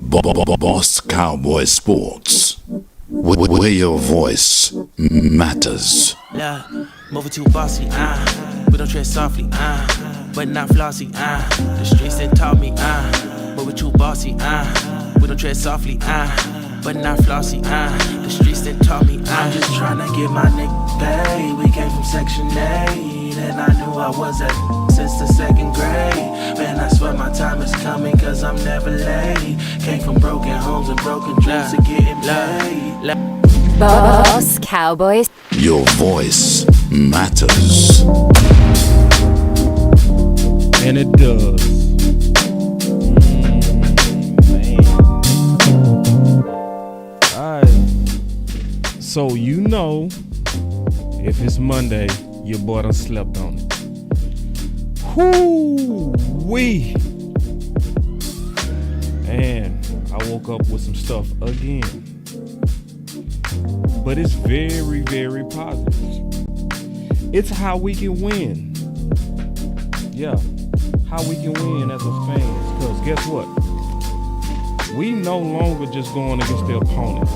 Boss Cowboy Sports, where your voice matters. Yeah, moving too bossy, we don't tread softly, but not flossy, the streets that taught me, moving too bossy, we don't tread softly, but not flossy, the streets that taught me, I'm just trying to get my nigga paid. We came from Section 8, and I knew I was at since the second grade. Man, I swear my time is coming, cause I'm never late. Came from broken homes and broken dreams to getting paid. Boss Cowboys. Your voice matters. And it does. Man. Alright. So you know, if it's Monday, your boy done slept on it. Whoo-wee. And I woke up with some stuff again. But it's very, very positive. It's how we can win. Yeah, how we can win as a fans. Because guess what? We no longer just going against the opponents.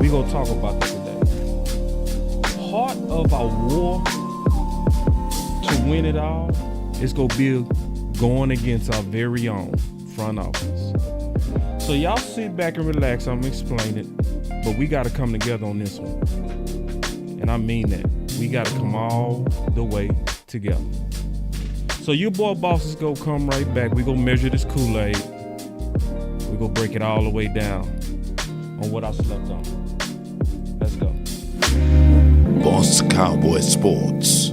We gonna talk about that today. Part of our war to win it all is gonna be going against our very own front office. So y'all sit back and relax. I'm gonna explain it. But we got to come together on this one. And I mean that. We got to come all the way together. So your boy Boss is going to come right back. We're going to measure this Kool-Aid. We're going to break it all the way down on what I slept on. Let's go. Boss Cowboy Sports,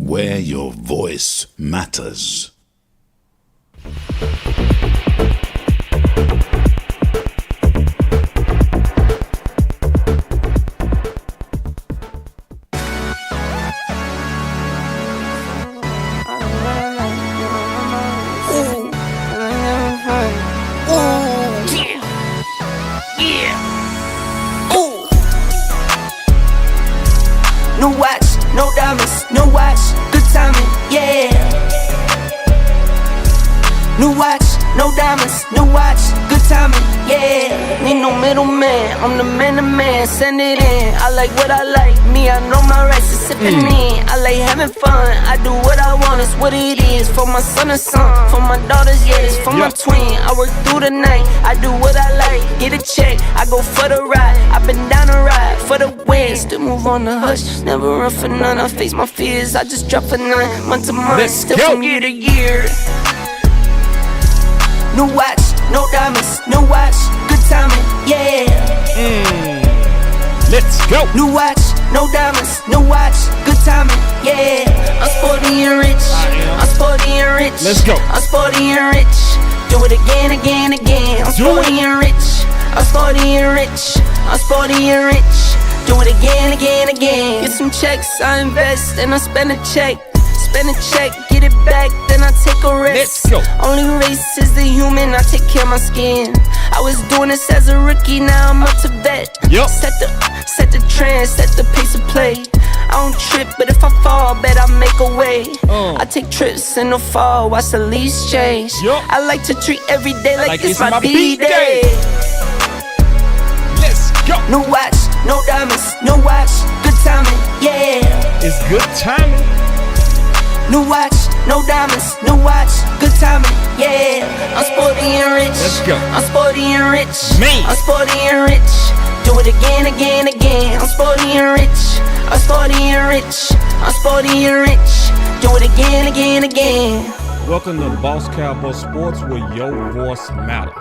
where your voice matters. No watch, no diamonds, no watch, good timing, yeah. New watch, no diamonds, no watch, good timing, yeah. Need no middleman, I'm the man to man, send it in. I like what I like, me, I know my rights is sipping in. I like having fun, I do what I want, it's what it is. For my son and son, for my daughters, yeah, it's for my twin. I work through the night, I do what I like, get a check, I go for the ride. I've been down the ride for the win, still move on the hush, never run for none. I face my fears, I just drop for 9 month to month, still from year to year. New watch, no diamonds, no watch, good timing, yeah. Let's go. New watch, no diamonds, no watch, good timing, yeah. I'm sporty and rich, I'm sporty and rich. Let's go. I'm sporty and rich, do it again, again, again. I'm sporty and rich, I'm sporty and rich, I'm sporty and rich, do it again, again, again. Get some checks, I invest, and I spend a check. Spend a check, get it back, then I take a risk. Let's go. Only race is the human, I take care of my skin. I was doing this as a rookie, now I'm up to vet. Yep. Set the trend, set the pace of play. I don't trip, but if I fall, bet I make a way. I take trips in the fall, watch the leaves change. Yep. I like to treat every day like it's my B-day. Let's go. No watch, no diamonds, no watch, good timing, yeah. It's good timing. New watch, no diamonds, no watch, good timing, yeah. I'm sporty and rich. Let's go. I'm sporty and rich. Man. I'm sporty and rich. Do it again, again, again. I'm sporty and rich. I'm sporty and rich. I'm sporty and rich. Do it again, again, again. Welcome to Boss Cowboy Sports, where your voice matters.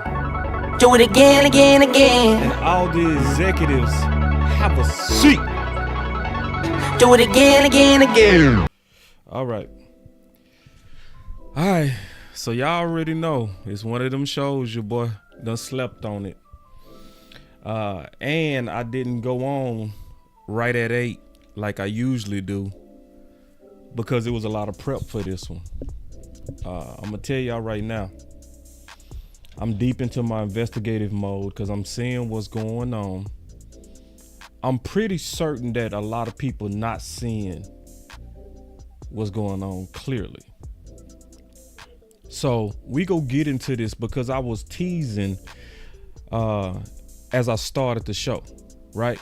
Do it again, again, again. And all the executives have a seat. Do it again, again, again. All right. So y'all already know it's one of them shows your boy done slept on it. And I didn't go on right at 8 like I usually do because it was a lot of prep for this one. I'm gonna tell y'all right now, I'm deep into my investigative mode because I'm seeing what's going on. I'm pretty certain that a lot of people not seeing what's going on clearly. So we go get into this because I was teasing as I started the show, right?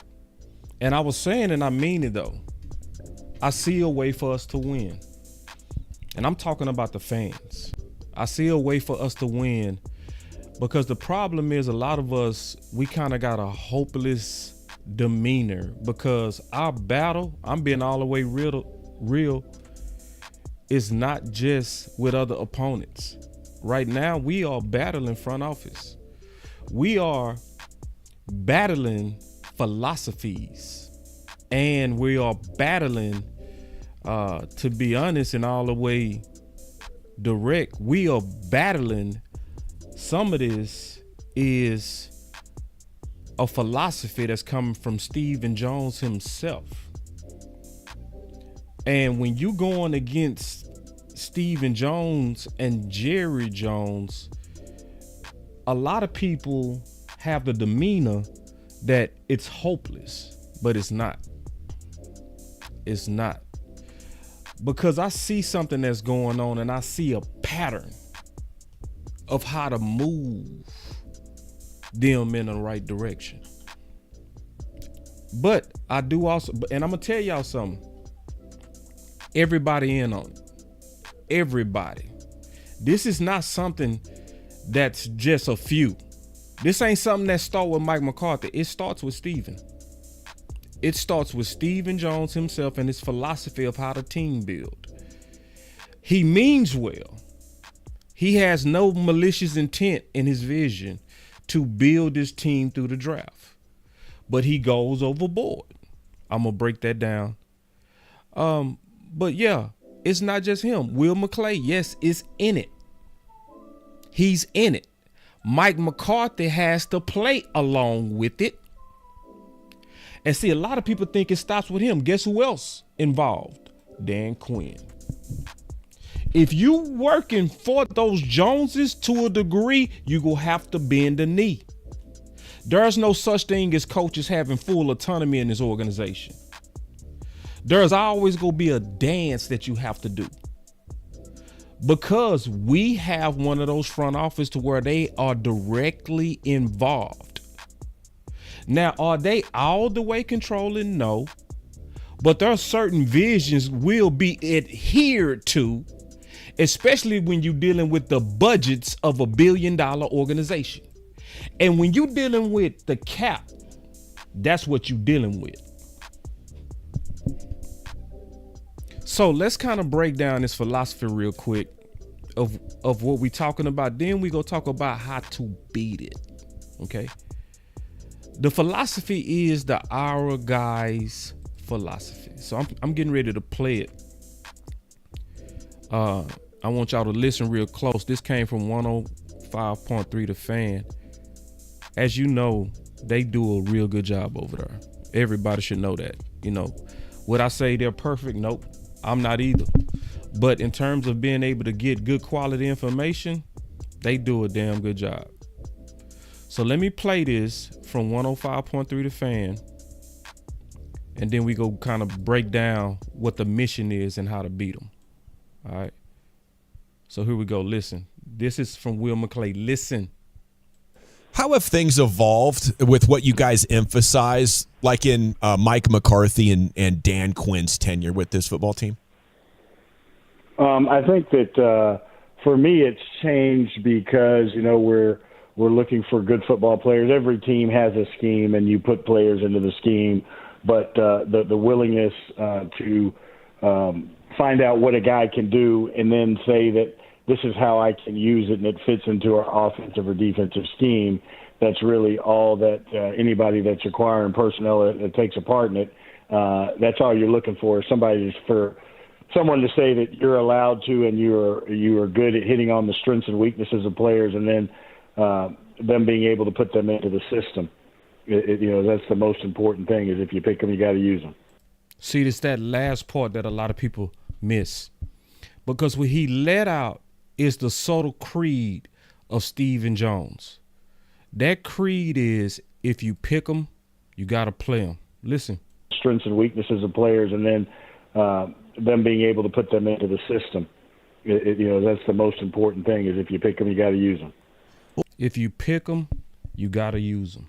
And I was saying, and I mean it though, I see a way for us to win. And I'm talking about the fans. I see a way for us to win because the problem is a lot of us, we kind of got a hopeless demeanor because our battle, I'm being all the way real, is not just with other opponents. Right now, we are battling front office. We are battling philosophies, and we are battling, to be honest and all the way direct, we are battling. Some of this is a philosophy that's coming from Stephen Jones himself. And when you going against Stephen Jones and Jerry Jones, a lot of people have the demeanor that it's hopeless, but it's not. It's not. Because I see something that's going on and I see a pattern of how to move them in the right direction. But I do also, and I'm gonna tell y'all something. Everybody in on it. Everybody. This is not something that's just a few. This ain't something that starts with Mike McCarthy. It starts with Stephen. It starts with Stephen Jones himself and his philosophy of how to team build. He means well. He has no malicious intent in his vision to build this team through the draft. But he goes overboard. I'm going to break that down. But yeah, it's not just him. Will McClay, yes, is in it. He's in it. Mike McCarthy has to play along with it. And see, a lot of people think it stops with him. Guess who else involved? Dan Quinn. If you working for those Joneses to a degree, you will have to bend the knee. There's no such thing as coaches having full autonomy in this organization. There's always going to be a dance that you have to do. Because we have one of those front office to where they are directly involved. Now, are they all the way controlling? No. But there are certain visions will be adhered to, especially when you're dealing with the budgets of $1 billion organization. And when you're dealing with the cap, that's what you're dealing with. So let's kind of break down this philosophy real quick of what we're talking about. Then we go talk about how to beat it. Okay. The philosophy is the Our Guys philosophy. So I'm getting ready to play it. I want y'all to listen real close. This came from 105.3 The Fan. As you know, they do a real good job over there. Everybody should know that. You know, would I say they're perfect? Nope. I'm not either. But in terms of being able to get good quality information, they do a damn good job. So let me play this from 105.3 The Fan. And then we go kind of break down what the mission is and how to beat them. All right. So here we go. Listen. This is from Will McClay. Listen. How have things evolved with what you guys emphasize, like in Mike McCarthy and Dan Quinn's tenure with this football team? I think that for me it's changed because, you know, we're looking for good football players. Every team has a scheme, and you put players into the scheme. But the willingness to find out what a guy can do and then say that this is how I can use it and it fits into our offensive or defensive scheme, that's really all that anybody that's acquiring personnel that takes a part in it, that's all you're looking for. Someone to say that you're allowed to and you are good at hitting on the strengths and weaknesses of players, and then them being able to put them into the system. You know, that's the most important thing, is if you pick them, you got to use them. See, it's that last part that a lot of people miss. Because what he let out is the subtle creed of Stephen Jones. That creed is, if you pick them, you got to play them. Listen. Strengths and weaknesses of players, and then them being able to put them into the system. That's the most important thing is if you pick them, you got to use them. If you pick them, you got to use them.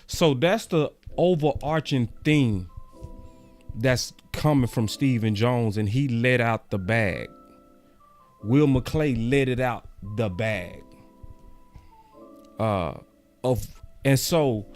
So that's the overarching theme that's coming from Stephen Jones, and he let out the bag. Will McClay let it out the bag. And so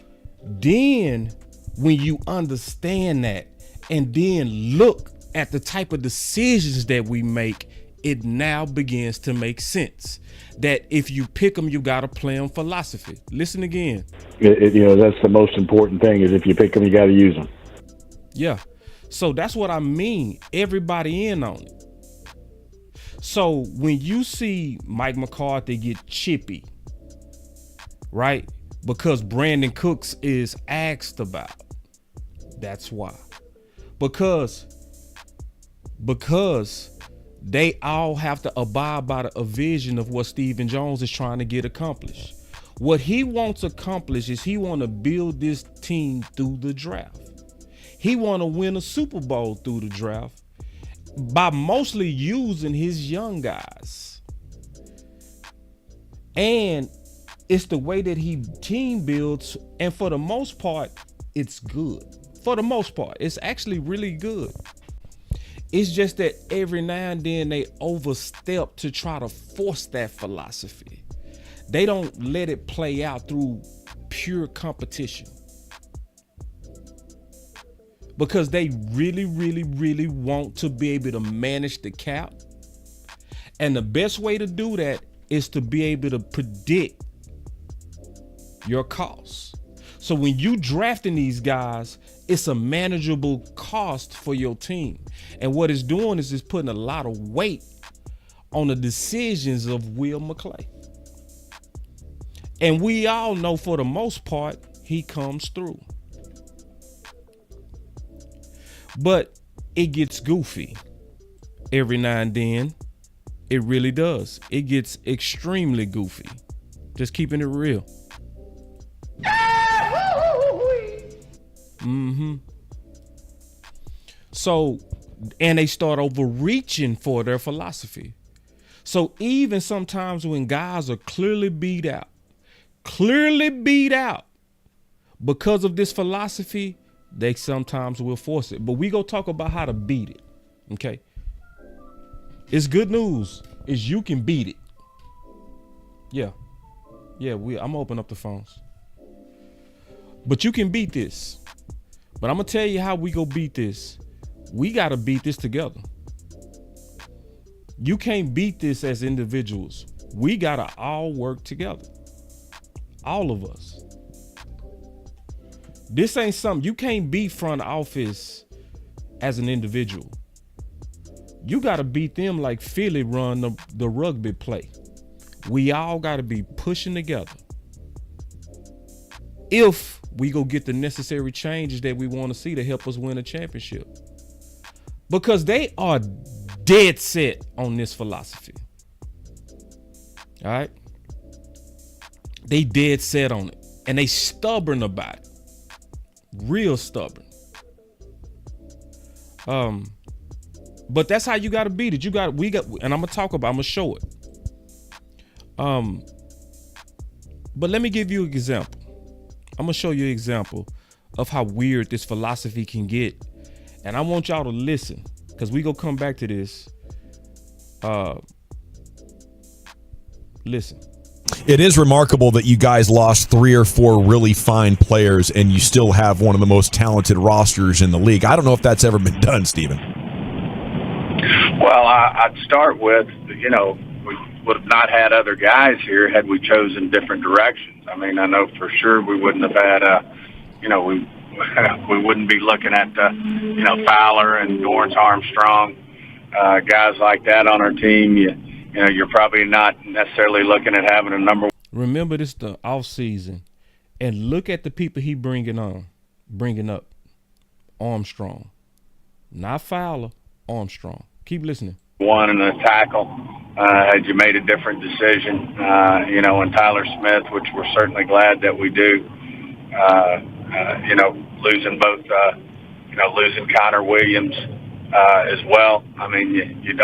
then when you understand that and then look at the type of decisions that we make, it now begins to make sense that if you pick them, you got to play them philosophy. Listen again. That's the most important thing is if you pick them, you got to use them. Yeah. So that's what I mean. Everybody in on it. So when you see Mike McCarthy get chippy, right? Because Brandon Cooks is asked about. That's why. Because they all have to abide by a vision of what Stephen Jones is trying to get accomplished. What he wants accomplished is he want to build this team through the draft. He want to win a Super Bowl through the draft by mostly using his young guys. And it's the way that he team builds, and for the most part, it's good. For the most part, it's actually really good. It's just that every now and then they overstep to try to force that philosophy. They don't let it play out through pure competition. Because they really, really, really want to be able to manage the cap. And the best way to do that is to be able to predict your costs. So when you drafting these guys, it's a manageable cost for your team. And what it's doing is it's putting a lot of weight on the decisions of Will McClay. And we all know for the most part, he comes through. But it gets goofy every now and then. It really does. It gets extremely goofy. Just keeping it real. So, and they start overreaching for their philosophy. So even sometimes when guys are clearly beat out because of this philosophy, they sometimes will force it. But we go talk about how to beat it. Okay. It's good news is you can beat it. Yeah. I'm gonna open up the phones. But you can beat this. But I'm gonna tell you how we go beat this. We gotta beat this together. You can't beat this as individuals. We gotta all work together. All of us. This ain't something you can't beat front office as an individual. You gotta beat them like Philly run the rugby play. We all gotta be pushing together. If we go get the necessary changes that we want to see to help us win a championship. Because they are dead set on this philosophy. All right? They dead set on it. And they stubborn about it. Real stubborn. But that's how you got to beat it. And I'm going to show it. But let me give you an example. I'm going to show you an example of how weird this philosophy can get. And I want y'all to listen, because we going to come back to this. Listen. It is remarkable that you guys lost 3 or 4 really fine players and you still have one of the most talented rosters in the league. I don't know if that's ever been done, Stephen. Well, I'd start with, we would have not had other guys here had we chosen different directions. I mean, I know for sure we wouldn't have had, we wouldn't be looking at, Fowler and Dorrance Armstrong, guys like that on our team. You're probably not necessarily looking at having a number. Remember, this the off season, and look at the people he bringing up. Armstrong, not Fowler. Armstrong. Keep listening. One and a tackle. Had you made a different decision, and Tyler Smith, which we're certainly glad that we do. Losing both, losing Connor Williams as well. I mean, you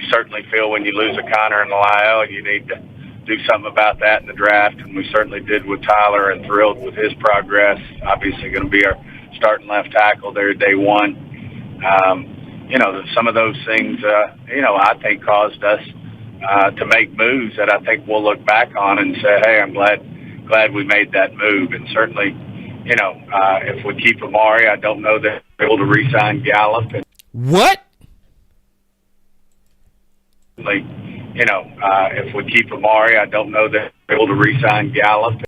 you certainly feel when you lose a Connor and Lyle, you need to do something about that in the draft, and we certainly did with Tyler, and thrilled with his progress. Obviously going to be our starting left tackle there day one. Some of those things, I think caused us to make moves that I think we'll look back on and say, hey, I'm glad we made that move. And certainly, if we keep Amari, I don't know that we're able to re-sign Gallup. And What? if we keep Amari, I don't know that we're able to re-sign Gallup.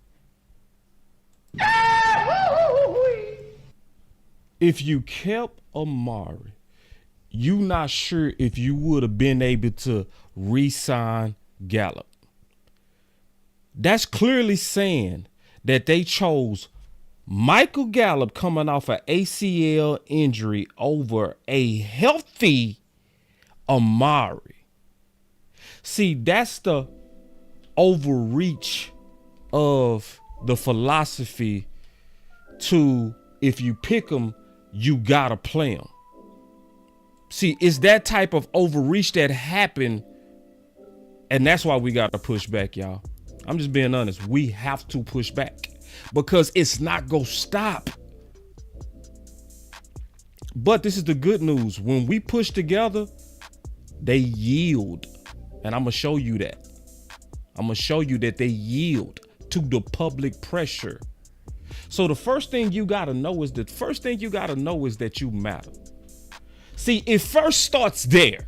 If you kept Amari, you not sure if you would have been able to re-sign Gallup. That's clearly saying that they chose Michael Gallup coming off an ACL injury over a healthy Amari. See, that's the overreach of the philosophy to, if you pick them, you gotta play them. See, it's that type of overreach that happened, and that's why we gotta push back, y'all. I'm just being honest. We have to push back because it's not gonna stop. But this is the good news. When we push together, they yield. And I'm going to show you that. I'm going to show you that they yield to the public pressure. So the first thing you got to know is that you matter. See, it first starts there.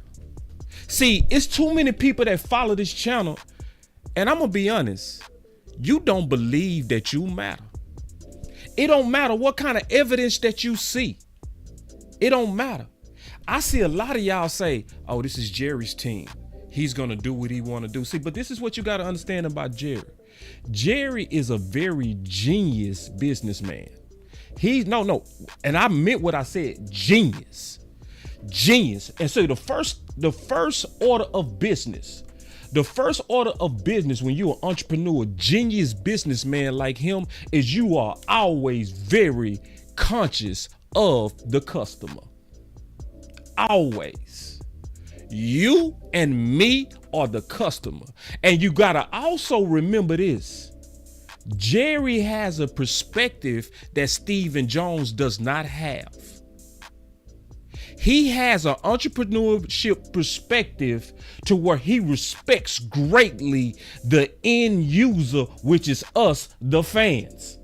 See, it's too many people that follow this channel. And I'm going to be honest. You don't believe that you matter. It don't matter what kind of evidence that you see. It don't matter. I see a lot of y'all say, oh, this is Jerry's team. He's going to do what he want to do. See, but this is what you got to understand about Jerry. Jerry is a very genius businessman. And I meant what I said, genius. And so the first order of business when you're an entrepreneur, genius businessman like him, is you are always very conscious of the customer. Always. You and me are the customer. And you gotta also remember this. Jerry has a perspective that Stephen Jones does not have. He has an entrepreneurship perspective to where he respects greatly the end user, which is us, the fans.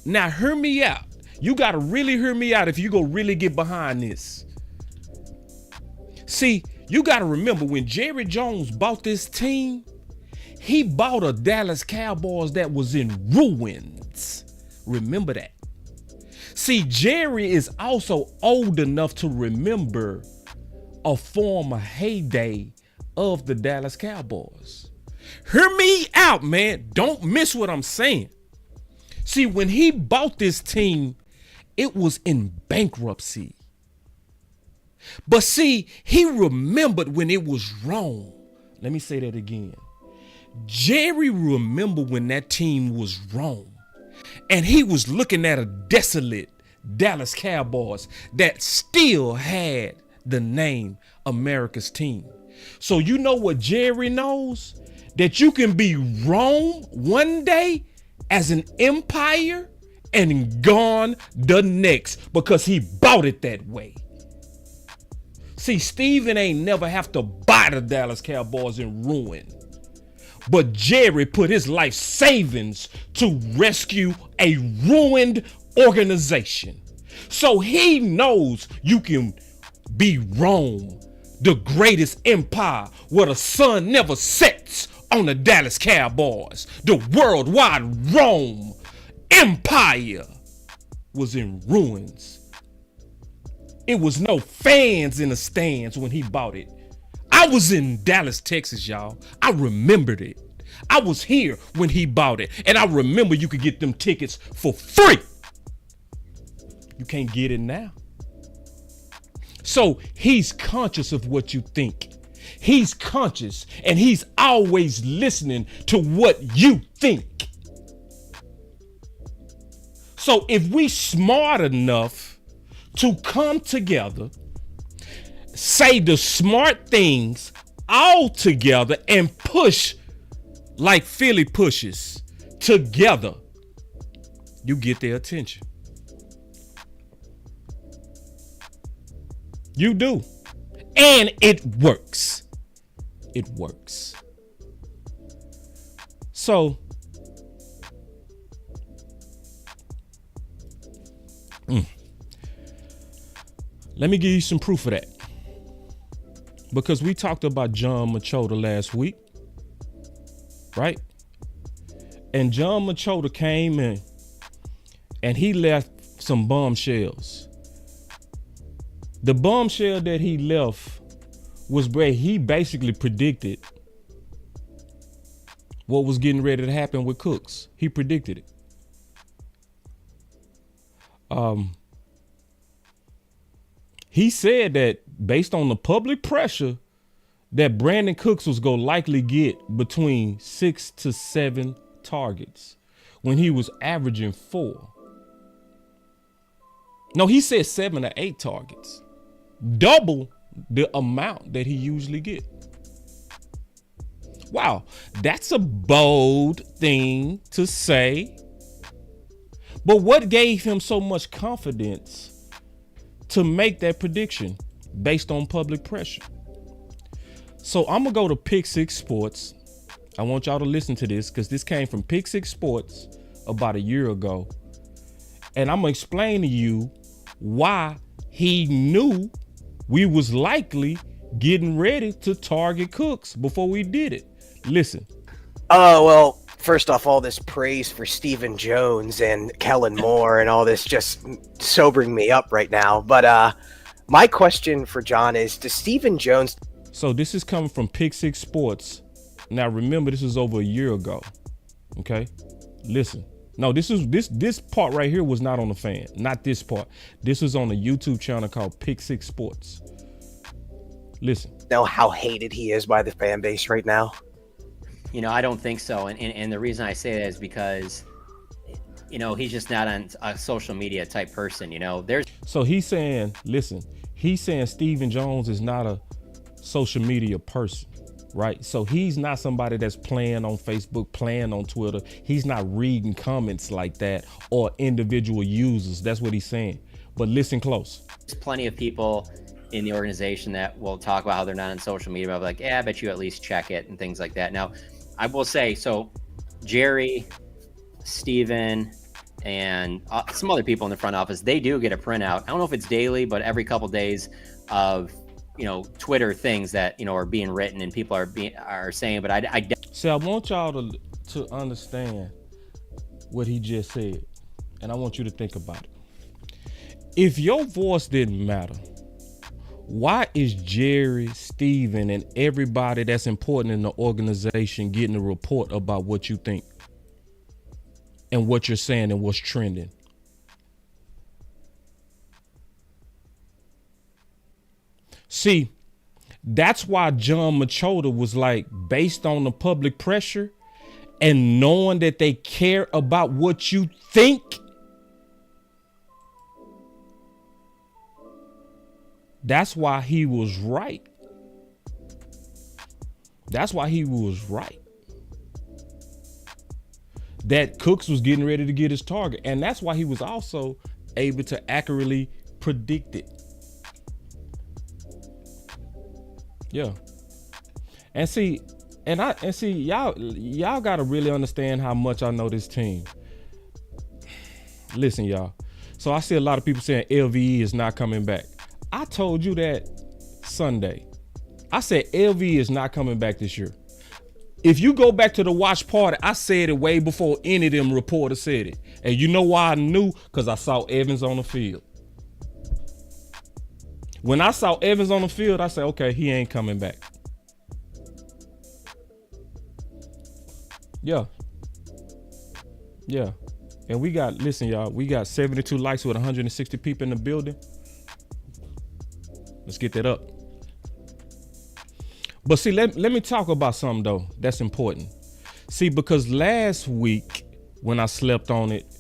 Now, hear me out. You got to really hear me out if you go really get behind this. See, you got to remember when Jerry Jones bought this team, he bought a Dallas Cowboys that was in ruins. Remember that. See, Jerry is also old enough to remember a former heyday of the Dallas Cowboys. Hear me out, man. Don't miss what I'm saying. See, when he bought this team, it was in bankruptcy. But see, he remembered when it was wrong. Let me say that again. Jerry remembered when that team was wrong. And he was looking at a desolate Dallas Cowboys that still had the name America's team. So you know what Jerry knows? That you can be wrong one day as an empire and gone the next, because he bought it that way. See, Steven ain't never have to buy the Dallas Cowboys in ruin. But Jerry put his life savings to rescue a ruined organization. So he knows you can be Rome, the greatest empire where the sun never sets on the Dallas Cowboys. The worldwide Rome empire was in ruins. It was no fans in the stands when he bought it. I was in Dallas, Texas, y'all. I remembered it. I was here when he bought it. And I remember you could get them tickets for free. You can't get it now. So he's conscious of what you think. He's conscious and he's always listening to what you think. So if we smart enough to come together, say the smart things all together and push like Philly pushes together, you get their attention. You do. And it works. It works. So, let me give you some proof of that. Because we talked about John Machota last week, right? And John Machota came in and he left some bombshells. The bombshell that he left was where he basically predicted what was getting ready to happen with Cooks. He predicted it. He said that based on the public pressure, that Brandon Cooks was going to likely get between 6 to 7 targets when he was averaging 4. No, he said 7 to 8 targets. Double the amount that he usually get. Wow, that's a bold thing to say. But what gave him so much confidence to make that prediction based on public pressure? So I'm gonna go to Pick Six Sports. I want y'all to listen to this because this came from Pick Six Sports about a year ago. And I'm gonna explain to you why he knew we was likely getting ready to target Cooks before we did it. Listen. Oh, well, first off, all this praise for Stephen Jones and Kellen Moore and all this just sobering me up right now. But my question for John is, does Stephen Jones... So this is coming from Pick Six Sports. Now, remember, this is over a year ago. Okay? Listen. No, this part right here was not on the fan. Not this part. This was on a YouTube channel called Pick Six Sports. Listen. Know how hated he is by the fan base right now? You know, I don't think so. And the reason I say that is because, you know, he's just not on a social media type person, you know. So he's saying, listen, he's saying Stephen Jones is not a social media person, right? So he's not somebody that's playing on Facebook, playing on Twitter. He's not reading comments like that or individual users. That's what he's saying. But listen close. There's plenty of people in the organization that will talk about how they're not on social media, but like, yeah, I bet you at least check it and things like that. Now, I will say, so Jerry, Steven, and some other people in the front office, they do get a printout. I don't know if it's daily, but every couple of days of, you know, Twitter things that, you know, are being written and people are saying, but I see, I want y'all to understand what he just said, and I want you to think about it. If your voice didn't matter, why is Jerry, Steven, and everybody that's important in the organization getting a report about what you think and what you're saying and what's trending? See, that's why John Machota was like, based on the public pressure and knowing that they care about what you think, that's why he was right. That's why he was right. That Cooks was getting ready to get his target. And that's why he was also able to accurately predict it. Yeah. And see, y'all gotta really understand how much I know this team. Listen, y'all. So I see a lot of people saying LVE is not coming back. I told you that Sunday. I said LV is not coming back this year. If you go back to the watch party, I said it way before any of them reporters said it. And you know why I knew? Because I saw Evans on the field. When I saw Evans on the field, I said, okay, he ain't coming back. Yeah. Yeah. And we got, listen, y'all, we got 72 likes with 160 people in the building. Let's get that up. But see, let me talk about something, though, that's important. See, because last week, when I slept on it,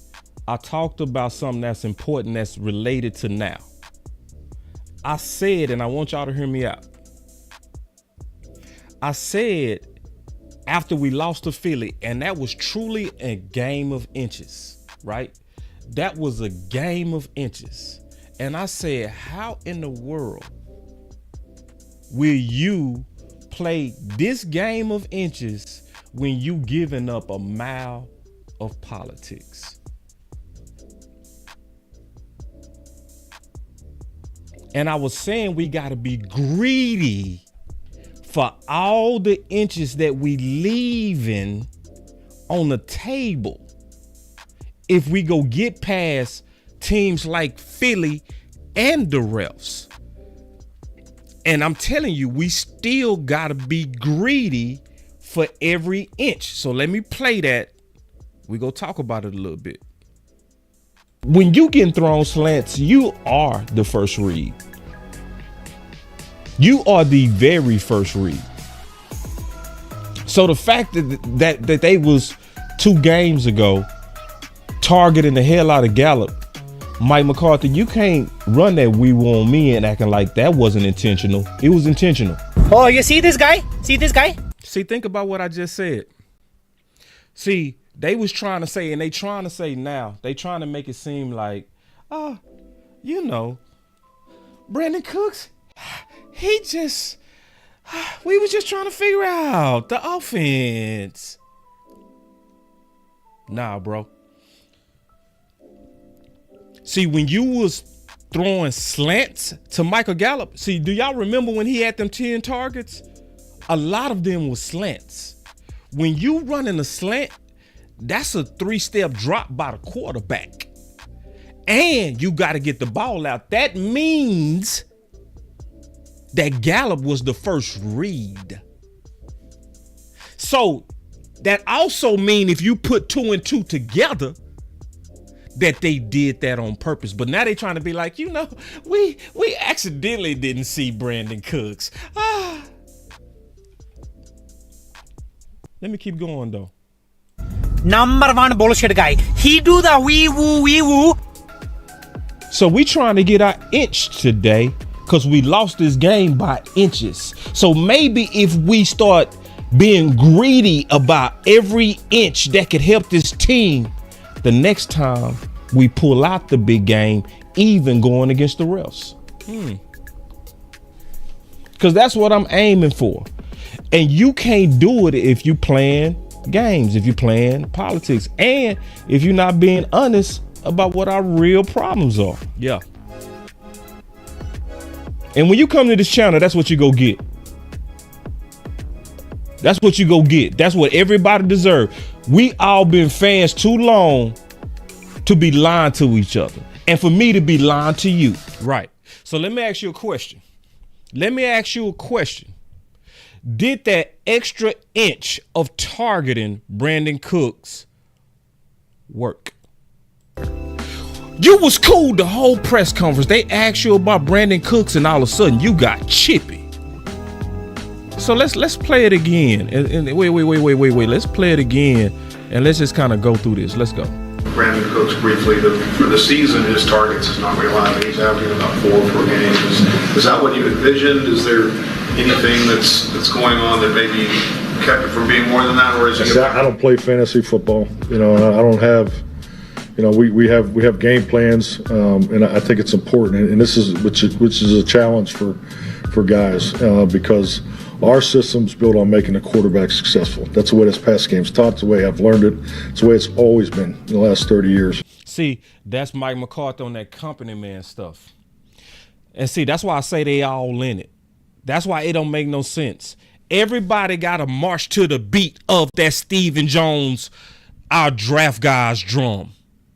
I talked about something that's important that's related to now. I said, and I want y'all to hear me out. I said after we lost to Philly, and that was truly a game of inches, right? That was a game of inches. And I said, how in the world will you play this game of inches when you giving up a mile of politics? And I was saying we got to be greedy for all the inches that we leaving on the table if we go get past teams like Philly and the refs. And I'm telling you, we still got to be greedy for every inch. So let me play that. We go talk about it a little bit. When you getting thrown slants, you are the first read. You are the very first read. So the fact that they was 2 games ago targeting the hell out of Gallup, Mike McCarthy, you can't run that we want me and acting like that wasn't intentional. It was intentional. Oh, you see this guy? See this guy? See, think about what I just said. See, they was trying to say, and they trying to say now, they trying to make it seem like, Brandon Cooks, we was just trying to figure out the offense. Nah, bro. See, when you was throwing slants to Michael Gallup, see, do y'all remember when he had them 10 targets? A lot of them was slants. When you running a slant, that's a 3-step drop by the quarterback. And you got to get the ball out. That means that Gallup was the first read. So that also mean if you put 2 and 2 together, that they did that on purpose. But now they trying to be like, we accidentally didn't see Brandon Cooks. Let me keep going though. Number 1 bullshit guy. He do the wee woo. So we trying to get our inch today because we lost this game by inches. So maybe if we start being greedy about every inch that could help this team, the next time we pull out the big game, even going against the refs. Because that's what I'm aiming for. And you can't do it if you playing games, if you playing politics, and if you're not being honest about what our real problems are. Yeah. And when you come to this channel, that's what you go get. That's what you go get. That's what everybody deserves. We all been fans too long to be lying to each other. And for me to be lying to you. Right. So let me ask you a question. Did that extra inch of targeting Brandon Cooks work? You was cool the whole press conference. They asked you about Brandon Cooks and all of a sudden you got chippy. So let's play it again. And wait. Let's play it again and let's just kind of go through this. Let's go. Brandon Cooks briefly, for the season, his targets is not reliable. He's averaging about 4 per game. Is that what you envisioned? Is there anything that's going on that maybe kept it from being more than that, or is it? I don't play fantasy football. I don't have. We have game plans, and I think it's important. And this is which is a challenge for guys because our system's built on making the quarterback successful. That's the way this past game's taught. It's the way I've learned it. It's the way it's always been in the last 30 years. See, that's Mike McCarthy on that company man stuff. And see, that's why I say they all in it. That's why it don't make no sense. Everybody got to march to the beat of that Stephen Jones, our draft guy's drum.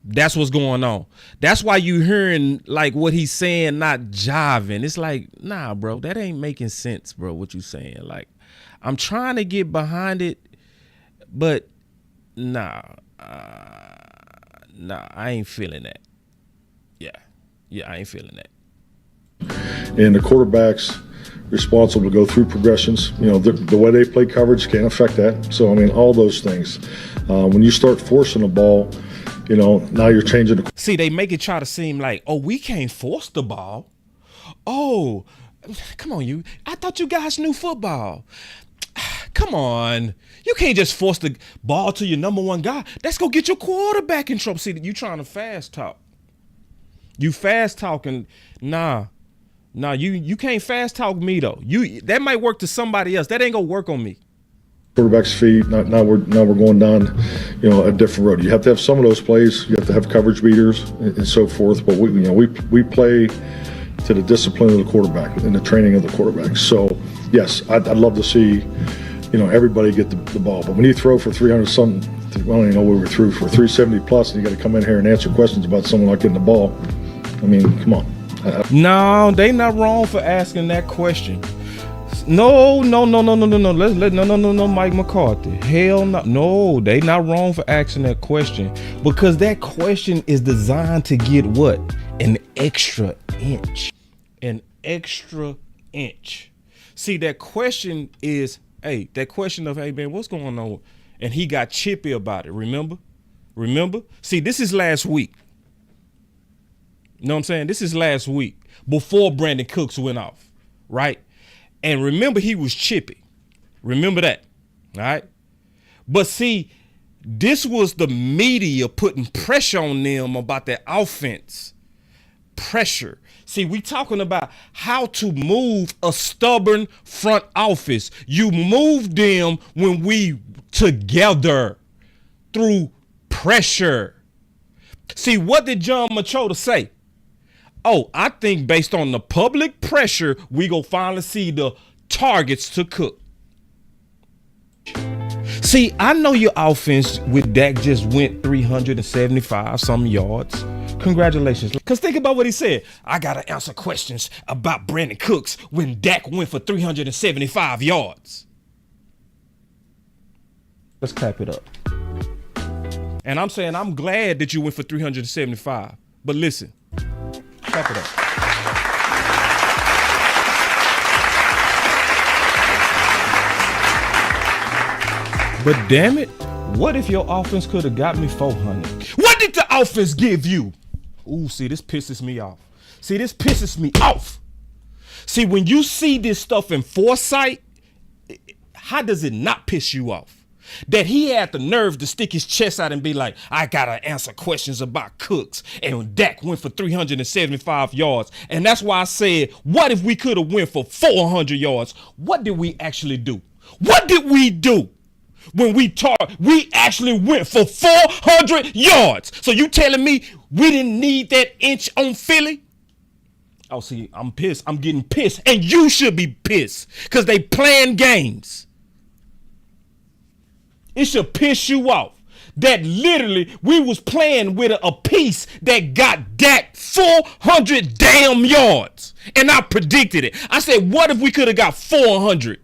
That's what's going on. That's why you hearing like what he's saying, not jiving. It's like, nah, bro, that ain't making sense, bro, what you saying. Like, I'm trying to get behind it, but nah, I ain't feeling that. Yeah, I ain't feeling that. And the quarterback's responsible to go through progressions. The way they play coverage can't affect that. So, all those things. When you start forcing the ball, now you're changing the. See, they make it try to seem like, oh, we can't force the ball. Oh, come on, you. I thought you guys knew football. Come on. You can't just force the ball to your number one guy. Let's go get your quarterback in trouble. See, you trying to fast talk. You fast talking. Nah, you can't fast talk me though. That might work to somebody else. That ain't gonna work on me. Quarterback's feet. Now we're going down, a different road. You have to have some of those plays. You have to have coverage beaters and so forth. But we play to the discipline of the quarterback and the training of the quarterback. So yes, I'd love to see, everybody get the ball. But when you throw for 300 something, I don't even know what we threw for 370 plus, and you got to come in here and answer questions about someone not getting the ball. I mean, come on. No, they not wrong for asking that question. No, Mike McCarthy. Hell no. No, they not wrong for asking that question, because that question is designed to get what? An extra inch. An extra inch. See, that question is, that question of, hey, man, what's going on? And he got chippy about it, remember? See, this is last week. You know what I'm saying? This is last week before Brandon Cooks went off, right? And remember, he was chippy. Remember that, all right? But see, this was the media putting pressure on them about their offense. Pressure. See, we talking about how to move a stubborn front office. You move them when we together through pressure. See, what did John Machota say? Oh, I think based on the public pressure, we go finally see the targets to Cook. See, I know your offense with Dak just went 375 some yards. Congratulations. Because think about what he said. I got to answer questions about Brandon Cooks when Dak went for 375 yards. Let's clap it up. And I'm saying I'm glad that you went for 375. But listen. Clap it up. But damn it, what if your offense could have got me 400? What did the offense give you? Ooh, see, this pisses me off. See, when you see this stuff in foresight, how does it not piss you off? That he had the nerve to stick his chest out and be like, I gotta answer questions about Cooks. And Dak went for 375 yards. And that's why I said, what if we could have went for 400 yards? What did we actually do? What did we do? When we actually went for 400 yards. So you telling me we didn't need that inch on Philly? Oh, see, I'm pissed. I'm getting pissed. And you should be pissed because they playing games. It should piss you off that literally we was playing with a piece that got Dak 400 damn yards. And I predicted it. I said, what if we could have got 400?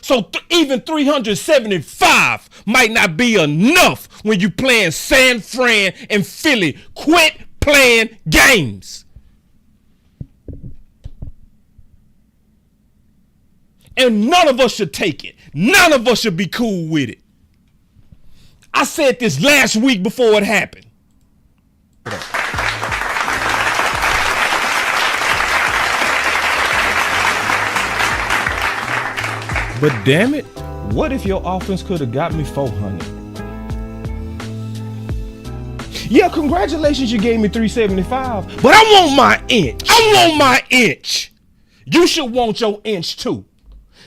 So even 375 might not be enough when you playing San Fran and Philly. Quit playing games. And none of us should take it. None of us should be cool with it. I said this last week before it happened. But damn it, what if your offense could have got me 400? Yeah, congratulations, you gave me 375, but I want my inch. You should want your inch too.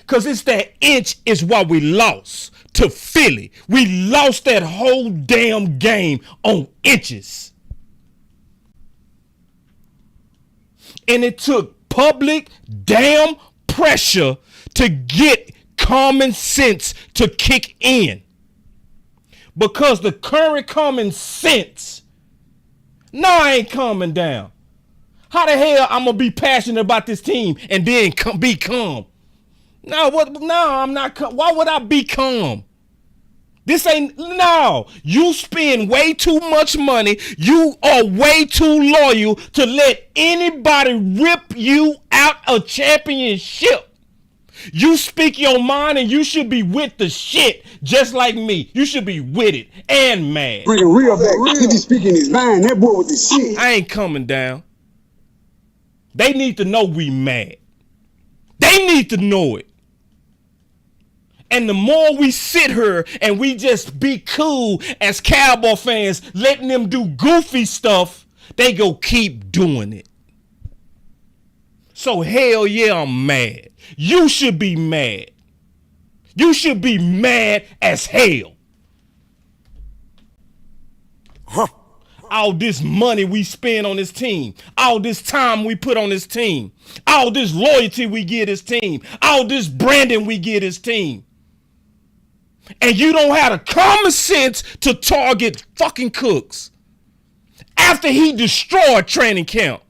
Because it's that inch is why we lost to Philly. We lost that whole damn game on inches. And it took public damn pressure to get common sense to kick in. Because the current common sense, no, I ain't calming down. How the hell I'm going to be passionate about this team and then be calm? No, I'm not. Why would I be calm? This ain't. No, you spend way too much money. You are way too loyal to let anybody rip you out a championship. You speak your mind and you should be with the shit just like me. You should be with it and mad. Bring it real back. He be speaking his mind. That boy with the shit. I ain't coming down. They need to know we mad. They need to know it. And the more we sit here and we just be cool as Cowboy fans, letting them do goofy stuff, they go keep doing it. So hell yeah, I'm mad. You should be mad. You should be mad as hell. All this money we spend on this team, all this time we put on this team, all this loyalty we give this team, all this branding we give this team. And you don't have the common sense to target fucking Cooks after he destroyed training camp.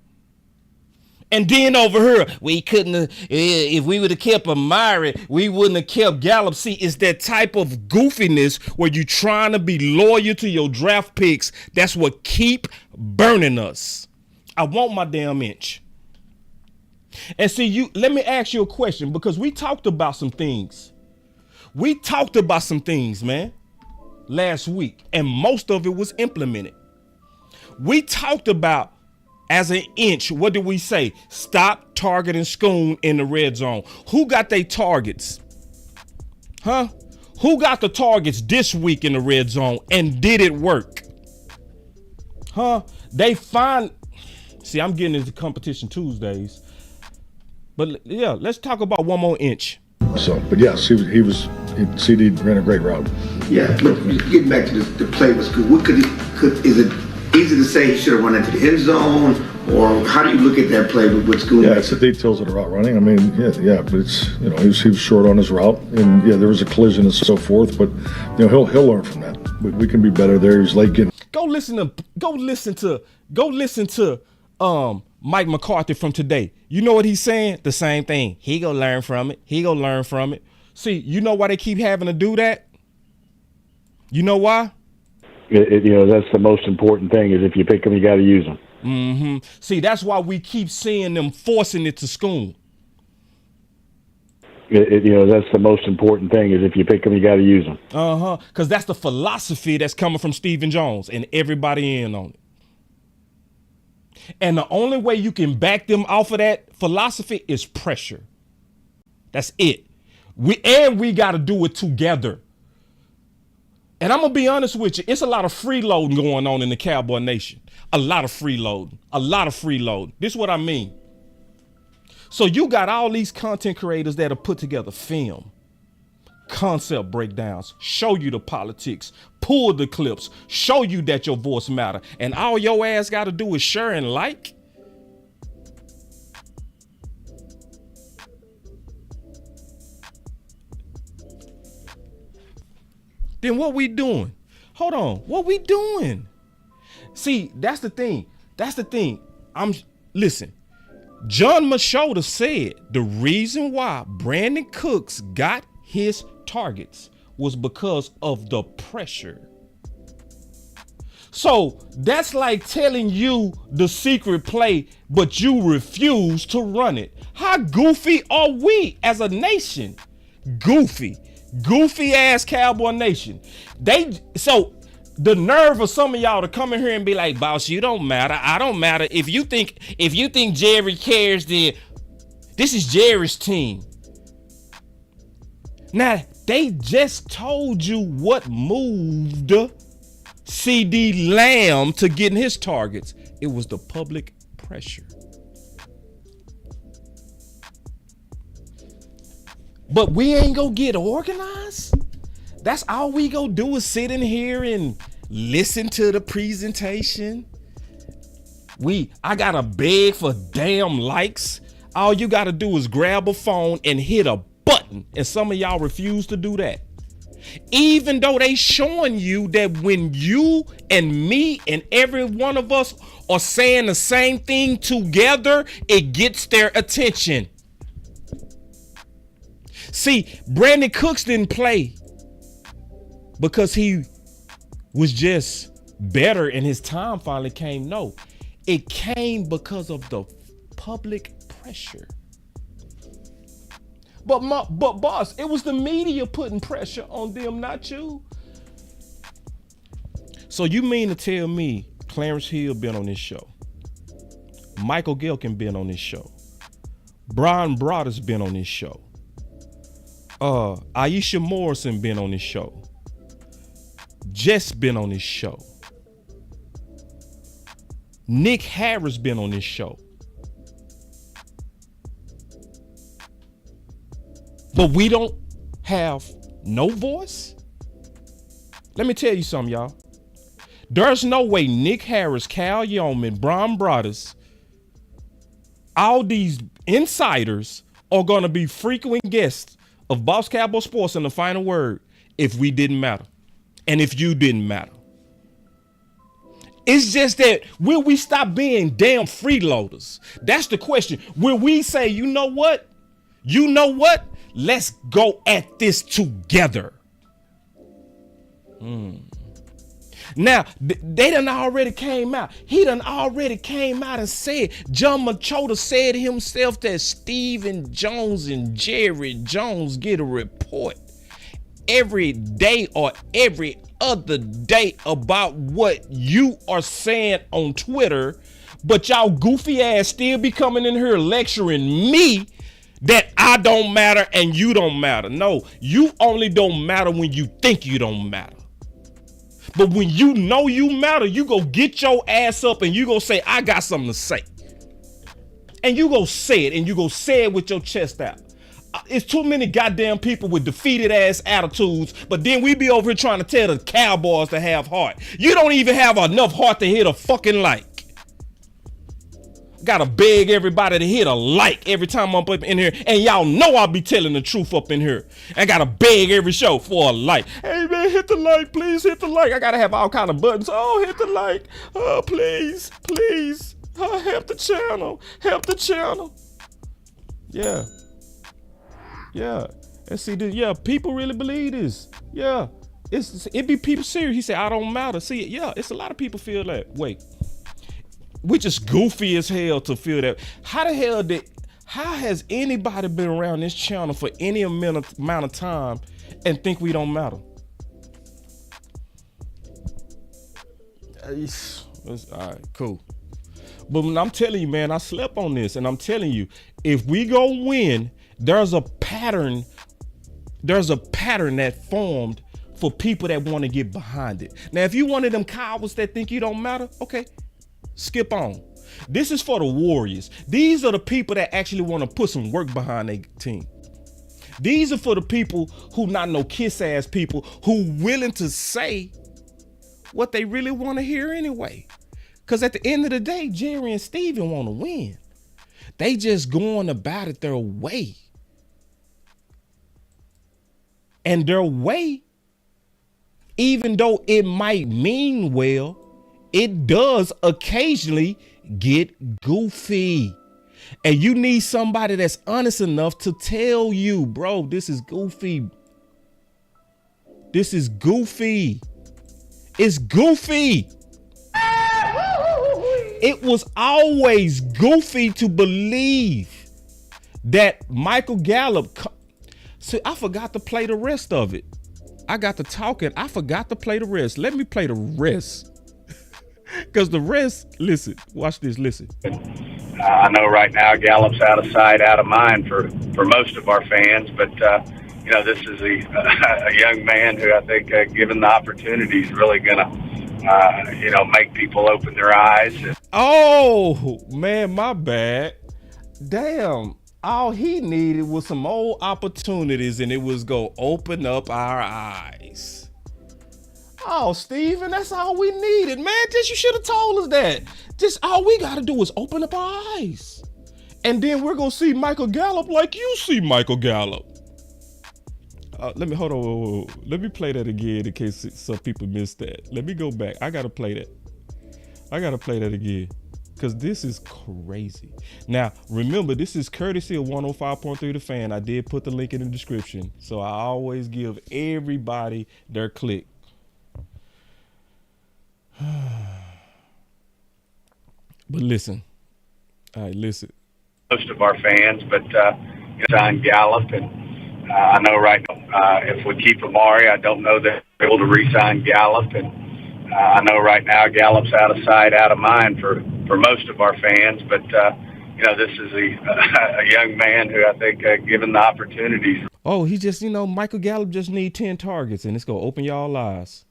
And then over here, we couldn't have, if we would have kept Amari, we wouldn't have kept Gallup. See, it's that type of goofiness where you're trying to be loyal to your draft picks. That's what keep burning us. I want my damn inch. And see, let me ask you a question, because we talked about some things. We talked about some things, man, last week, and most of it was implemented. We talked about, as an inch, what did we say? Stop targeting Schoon in the red zone. Who got their targets? Huh? Who got the targets this week in the red zone, and did it work? Huh? See, I'm getting into competition Tuesdays. But yeah, let's talk about one more inch. So, but yes, CD ran a great route. Yeah, but getting back to the play was good. What is it easy to say he should have run into the end zone, or how do you look at that play with Schoon? Yeah, it's the details of the route running. I mean, yeah, but it's, he was short on his route, and yeah, there was a collision and so forth. But he'll learn from that. We can be better there. He's late getting. Go listen to Mike McCarthy from today. You know what he's saying? The same thing. He gonna learn from it. See, you know why they keep having to do that? You know why? That's the most important thing, is if you pick them, you got to use them. Mm-hmm. See, that's why we keep seeing them forcing it to Schoon. That's the most important thing, is if you pick them, you got to use them. Because that's the philosophy that's coming from Stephen Jones and everybody in on it. And the only way you can back them off of that philosophy is pressure. That's it. We got to do it together. And I'm going to be honest with you. It's a lot of freeloading going on in the Cowboy Nation. A lot of freeloading. This is what I mean. So you got all these content creators that have put together film, concept breakdowns, show you the politics, pull the clips, show you that your voice matter. And all your ass got to do is share and like. Then what we doing? Hold on. What we doing? See, that's the thing. Listen. John Machota said the reason why Brandon Cooks got his targets was because of the pressure. So that's like telling you the secret play, but you refuse to run it. How goofy are we as a nation? Goofy ass Cowboy Nation. So the nerve of some of y'all to come in here and be like, boss, you don't matter. I don't matter. If you think Jerry cares, then this is Jerry's team. Now, they just told you what moved CD Lamb to getting his targets. It was the public pressure. But we ain't gonna get organized. That's all we gonna do is sit in here and listen to the presentation. I gotta beg for damn likes. All you gotta do is grab a phone and hit a button, and some of y'all refuse to do that. Even though they showing you that when you and me and every one of us are saying the same thing together, it gets their attention. See, Brandon Cooks didn't play because he was just better and his time finally came. No, it came because of the public pressure. But boss, it was the media putting pressure on them, not you. So you mean to tell me Clarence Hill been on this show? Michael Gilkin been on this show. Brian Broder's been on this show. Aisha Morrison been on this show. Jess been on this show. Nick Harris been on this show. But we don't have no voice? Let me tell you something, y'all. There's no way Nick Harris, Cal Yeoman, Brian Brothers, all these insiders are going to be frequent guests of Boss Cowboy Sports and the Final Word if we didn't matter. And if you didn't matter. It's just that, will we stop being damn freeloaders? That's the question. Will we say, you know what? You know what? Let's go at this together. Now, they done already came out. He done already came out and said, John Machota said himself that Stephen Jones and Jerry Jones get a report every day or every other day about what you are saying on Twitter, but y'all goofy ass still be coming in here lecturing me that I don't matter and you don't matter. No, you only don't matter when you think you don't matter. But when you know you matter, you go get your ass up and you go say, I got something to say. And you go say it, and you go say it with your chest out. It's too many goddamn people with defeated ass attitudes, but then we be over here trying to tell the Cowboys to have heart. You don't even have enough heart to hit a fucking like. Gotta beg everybody to hit a like every time I'm up in here, and y'all know I'll be telling the truth up in here. I gotta beg every show for a like. Hey man, hit the like, please hit the like. I gotta have all kind of buttons. Oh, hit the like. Oh, please, please. Oh, help the channel. Help the channel. Yeah. Yeah. And see this, yeah, people really believe this. Yeah. It be people serious. He said, I don't matter. See, yeah, it's a lot of people feel that. Wait. We just goofy as hell to feel that. How has anybody been around this channel for any amount of time and think we don't matter? All right, cool. But when I'm telling you, man, I slept on this, and I'm telling you, if we go win, there's a pattern that formed for people that want to get behind it. Now, if you one of them cowards that think you don't matter, okay, skip on. This is for the Warriors. These are the people that actually want to put some work behind their team. These are for the people who not no kiss ass people who willing to say what they really want to hear anyway. Because at the end of the day, Jerry and Steven want to win. They just going about it their way. And their way, even though it might mean well, it does occasionally get goofy. And you need somebody that's honest enough to tell you, bro, this is goofy. This is goofy. It's goofy. It was always goofy to believe that Michael Gallup. See, I forgot to play the rest of it. I got to talking. I forgot to play the rest. Let me play the rest. Because the rest, listen, watch this, listen. I know right now Gallup's out of sight, out of mind for most of our fans, but, this is a young man who I think, given the opportunity, is really going to, make people open their eyes. Oh, man, my bad. Damn. All he needed was some old opportunities, and it was go open up our eyes. Oh, Steven, that's all we needed, man. You should have told us that. Just all we got to do is open up our eyes. And then we're going to see Michael Gallup like you see Michael Gallup. Hold on. Let me play that again in case some people missed that. Let me go back. I got to play that. Again. Because this is crazy. Now, remember, this is courtesy of 105.3 The Fan. I did put the link in the description. So I always give everybody their click. But listen. All right, listen. Most of our fans, but sign Gallup, and I know right now if we keep Amari, I don't know that we're able to re-sign Gallup, and I know right now Gallup's out of sight, out of mind for for most of our fans. But this is a young man who I think, given the opportunities. Oh, he just, Michael Gallup just need 10 targets, and it's gonna open y'all eyes.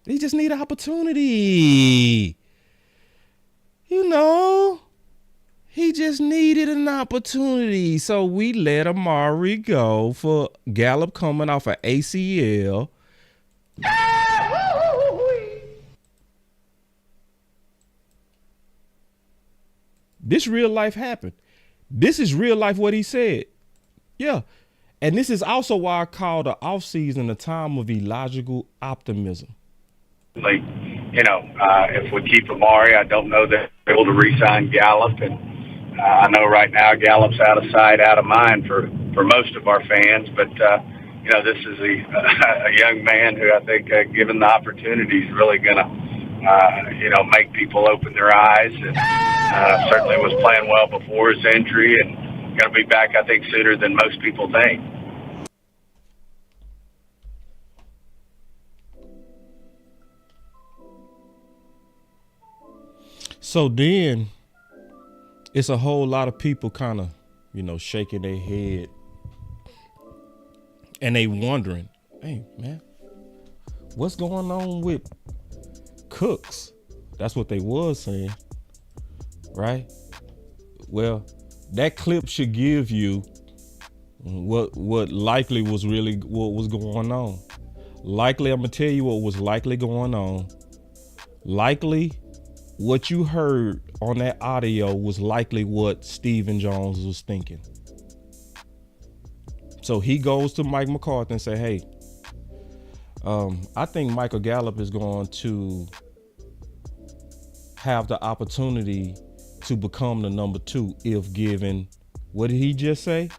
He just need an opportunity. He just needed an opportunity. So we let Amari go for Gallup coming off an ACL. This real life happened. This is real life what he said. Yeah. And this is also why I call the offseason a time of illogical optimism. If we keep Amari, I don't know that we're able to re-sign Gallup. And I know right now Gallup's out of sight, out of mind for most of our fans. But, this is a young man who I think, given the opportunity, is really going to, make people open their eyes. And certainly was playing well before his injury and going to be back, I think, sooner than most people think. So then it's a whole lot of people kind of, shaking their head and they wondering, hey, man, what's going on with Cooks? That's what they was saying, right? Well, that clip should give you what likely was what was going on. Likely, I'm going to tell you what was likely going on. Likely, what you heard on that audio was likely what Stephen Jones was thinking. So he goes to Mike McCarthy and say, hey, I think Michael Gallup is going to have the opportunity to become the number 2 if given, what did he just say?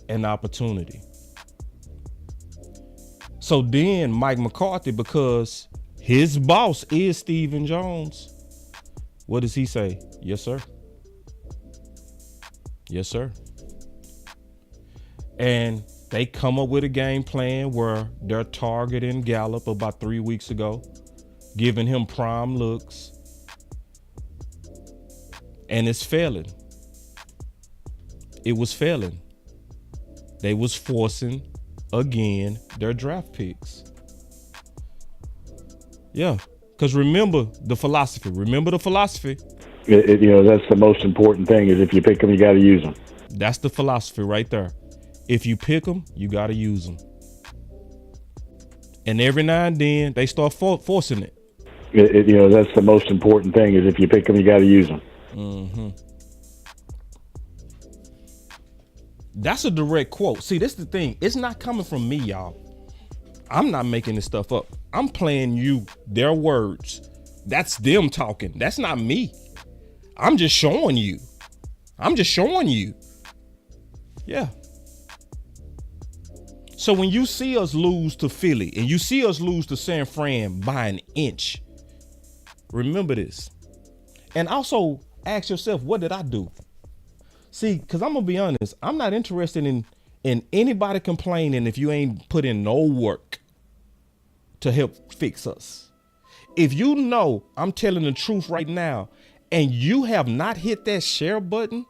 An opportunity. So then Mike McCarthy, because his boss is Stephen Jones, what does he say? Yes, sir. Yes, sir. And they come up with a game plan where they're targeting Gallup about 3 weeks ago, giving him prime looks, and it's failing. It was failing. They was forcing, again, their draft picks. Yeah. Because remember the philosophy. That's the most important thing is if you pick them, you got to use them. That's the philosophy right there. If you pick them, you got to use them. And every now and then, they start forcing it. That's the most important thing is if you pick them, you got to use them. Mm-hmm. That's a direct quote. See, this is the thing. It's not coming from me, y'all. I'm not making this stuff up. I'm playing you their words. That's them talking. That's not me. I'm just showing you. Yeah. So when you see us lose to Philly and you see us lose to San Fran by an inch, remember this. And also ask yourself, what did I do? See, because I'm going to be honest, I'm not interested in anybody complaining if you ain't put in no work to help fix us. If you know I'm telling the truth right now and you have not hit that share button,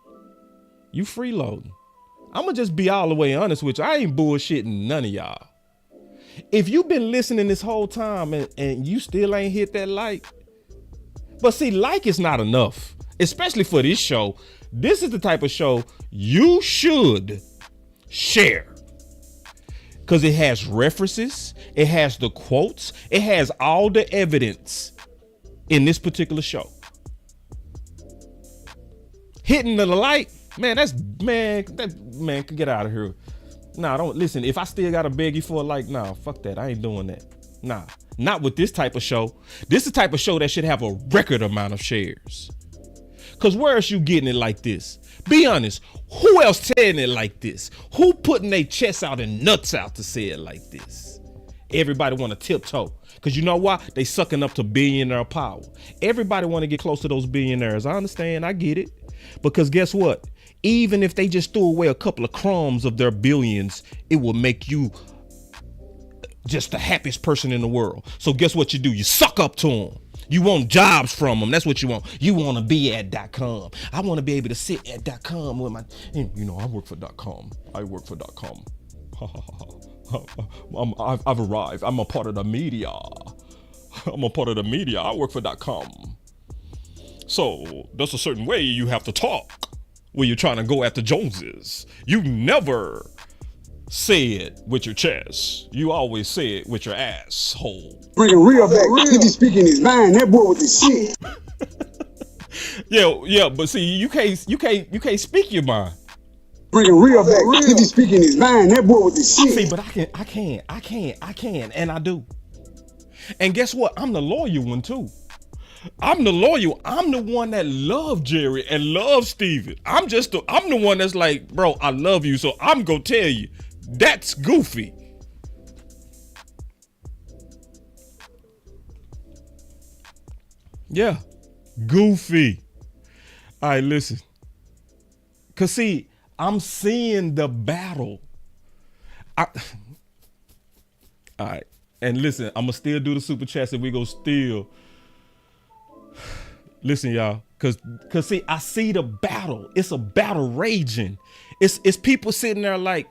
you freeloading. I'm going to just be all the way honest with you. I ain't bullshitting none of y'all. If you've been listening this whole time and you still ain't hit that like, but see, like is not enough, especially for this show. This is the type of show you should share. Because it has references, it has the quotes, it has all the evidence in this particular show. Hitting the like, man, can get out of here. Nah, don't listen. If I still gotta beg you for a like, nah, fuck that. I ain't doing that. Nah, not with this type of show. This is the type of show that should have a record amount of shares. Cause where else you getting it like this? Be honest. Who else saying it like this? Who putting their chests out and nuts out to say it like this? Everybody want to tiptoe. Cause you know why? They sucking up to billionaire power. Everybody want to get close to those billionaires. I understand. I get it. Because guess what? Even if they just threw away a couple of crumbs of their billions, it will make you just the happiest person in the world. So guess what you do? You suck up to them. You want jobs from them. That's what you want. You want to be at .com. I want to be able to sit at .com with my, I work for .com. I work for .com. I've arrived. I'm a part of the media. I'm a part of the media. I work for .com. So there's a certain way you have to talk when you're trying to go after Joneses. You never say it with your chest. You always say it with your asshole. Bringing real back. He be speaking his mind. That boy with the shit. Yeah, but see, you can't speak your mind. Bringing real back. He be speaking his mind. That boy with the shit. See, but I can, and I do. And guess what? I'm the loyal one too. I'm the loyal. I'm the one that loves Jerry and loves Steven. I'm the one that's like, bro, I love you, so I'm gonna tell you. That's goofy. Yeah, goofy. All right, listen. Cause see, I'm seeing the battle. All right, and listen, I'm gonna still do the super chats, and we go still. Listen, y'all, cause see, I see the battle. It's a battle raging. It's people sitting there like.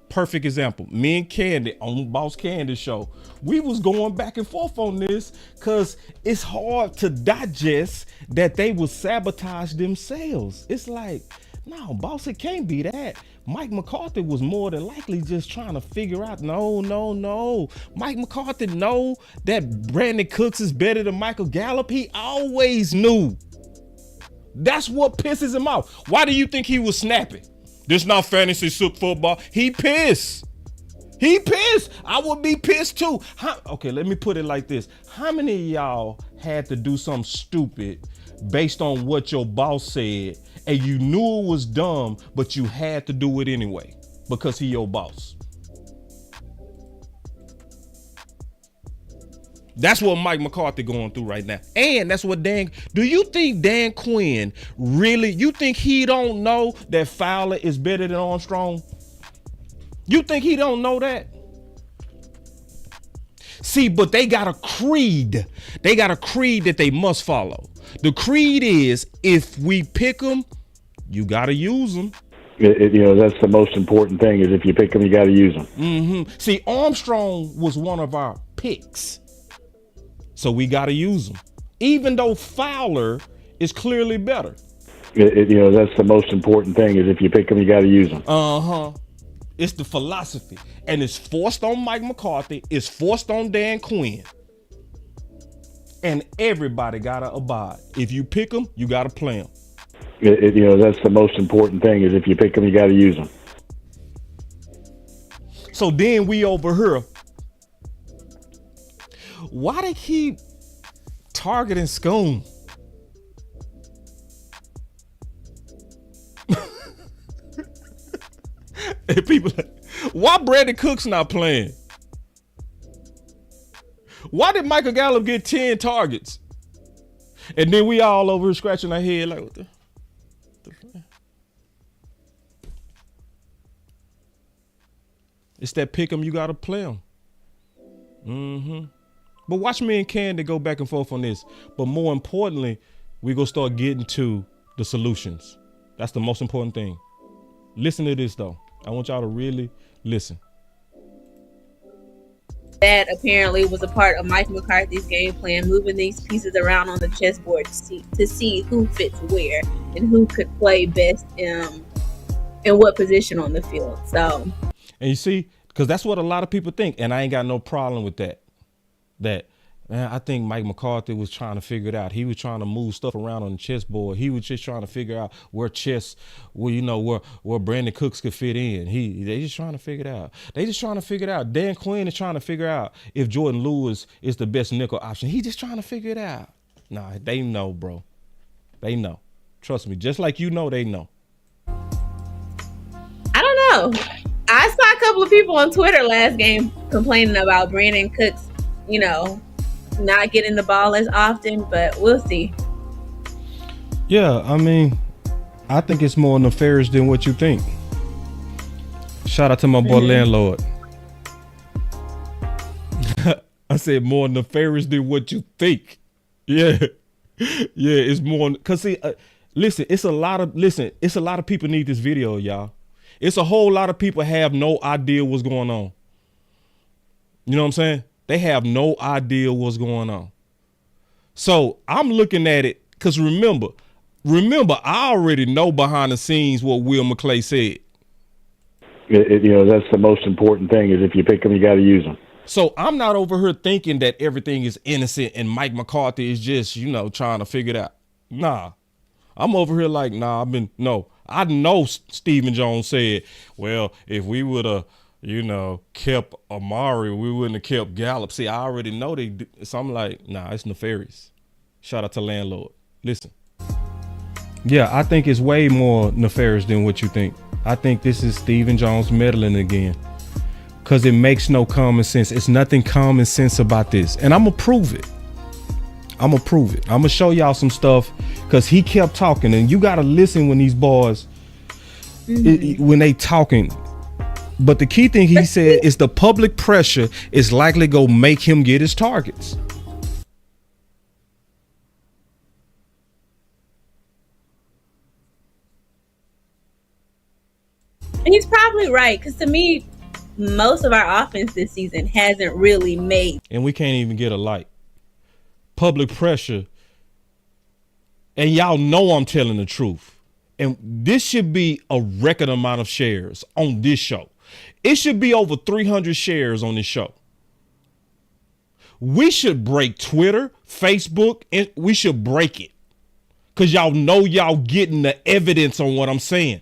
Perfect example. Me and Candy on Boss Candy show. We was going back and forth on this because it's hard to digest that they would sabotage themselves. It's like, no, boss, it can't be that. Mike McCarthy was more than likely just trying to figure out, no. Mike McCarthy know that Brandon Cooks is better than Michael Gallup. He always knew. That's what pisses him off. Why do you think he was snapping? This not fantasy football. He pissed. I would be pissed too. Okay, let me put it like this. How many of y'all had to do something stupid based on what your boss said and you knew it was dumb, but you had to do it anyway because he your boss? That's what Mike McCarthy going through right now. And that's what do you think Dan Quinn you think he don't know that Fowler is better than Armstrong? You think he don't know that? See, but they got a creed. They got a creed that they must follow. The creed is if we pick them, you got to use them. That's the most important thing is if you pick them, you got to use them. Mm-hmm. See, Armstrong was one of our picks. So we got to use them, even though Fowler is clearly better. That's the most important thing is if you pick them, you got to use them. It's the philosophy, and it's forced on Mike McCarthy. It's forced on Dan Quinn, and everybody gotta abide. If you pick them, you gotta play them. That's the most important thing is if you pick them, you got to use them. So then we over here. Why they keep targeting Scone? And people like, why Brandon Cooks not playing? Why did Michael Gallup get 10 targets? And then we all over here scratching our head like, what the it's that pick 'em, you gotta play 'em. Mm-hmm. But watch me and Candy go back and forth on this. But more importantly, we gonna start getting to the solutions. That's the most important thing. Listen to this though. I want y'all to really listen. That apparently was a part of Mike McCarthy's game plan, moving these pieces around on the chessboard to see who fits where and who could play best in what position on the field. So, and you see, because that's what a lot of people think, and I ain't got no problem with that. Man, I think Mike McCarthy was trying to figure it out. He was trying to move stuff around on the chessboard. He was just trying to figure out where Brandon Cooks could fit in. They just trying to figure it out. Dan Quinn is trying to figure out if Jordan Lewis is the best nickel option. He just trying to figure it out. Nah, they know, bro. They know. Trust me. Just like you know, they know. I don't know. I saw a couple of people on Twitter last game complaining about Brandon Cooks, not getting the ball as often, but we'll see. Yeah, I mean, I think it's more nefarious than what you think. Shout out to my boy Landlord. I said more nefarious than what you think. Yeah. Yeah, it's more because see, listen, it's a lot of people need this video, y'all. It's a whole lot of people have no idea what's going on. You know what I'm saying? They have no idea what's going on. So I'm looking at it because remember, I already know behind the scenes what Will McClay said. That's the most important thing is if you pick them, you got to use them. So I'm not over here thinking that everything is innocent and Mike McCarthy is just, trying to figure it out. Nah, I'm over here like, I know Stephen Jones said, well, if we would have, kept Amari, we wouldn't have kept Gallup. See, I already know they do. So I'm like, nah, it's nefarious. Shout out to Landlord. Listen. Yeah, I think it's way more nefarious than what you think. I think this is Stephen Jones meddling again. Because it makes no common sense. It's nothing common sense about this. And I'm going to prove it. I'm going to show y'all some stuff because he kept talking. And you got to listen when these boys, when they talking. But the key thing he said is the public pressure is likely going to make him get his targets. He's probably right. Because to me, most of our offense this season hasn't really made. And we can't even get a light. Public pressure. And y'all know I'm telling the truth. And this should be a record amount of shares on this show. It should be over 300 shares on this show. We should break Twitter, Facebook, and we should break it. Because y'all know y'all getting the evidence on what I'm saying.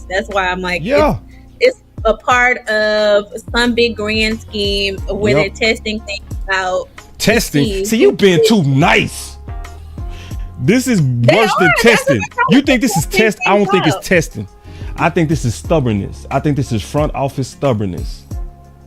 That's why I'm like, yeah. It's a part of some big grand scheme where they're testing things out. Testing? See, you've been too nice. This is worse than testing. You think this is test? I don't think it's testing. I think this is stubbornness. I think this is front office stubbornness.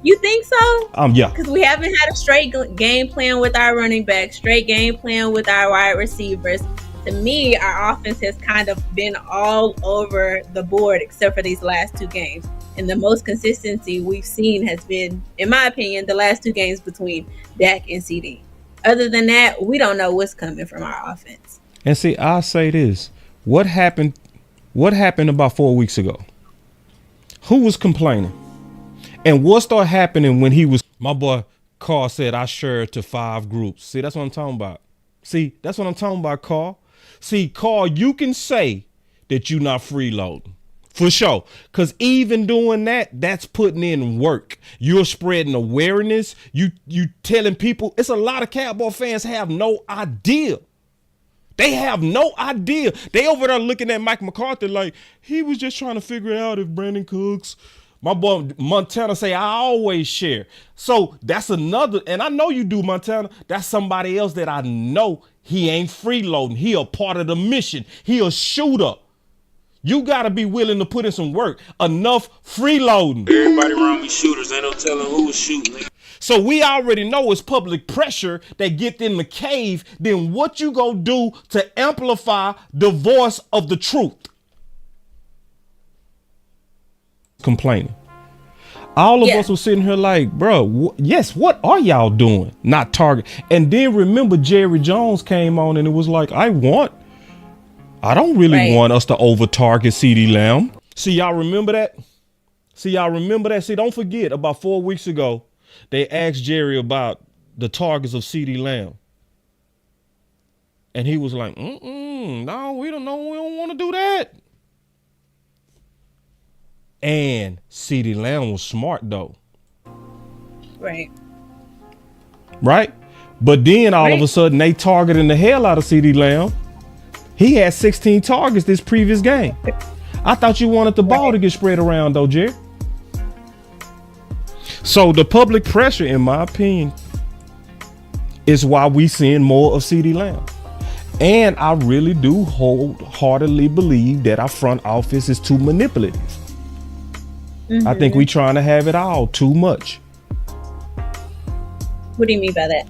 You think so? Yeah. Because we haven't had a straight game plan with our running back, straight game plan with our wide receivers. To me, our offense has kind of been all over the board except for these last two games. And the most consistency we've seen has been, in my opinion, the last two games between Dak and CD. Other than that, we don't know what's coming from our offense. And see, I'll say this. What happened about 4 weeks ago? Who was complaining? And what started happening when my boy Carl said, I shared to 5 groups. See, that's what I'm talking about. See, that's what I'm talking about, Carl. See, Carl, you can say that you're not freeloading. For sure. Because even doing that, that's putting in work. You're spreading awareness. You telling people. It's a lot of Cowboy fans have no idea. They have no idea. They over there looking at Mike McCarthy like he was just trying to figure out if Brandon Cooks. My boy Montana say, I always share. So that's another, and I know you do, Montana. That's somebody else that I know he ain't freeloading. He a part of the mission. He a shooter. You got to be willing to put in some work. Enough freeloading. Everybody around me shooters. Ain't no telling who was shooting. So we already know it's public pressure that get in the cave. Then what you gonna do to amplify the voice of the truth? Complaining. All of us were sitting here like, bro, yes, what are y'all doing? Not target. And then remember Jerry Jones came on and it was like, I don't really want us to over target CeeDee Lamb. See, y'all remember that? See, don't forget about 4 weeks ago, they asked Jerry about the targets of CeeDee Lamb. And he was like, no, we don't want to do that. And CeeDee Lamb was smart though. Right. But then all of a sudden they targeting the hell out of CeeDee Lamb. He had 16 targets this previous game. I thought you wanted the ball to get spread around though, Jerry. So the public pressure, in my opinion, is why we seeing more of CeeDee Lamb. And I really do wholeheartedly believe that our front office is too manipulative. Mm-hmm. I think we trying to have it all too much. What do you mean by that?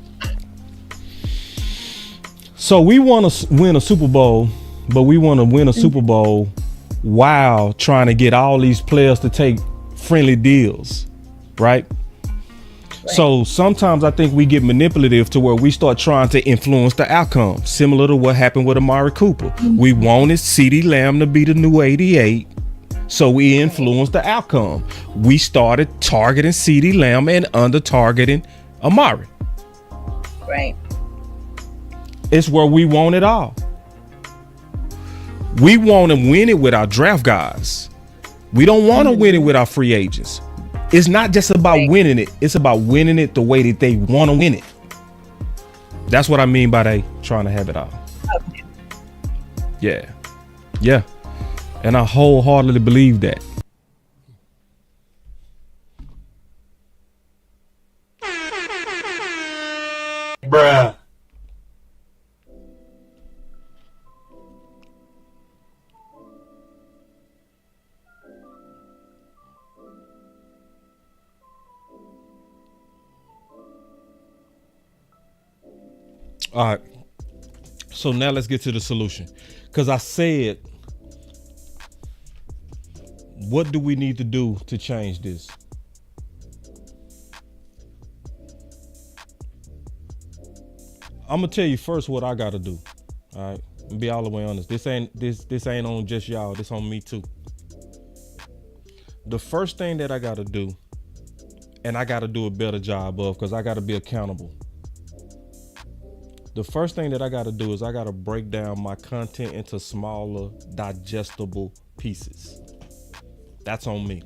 So we want to win a Super Bowl, but we want to win a Super Bowl while trying to get all these players to take friendly deals, right? So sometimes I think we get manipulative to where we start trying to influence the outcome, similar to what happened with Amari Cooper. We wanted CeeDee Lamb to be the new 88, so we influenced the outcome. We started targeting CeeDee Lamb and under targeting Amari. Right. It's where we want it all. We want to win it with our draft guys. We don't want to win it with our free agents. It's not just about winning it. It's about winning it the way that they want to win it. That's what I mean by they trying to have it all. Okay. Yeah. Yeah. And I wholeheartedly believe that. Bruh. All right. So now let's get to the solution. Because I said, what do we need to do to change this? I'm gonna tell you first what I gotta do. All right. And be all the way honest. This ain't on just y'all. This on me too. The first thing that I gotta do, and I gotta do a better job of, because I gotta be accountable. The first thing that I got to do is I got to break down my content into smaller, digestible pieces. That's on me.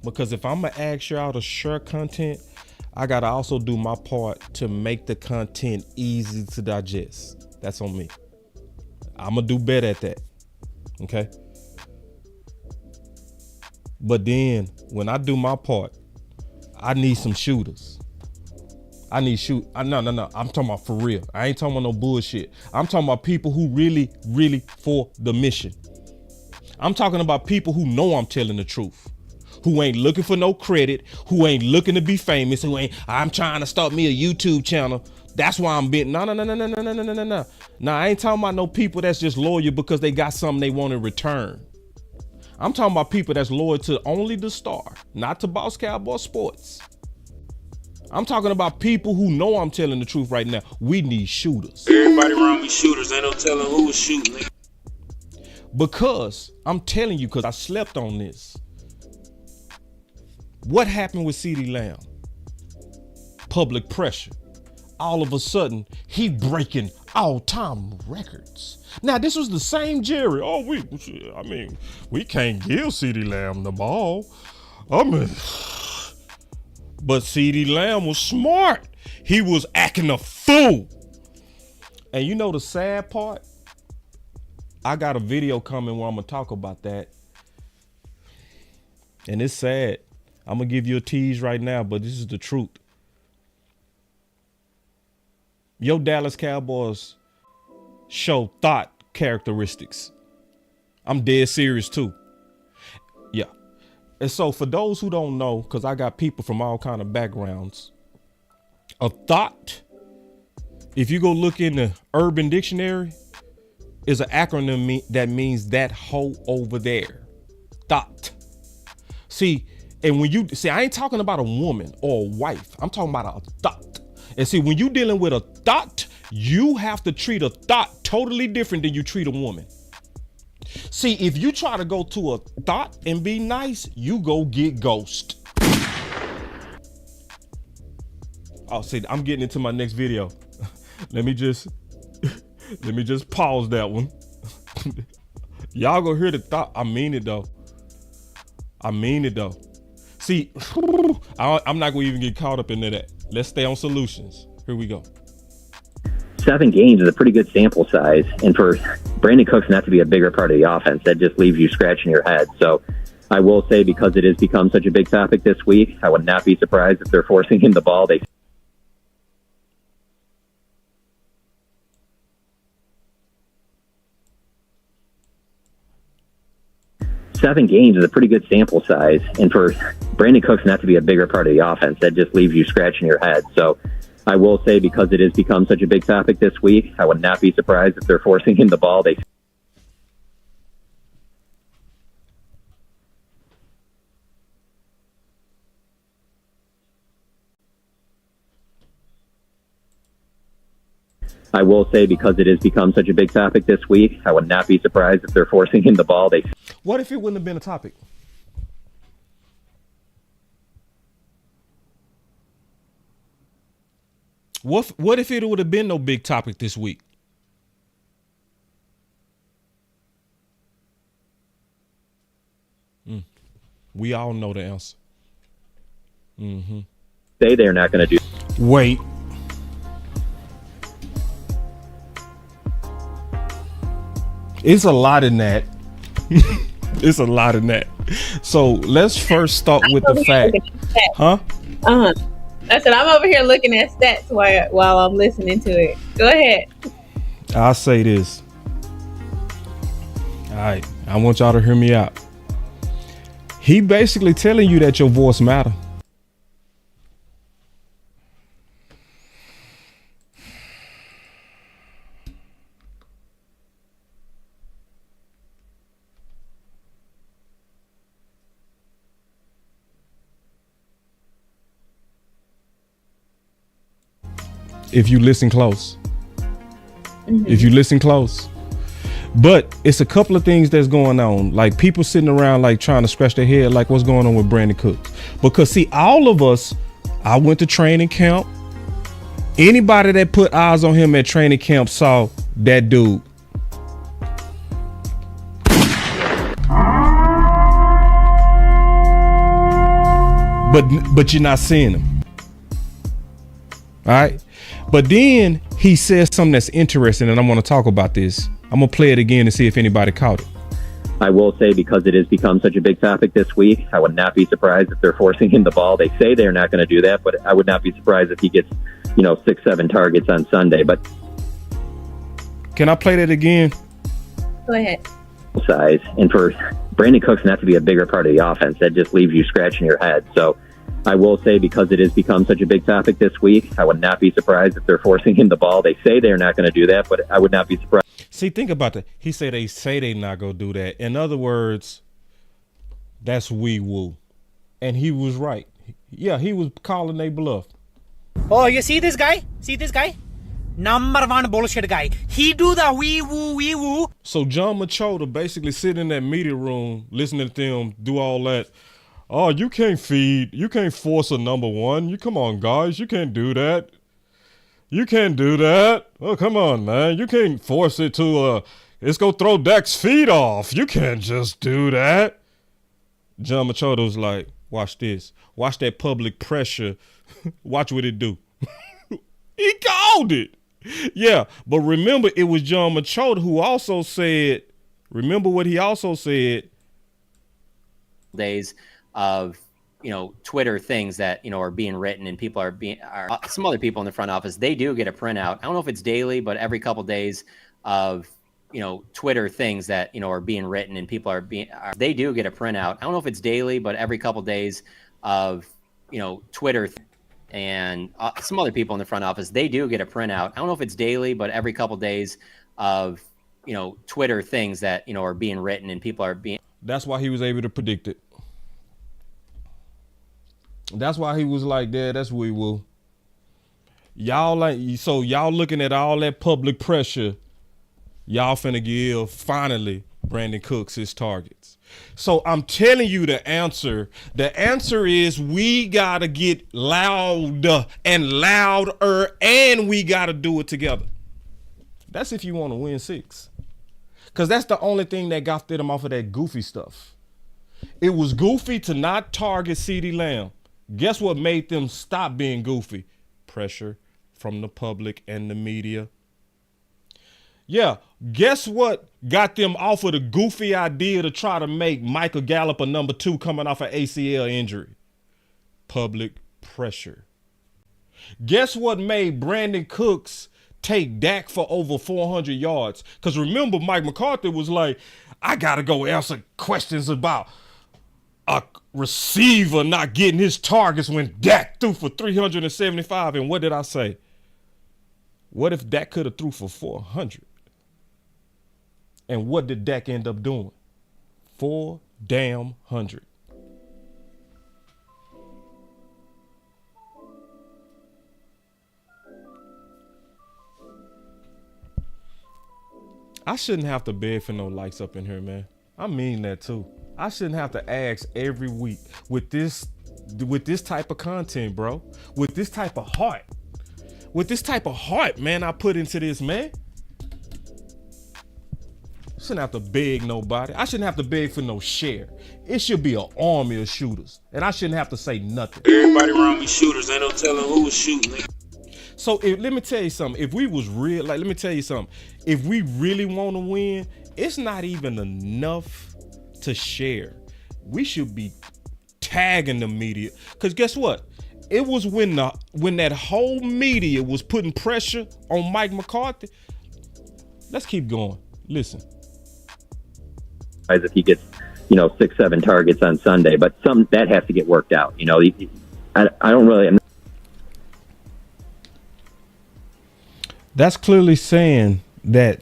Because if I'm going to ask y'all to share content, I got to also do my part to make the content easy to digest. That's on me. I'm going to do better at that. Okay? But then when I do my part, I need some shooters. No. I'm talking about for real. I ain't talking about no bullshit. I'm talking about people who really for the mission. I'm talking about people who know I'm telling the truth, who ain't looking for no credit, who ain't looking to be famous, I'm trying to start me a YouTube channel. That's why I'm being, no. Nah, I ain't talking about no people that's just loyal because they got something they want in return. I'm talking about people that's loyal to only the star, not to Boss Cowboy Sports. I'm talking about people who know I'm telling the truth right now. We need shooters. Everybody around me shooters. Ain't no telling who was shooting. Because I'm telling you, because I slept on this. What happened with CeeDee Lamb? Public pressure. All of a sudden, he breaking all-time records. Now, this was the same Jerry. We can't give CeeDee Lamb the ball. But CeeDee Lamb was smart. He was acting a fool. And you know the sad part? I got a video coming where I'm going to talk about that. And it's sad. I'm going to give you a tease right now, but this is the truth. Your Dallas Cowboys show thought characteristics. I'm dead serious too. Yeah. And so for those who don't know, because I got people from all kind of backgrounds, a thought, if you go look in the Urban Dictionary, is an acronym that means that hoe over there. Thought. See, and when you see, I ain't talking about a woman or a wife. I'm talking about a thought. And see, when you dealing with a thought, you have to treat a thought totally different than you treat a woman. See, if you try to go to a thought and be nice, you go get ghost. Oh, see, I'm getting into my next video. Let me just pause that one. Y'all gonna hear the thought. I mean it though. See, I'm not gonna even get caught up into that. Let's stay on solutions. Here we go. 7 games is a pretty good sample size, and for Brandon Cooks not to be a bigger part of the offense, that just leaves you scratching your head. So I will say, because it has become such a big topic this week, I would not be surprised if they're forcing him the ball. 7 games is a pretty good sample size, and for Brandon Cooks not to be a bigger part of the offense, that just leaves you scratching your head. So I will say, because it has become such a big topic this week, I would not be surprised if they're forcing him the ball. I will say, because it has become such a big topic this week, I would not be surprised if they're forcing him the ball. What if it wouldn't have been a topic? What if it would have been no big topic this week? We all know the answer. Say they're not going to do. Wait. It's a lot in that. It's a lot in that. So let's first start with the fact. Huh? I said I'm over here looking at stats while I'm listening to it. Go ahead. I'll say this. All right. I want y'all to hear me out. He basically telling you that your voice matter. If you listen close. If you listen close. But it's a couple of things that's going on. Like people sitting around like trying to scratch their head like what's going on with Brandon Cooks. Because see, all of us, I went to training camp. Anybody that put eyes on him at training camp saw that dude. But you're not seeing him. All right. But then he says something that's interesting, and I want to talk about this. I'm going to play it again to see if anybody caught it. I will say, because it has become such a big topic this week, I would not be surprised if they're forcing him the ball. They say they're not going to do that, but I would not be surprised if he gets, 6-7 targets on Sunday. But can I play that again? Go ahead. Size, and for Brandon Cooks not to be a bigger part of the offense, that just leaves you scratching your head. So I will say, because it has become such a big topic this week, I would not be surprised if they're forcing him the ball. They say they're not going to do that, but I would not be surprised. See, think about that. He said they say they not going to do that. In other words, that's wee woo. And he was right. Yeah, he was calling they bluff. Oh, you see this guy? See this guy? Number one bullshit guy. He do the wee woo. So John Machota basically sit in that media room listening to them do all that. Oh, you can't force a number one. Come on, guys, you can't do that. You can't do that. Oh, come on, man. You can't force it to it's gonna throw Dak's feet off. You can't just do that. John Machota was like, watch this. Watch that public pressure. Watch what it do. He called it. Yeah, but remember, it was John Machota who also said, remember what he also said. Days of Twitter things that are being written, and people are some other people in the front office, they do get a printout. I don't know if it's daily, but every couple days of Twitter things that are being written, and people they do get a printout. I don't know if it's daily, but every couple days of Twitter and some other people in the front office, they do get a printout. I don't know if it's daily, but every couple days of Twitter things that are being written, and people are being. That's why he was able to predict it. That's why he was like, "Yeah, that's wee woo." Y'all looking at all that public pressure. Y'all finna give finally Brandon Cooks his targets. So I'm telling you the answer. The answer is we gotta get louder and louder, and we gotta do it together. That's if you want to win 6. Because that's the only thing that got them off of that goofy stuff. It was goofy to not target CeeDee Lamb. Guess what made them stop being goofy? Pressure from the public and the media. Yeah, guess what got them off of the goofy idea to try to make Michael Gallup a number 2 coming off an ACL injury? Public pressure. Guess what made Brandon Cooks take Dak for over 400 yards? Because remember, Mike McCarthy was like, I got to go answer questions about a receiver not getting his targets when Dak threw for 375. And what did I say? What if Dak could have threw for 400? And what did Dak end up doing? 400. I shouldn't have to beg for no likes up in here, man. I mean that too. I shouldn't have to ask every week with this type of content, bro. With this type of heart. With this type of heart, man, I put into this, man. Shouldn't have to beg nobody. I shouldn't have to beg for no share. It should be an army of shooters, and I shouldn't have to say nothing. Everybody around me shooters. Ain't no telling who was shooting. So let me tell you something. If we was real, let me tell you something. If we really want to win, it's not even enough to share. We should be tagging the media, because guess what? It was when that whole media was putting pressure on Mike McCarthy. Let's keep going. Listen. If he gets, 6-7 targets on Sunday, but that has to get worked out. I don't really. That's clearly saying that,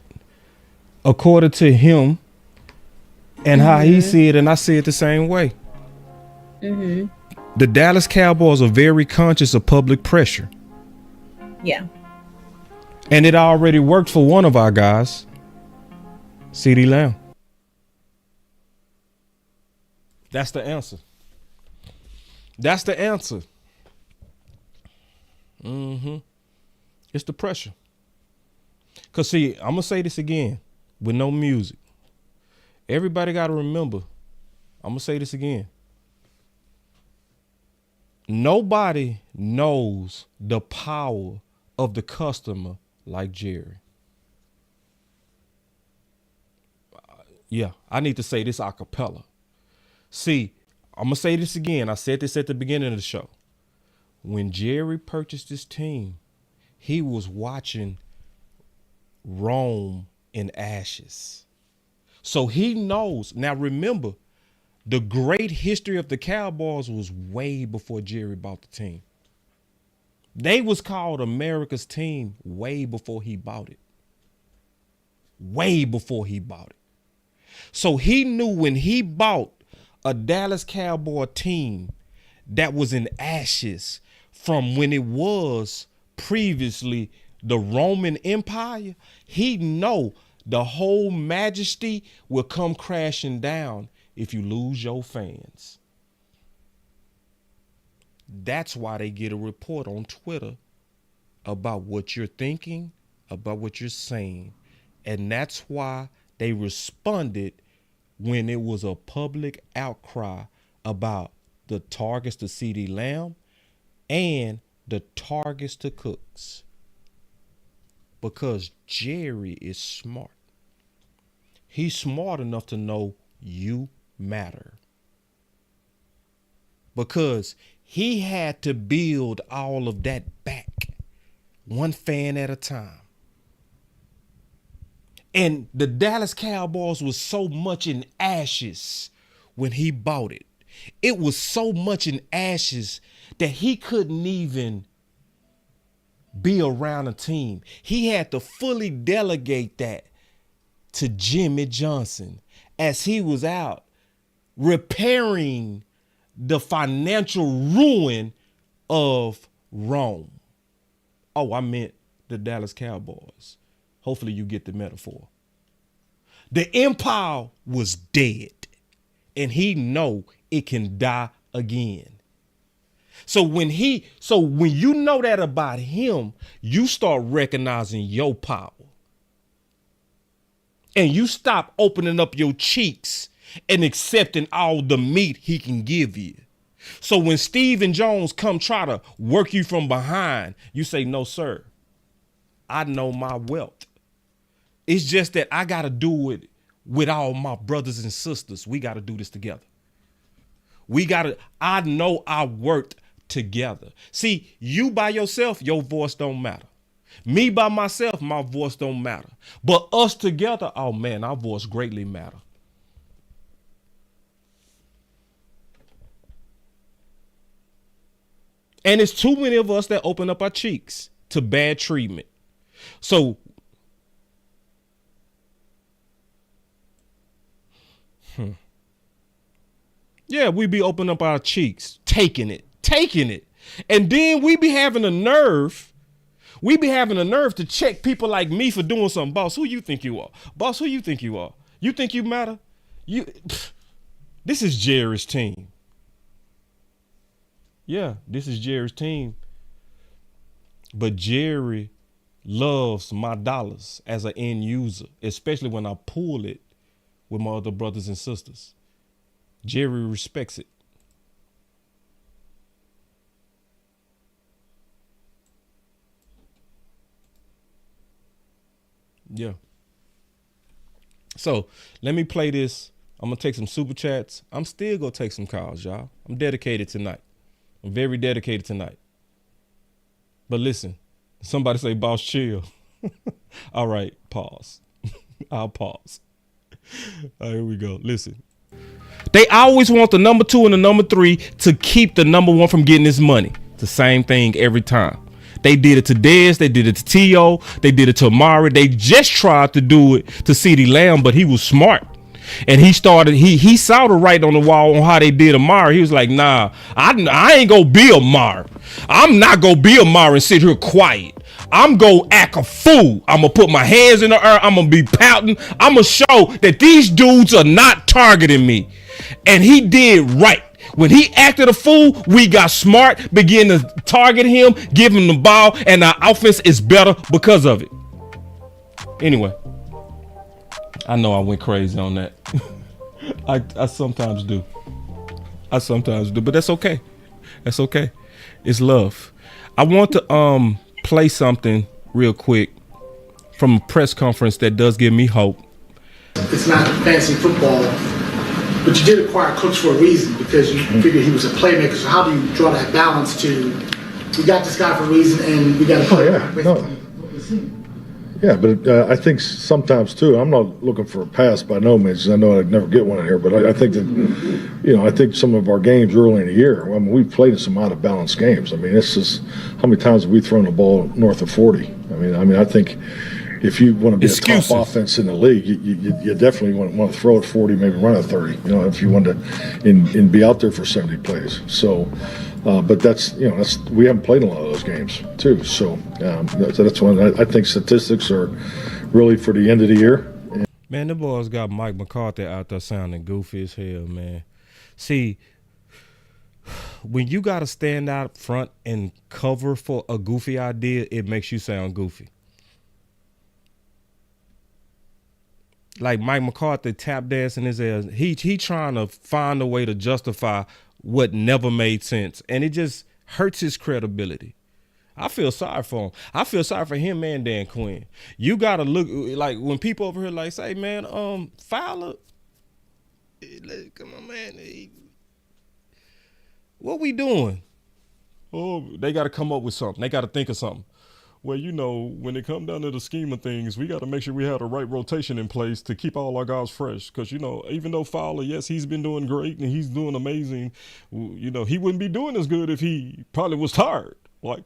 according to him and how he see it, and I see it the same way. Mm-hmm. The Dallas Cowboys are very conscious of public pressure. Yeah. And it already worked for one of our guys, CeeDee Lamb. That's the answer. That's the answer. Mm-hmm. It's the pressure. Because, see, I'm going to say this again with no music. Everybody got to remember, I'm going to say this again. Nobody knows the power of the customer like Jerry. Yeah, I need to say this a cappella. See, I'm going to say this again. I said this at the beginning of the show. When Jerry purchased this team, he was watching Rome in ashes. So he knows. Now remember, the great history of the Cowboys was way before Jerry bought the team. They was called America's team way before he bought it. Way before he bought it. So he knew when he bought a Dallas Cowboy team that was in ashes from when it was previously the Roman Empire, he know the whole majesty will come crashing down if you lose your fans. That's why they get a report on Twitter about what you're thinking, about what you're saying. And that's why they responded when it was a public outcry about the targets to CeeDee Lamb and the targets to Cooks. Because Jerry is smart. He's smart enough to know you matter. Because he had to build all of that back, one fan at a time. And the Dallas Cowboys was so much in ashes when he bought it. It was so much in ashes that he couldn't even be around a team. He had to fully delegate that to Jimmy Johnson as he was out repairing the financial ruin of Rome. Oh, I meant the Dallas Cowboys. Hopefully you get the metaphor. The empire was dead, and he know it can die again. So when you know that about him, you start recognizing your power. And you stop opening up your cheeks and accepting all the meat he can give you. So when Stephen Jones come try to work you from behind, you say, no, sir, I know my wealth. It's just that I got to do it with all my brothers and sisters. We got to do this together. I know I worked together. See, you by yourself, your voice don't matter. Me by myself, my voice don't matter. But us together, oh man, our voice greatly matter. And it's too many of us that open up our cheeks to bad treatment. So, yeah, we be opening up our cheeks, taking it. And then we be having a nerve We be having the nerve to check people like me for doing something. Boss, who you think you are? Boss, who you think you are? You think you matter? This is Jerry's team. Yeah, this is Jerry's team. But Jerry loves my dollars as an end user, especially when I pull it with my other brothers and sisters. Jerry respects it. Yeah. So let me play this. I'm going to take some super chats. I'm still going to take some calls, y'all. I'm dedicated tonight. I'm very dedicated tonight. But listen, somebody say, boss, chill. All right, pause. I'll pause. All right, here we go. Listen. They always want the number 2 and the number 3 to keep the number 1 from getting his money. It's the same thing every time. They did it to Dez. They did it to T.O. They did it to Amari. They just tried to do it to CeeDee Lamb, but he was smart. And he saw the writing on the wall on how they did Amari. He was like, nah, I ain't gonna be Amari. I'm not gonna be Amari and sit here quiet. I'm gonna act a fool. I'm gonna put my hands in the air. I'm gonna be pouting. I'm gonna show that these dudes are not targeting me. And he did right. When he acted a fool, we got smart, began to target him, give him the ball, and our offense is better because of it. Anyway, I know I went crazy on that. I sometimes do. But that's okay. That's okay. It's love. I want to play something real quick from a press conference that does give me hope. It's not fancy football, but you did acquire Cooks for a reason because you figured he was a playmaker. So how do you draw that balance to, we got this guy for a reason and we got to play Yeah, but I think sometimes too, I'm not looking for a pass by no means. I know I'd never get one in here, but I think that, I think some of our games early in the year, I mean, we've played some out of balance games. I mean, it's just, how many times have we thrown the ball north of 40? I mean, I think if you want to be a top offense in the league, you definitely want to throw at 40, maybe run at 30, if you want to, and be out there for 70 plays. So, but that's we haven't played a lot of those games too. So that's one. I think statistics are really for the end of the year. Man, the boys got Mike McCarthy out there sounding goofy as hell, man. See, when you got to stand out front and cover for a goofy idea, it makes you sound goofy. Like Mike McCarthy tap dancing his ass. He trying to find a way to justify what never made sense. And it just hurts his credibility. I feel sorry for him. I feel sorry for him and Dan Quinn. You got to look, like when people over here like say, man, Fowler, come on, man. What we doing? Oh, they got to come up with something. They got to think of something. Well, when it comes down to the scheme of things, we got to make sure we have the right rotation in place to keep all our guys fresh. Because, even though Fowler, yes, he's been doing great and he's doing amazing, he wouldn't be doing as good if he probably was tired.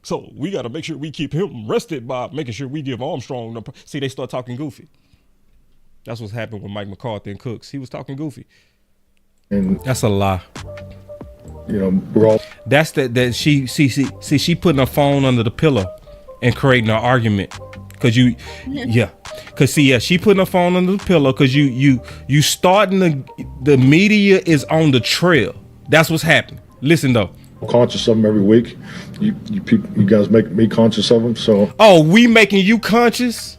So we got to make sure we keep him rested by making sure we give Armstrong. See, they start talking goofy. That's what's happened with Mike McCarthy and Cooks. He was talking goofy. And that's a lie. We're all. That's that she putting her phone under the pillow and creating an argument because she putting her phone under the pillow because you starting the media is on the trail. That's what's happening. Listen though, conscious of them every week. You guys make me conscious of them. So we making you conscious.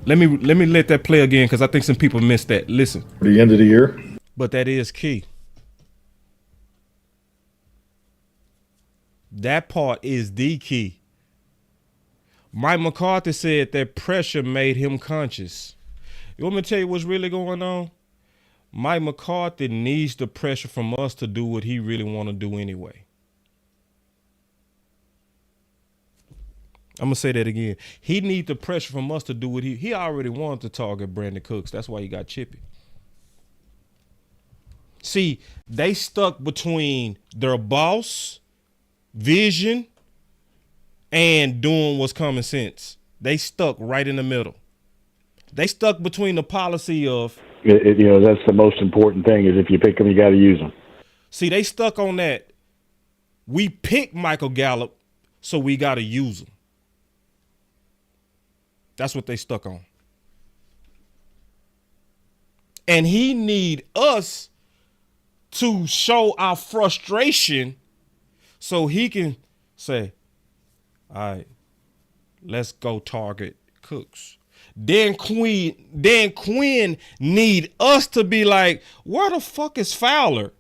Let me let that play again because I think some people missed that. Listen, the end of the year, but that is key. That part is the key. Mike McCarthy said that pressure made him conscious. You want me to tell you what's really going on? Mike McCarthy needs the pressure from us to do what he really want to do anyway. I'm going to say that again. He needs the pressure from us to do what he already wanted to target Brandon Cooks. That's why he got chippy. See, they stuck between their boss vision and doing what's common sense. They stuck right in the middle. They stuck between the policy of that's the most important thing is if you pick them, you got to use them. See, they stuck on that. We picked Michael Gallup, so we got to use them. That's what they stuck on. And he need us to show our frustration so he can say, all right, let's go target Cooks. Dan Quinn need us to be like, where the fuck is Fowler?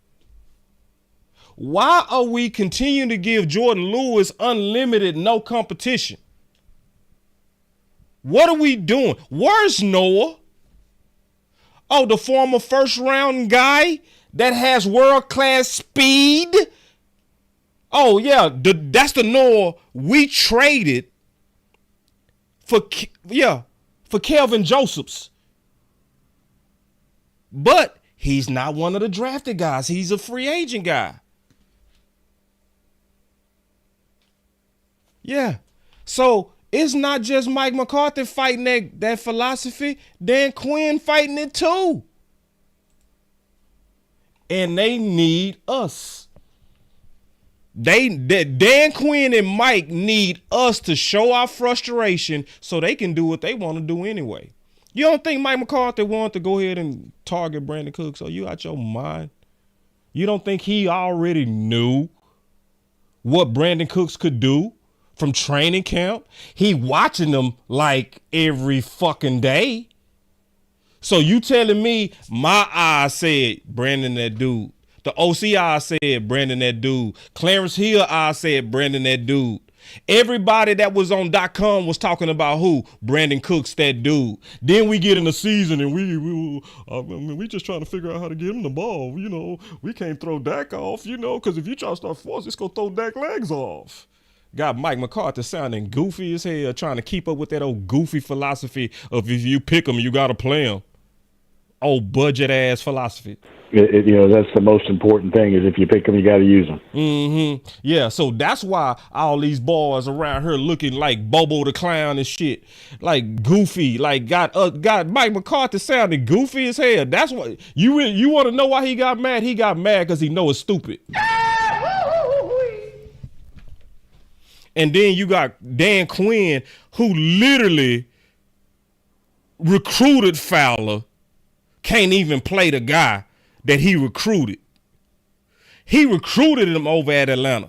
Why are we continuing to give Jordan Lewis unlimited, no competition? What are we doing? Where's Noah? Oh, the former first round guy that has world-class speed? Oh, yeah, that's the Noah we traded for Kelvin Josephs. But he's not one of the drafted guys. He's a free agent guy. Yeah. So it's not just Mike McCarthy fighting that philosophy. Dan Quinn fighting it too. And they need us. Dan Quinn and Mike need us to show our frustration so they can do what they want to do anyway. You don't think Mike McCarthy wanted to go ahead and target Brandon Cooks? Are you out your mind? You don't think he already knew what Brandon Cooks could do from training camp? He watching them like every fucking day. So you telling me my eyes said Brandon that dude. The OCI said Brandon that dude. Clarence Hill I said Brandon that dude. Everybody that was on .com was talking about who? Brandon Cooks, that dude. Then we get in the season and we just trying to figure out how to get him the ball. You know, we can't throw Dak off, you know, because if you try to start forcing, it's going to throw Dak legs off. Got Mike McCarthy sounding goofy as hell, trying to keep up with that old goofy philosophy of if you pick him, you got to play him. Old budget ass philosophy. You know, that's the most important thing is if you pick them, you got to use them. Mm-hmm. Yeah, so that's why all these boys around here looking like Bobo the Clown and shit, like goofy, like got Mike McCarthy sounding goofy as hell. That's why you want to know why he got mad? He got mad because he know it's stupid. And then you got Dan Quinn, who literally recruited Fowler, can't even play the guy that he recruited. He recruited him over at Atlanta.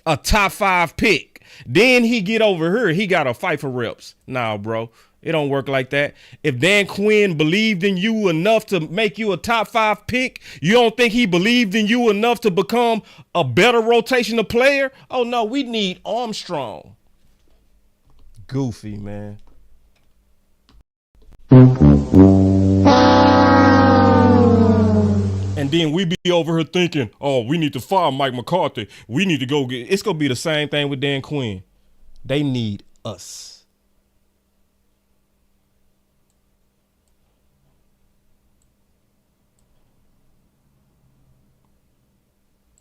A top 5 pick. Then he get over here, he got to fight for reps. Nah, bro. It don't work like that. If Dan Quinn believed in you enough to make you a top 5 pick, you don't think he believed in you enough to become a better rotational player? Oh, no, we need Armstrong. Goofy, man. And then we be over here thinking, oh, we need to fire Mike McCarthy. We need to go get. It's going to be the same thing with Dan Quinn. They need us.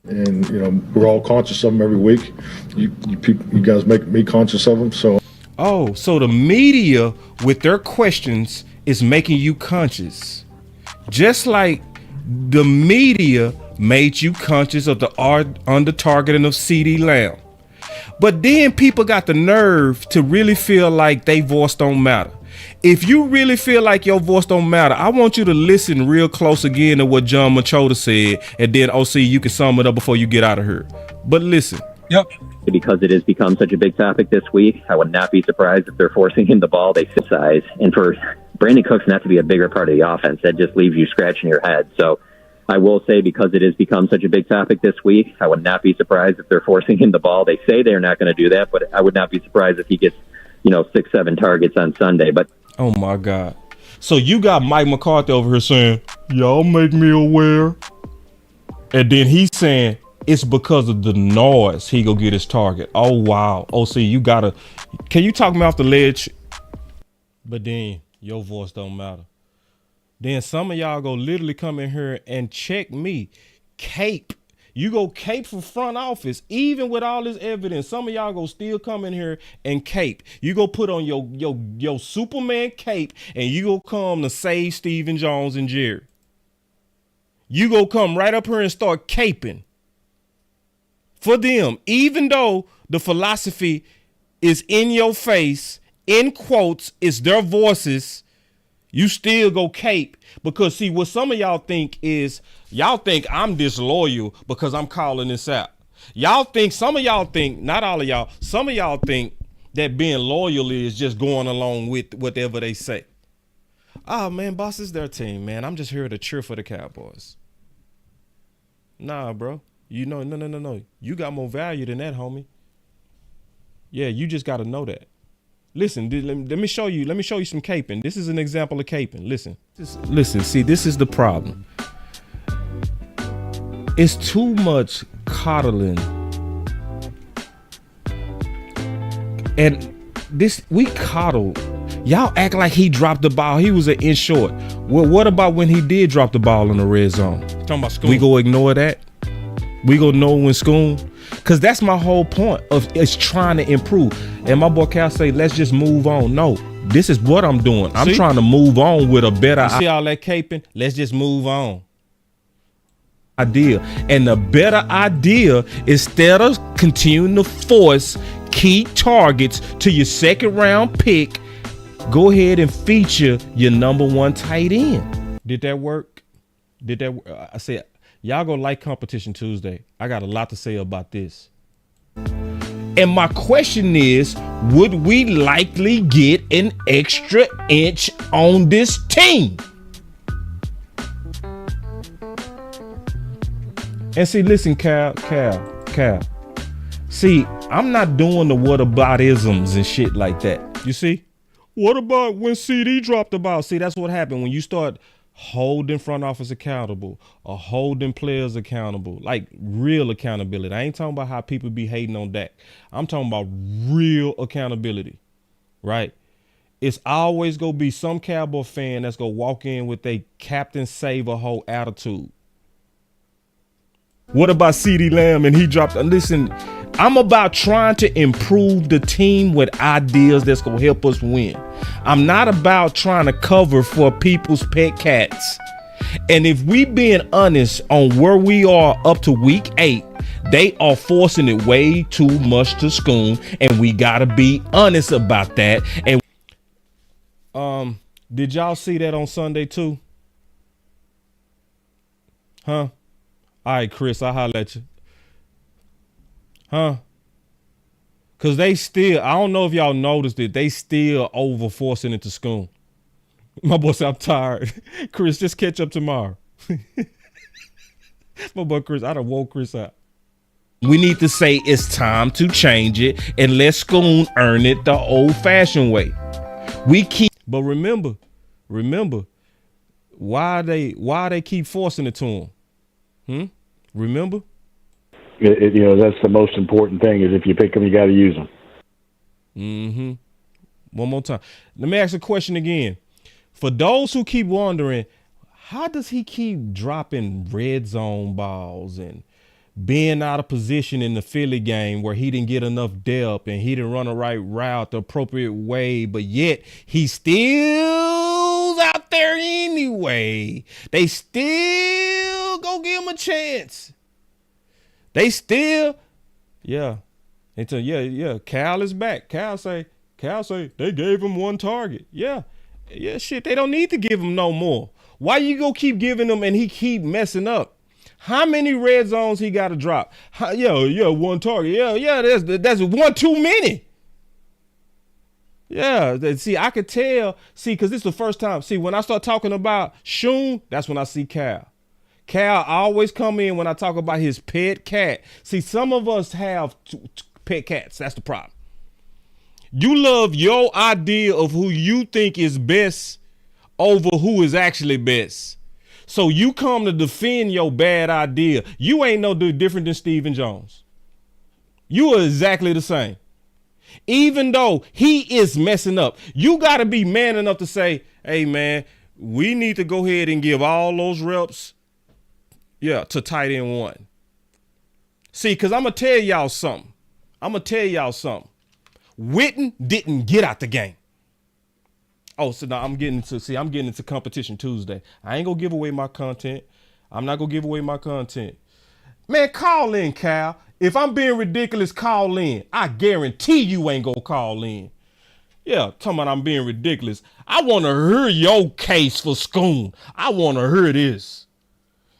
And, you know, we're all conscious of them every week. You guys make me conscious of them. So. Oh, so the media with their questions is making you conscious. Just like the media made you conscious of the under targeting of CeeDee Lamb. But then people got the nerve to really feel like they voice don't matter. If you really feel like your voice don't matter, I want you to listen real close again to what John Machota said, and then OC, you can sum it up before you get out of here. But listen. Yep. Because it has become such a big topic this week, I would not be surprised if they're forcing him the ball they size. And for Brandon Cooks not to be a bigger part of the offense, that just leaves you scratching your head. So I will say, because it has become such a big topic this week, I would not be surprised if they're forcing him the ball. They say they're not going to do that, but I would not be surprised if he gets, 6-7 targets on Sunday. But oh my God. So you got Mike McCarthy over here saying, y'all make me aware. And then he's saying it's because of the noise he go get his target. Oh, wow. OC, can you talk me off the ledge? But then your voice don't matter. Then some of y'all go literally come in here and check me. Cape. You go cape for front office, even with all this evidence. Some of y'all go still come in here and cape. You go put on your Superman cape and you go come to save Stephen Jones and Jerry. You go come right up here and start caping For them, even though the philosophy is in your face, in quotes, it's their voices, you still go cape. Because see, what some of y'all think is, y'all think I'm disloyal because I'm calling this out. Some of y'all think, not all of y'all, some of y'all think that being loyal is just going along with whatever they say. Oh man, boss, is their team, man. I'm just here to cheer for the Cowboys. Nah, bro. No. You got more value than that, homie. Yeah, you just got to know that. Listen, let me show you some caping. This is an example of caping. Listen, see, this is the problem. It's too much coddling. And we coddle. Y'all act like he dropped the ball. He was an inch short. Well, what about when he did drop the ball in the red zone? Talking about school. We go ignore that? We go know when school? Because that's my whole point of it's trying to improve. And my boy Cal say, let's just move on. No, this is what I'm doing. I'm trying to move on with a better. See all that caping? Let's just move on. Idea. And the better idea, instead of continuing to force key targets to your second round pick, go ahead and feature your number one tight end. Did that work? I said, y'all go like Competition Tuesday. I got a lot to say about this. And my question is, would we likely get an extra inch on this team? And see, listen, Cal. See, I'm not doing the whataboutisms and shit like that. You see? What about when CD dropped the ball? See, that's what happened when you start holding front office accountable or holding players accountable, like real accountability. I ain't talking about how people be hating on Dak. I'm talking about real accountability, right? It's always going to be some Cowboy fan that's going to walk in with a Captain Save-A-Hole attitude. What about CeeDee Lamb and he dropped? Listen, I'm about trying to improve the team with ideas that's going to help us win. I'm not about trying to cover for people's pet cats. And if we being honest on where we are up to week 8, they are forcing it way too much to Schoon, and we got to be honest about that. And did y'all see that on Sunday too? Huh? All right, Chris, I'll holler at you. Huh? Because they still, I don't know if y'all noticed it, they still over forcing it to Schoon. My boy said, I'm tired. Chris, just catch up tomorrow. My boy Chris, I done woke Chris up. We need to say it's time to change it and let Schoon earn it the old-fashioned way. But remember, why they keep forcing it to him? Remember? That's the most important thing is if you pick them, you got to use them. Mm-hmm. One more time. Let me ask a question again. For those who keep wondering, how does he keep dropping red zone balls and being out of position in the Philly game where he didn't get enough depth and he didn't run the right route the appropriate way, but yet he's still out there anyway? They still go give him a chance. They still, yeah. Cal is back. Cal say they gave him one target. Yeah, shit. They don't need to give him no more. Why you go keep giving him and he keep messing up? How many red zones he got to drop? One target. Yeah. That's one too many. Yeah. See, I could tell. See, because this is the first time. See, when I start talking about Schoon, that's when I see Cal. Cal always come in when I talk about his pet cat. See, some of us have pet cats. That's the problem. You love your idea of who you think is best over who is actually best. So you come to defend your bad idea. You ain't no different than Stephen Jones. You are exactly the same. Even though he is messing up, you got to be man enough to say, hey, man, we need to go ahead and give all those reps to tight end one. See, because I'm going to tell y'all something. Witten didn't get out the game. Oh, so now I'm getting into Competition Tuesday. I ain't going to give away my content. I'm not going to give away my content. Man, call in, Cal. If I'm being ridiculous, call in. I guarantee you ain't gonna call in. Yeah, talking about I'm being ridiculous. I want to hear your case for Scoon. I want to hear this.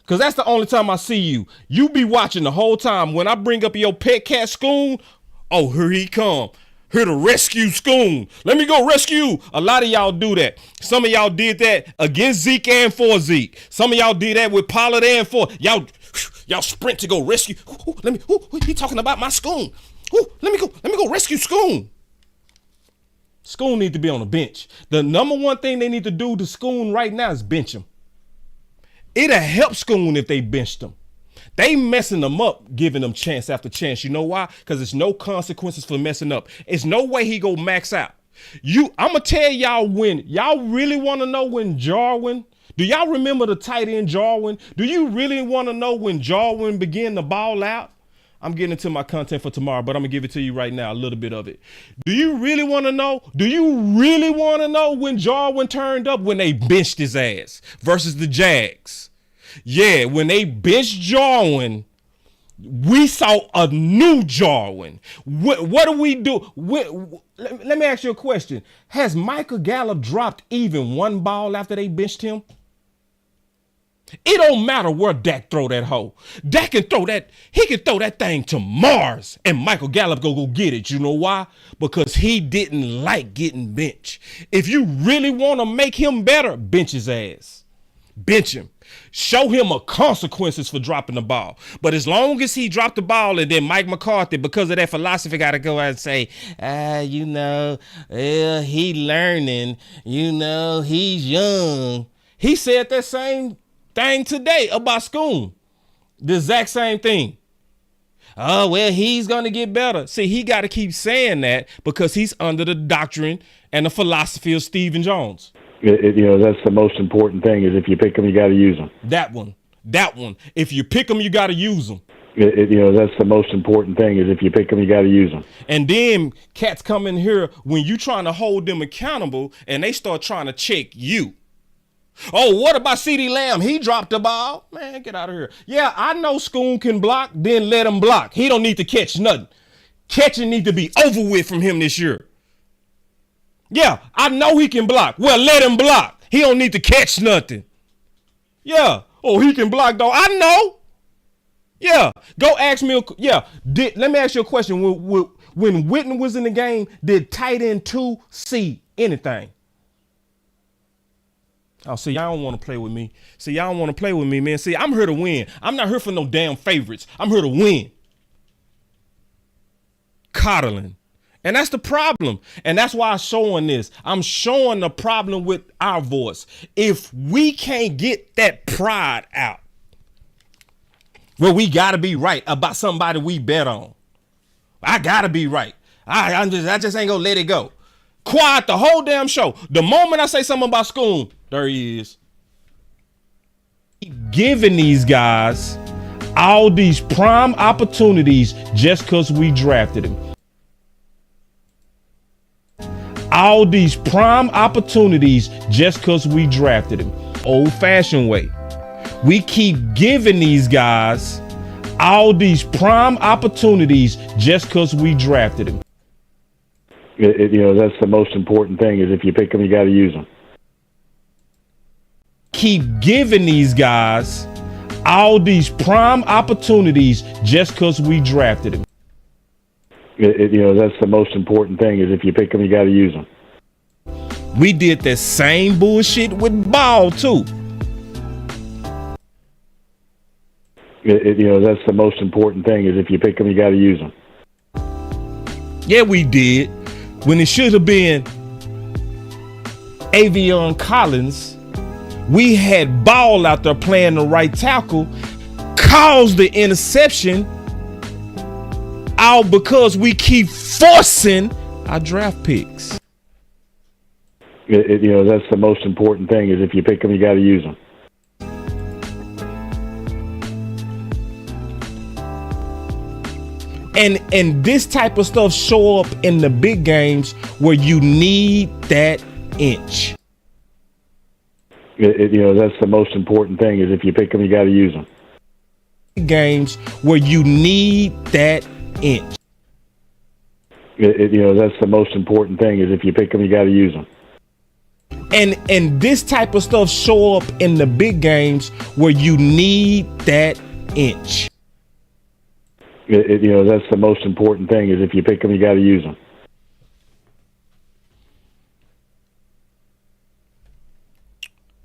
Because that's the only time I see you. You be watching the whole time. When I bring up your pet cat Scoon, oh, here he come. Here to rescue Scoon. Let me go rescue. A lot of y'all do that. Some of y'all did that against Zeke and for Zeke. Some of y'all did that with Pollard and for. Y'all sprint to go rescue. He talking about my Scoon. Let me go rescue Scoon. Scoon need to be on the bench. The number one thing they need to do to Scoon right now is bench him. It'll help Scoon if they benched him. They messing them up, giving them chance after chance. You know why? Because there's no consequences for messing up. It's no way he go max out. I'm going to tell y'all when. Y'all really want to know when Jarwin? Do y'all remember the tight end Jarwin? Do you really want to know when Jarwin began to ball out? I'm getting into my content for tomorrow, but I'm going to give it to you right now, a little bit of it. Do you really want to know? Do you really want to know when Jarwin turned up? When they benched his ass versus the Jags. Yeah, when they benched Jarwin, we saw a new Jarwin. What do we do? Let me ask you a question. Has Michael Gallup dropped even one ball after they benched him? It don't matter where Dak throw that hoe. Dak can throw that. He can throw that thing to Mars, and Michael Gallup go get it. You know why? Because he didn't like getting benched. If you really want to make him better, bench his ass. Bench him. Show him a consequences for dropping the ball. But as long as he dropped the ball, and then Mike McCarthy, because of that philosophy, got to go out and say, he learning. He's young. He said that same thing today about Scoon. The exact same thing. Oh, well, he's going to get better. See, he got to keep saying that because he's under the doctrine and the philosophy of Stephen Jones. That's the most important thing is if you pick them, you got to use them. That one. If you pick them, you got to use them. That's the most important thing is if you pick them, you got to use them. And then cats come in here when you trying to hold them accountable and they start trying to check you. Oh, what about CeeDee Lamb? He dropped the ball. Man, get out of here. Yeah, I know Scoon can block, then let him block. He don't need to catch nothing. Catching need to be over with from him this year. Yeah, I know he can block. Well, let him block. He don't need to catch nothing. Yeah. Oh, he can block, though. I know. Yeah. Go ask me. Let me ask you a question. When Whitten was in the game, did tight end 2 see anything? Oh, see, y'all don't want to play with me. See, y'all don't want to play with me, man. See, I'm here to win. I'm not here for no damn favorites. I'm here to win. Coddling. And that's the problem. And that's why I'm showing this. I'm showing the problem with our voice. If we can't get that pride out, well, we got to be right about somebody we bet on. I got to be right. I just ain't going to let it go. Quiet the whole damn show. The moment I say something about Scoon, there he is. Giving these guys all these prime opportunities just because we drafted him. All these prime opportunities just because we drafted him. Old-fashioned way. We keep giving these guys all these prime opportunities just because we drafted him. That's the most important thing is if you pick them, you got to use them. Keep giving these guys all these prime opportunities just because we drafted him. That's the most important thing is if you pick them, you got to use them. We did that same bullshit with Ball too. That's the most important thing is if you pick them, you got to use them. Yeah, we did. When it should have been Avion Collins, we had Ball out there playing the right tackle, caused the interception, all because we keep forcing our draft picks. That's the most important thing is if you pick them, you got to use them. And this type of stuff show up in the big games where you need that inch. That's the most important thing is if you pick them, you got to use them. games where you need that inch. That's the most important thing is if you pick them, you got to use them. And this type of stuff show up in the big games where you need that inch. That's the most important thing is if you pick them, you got to use them.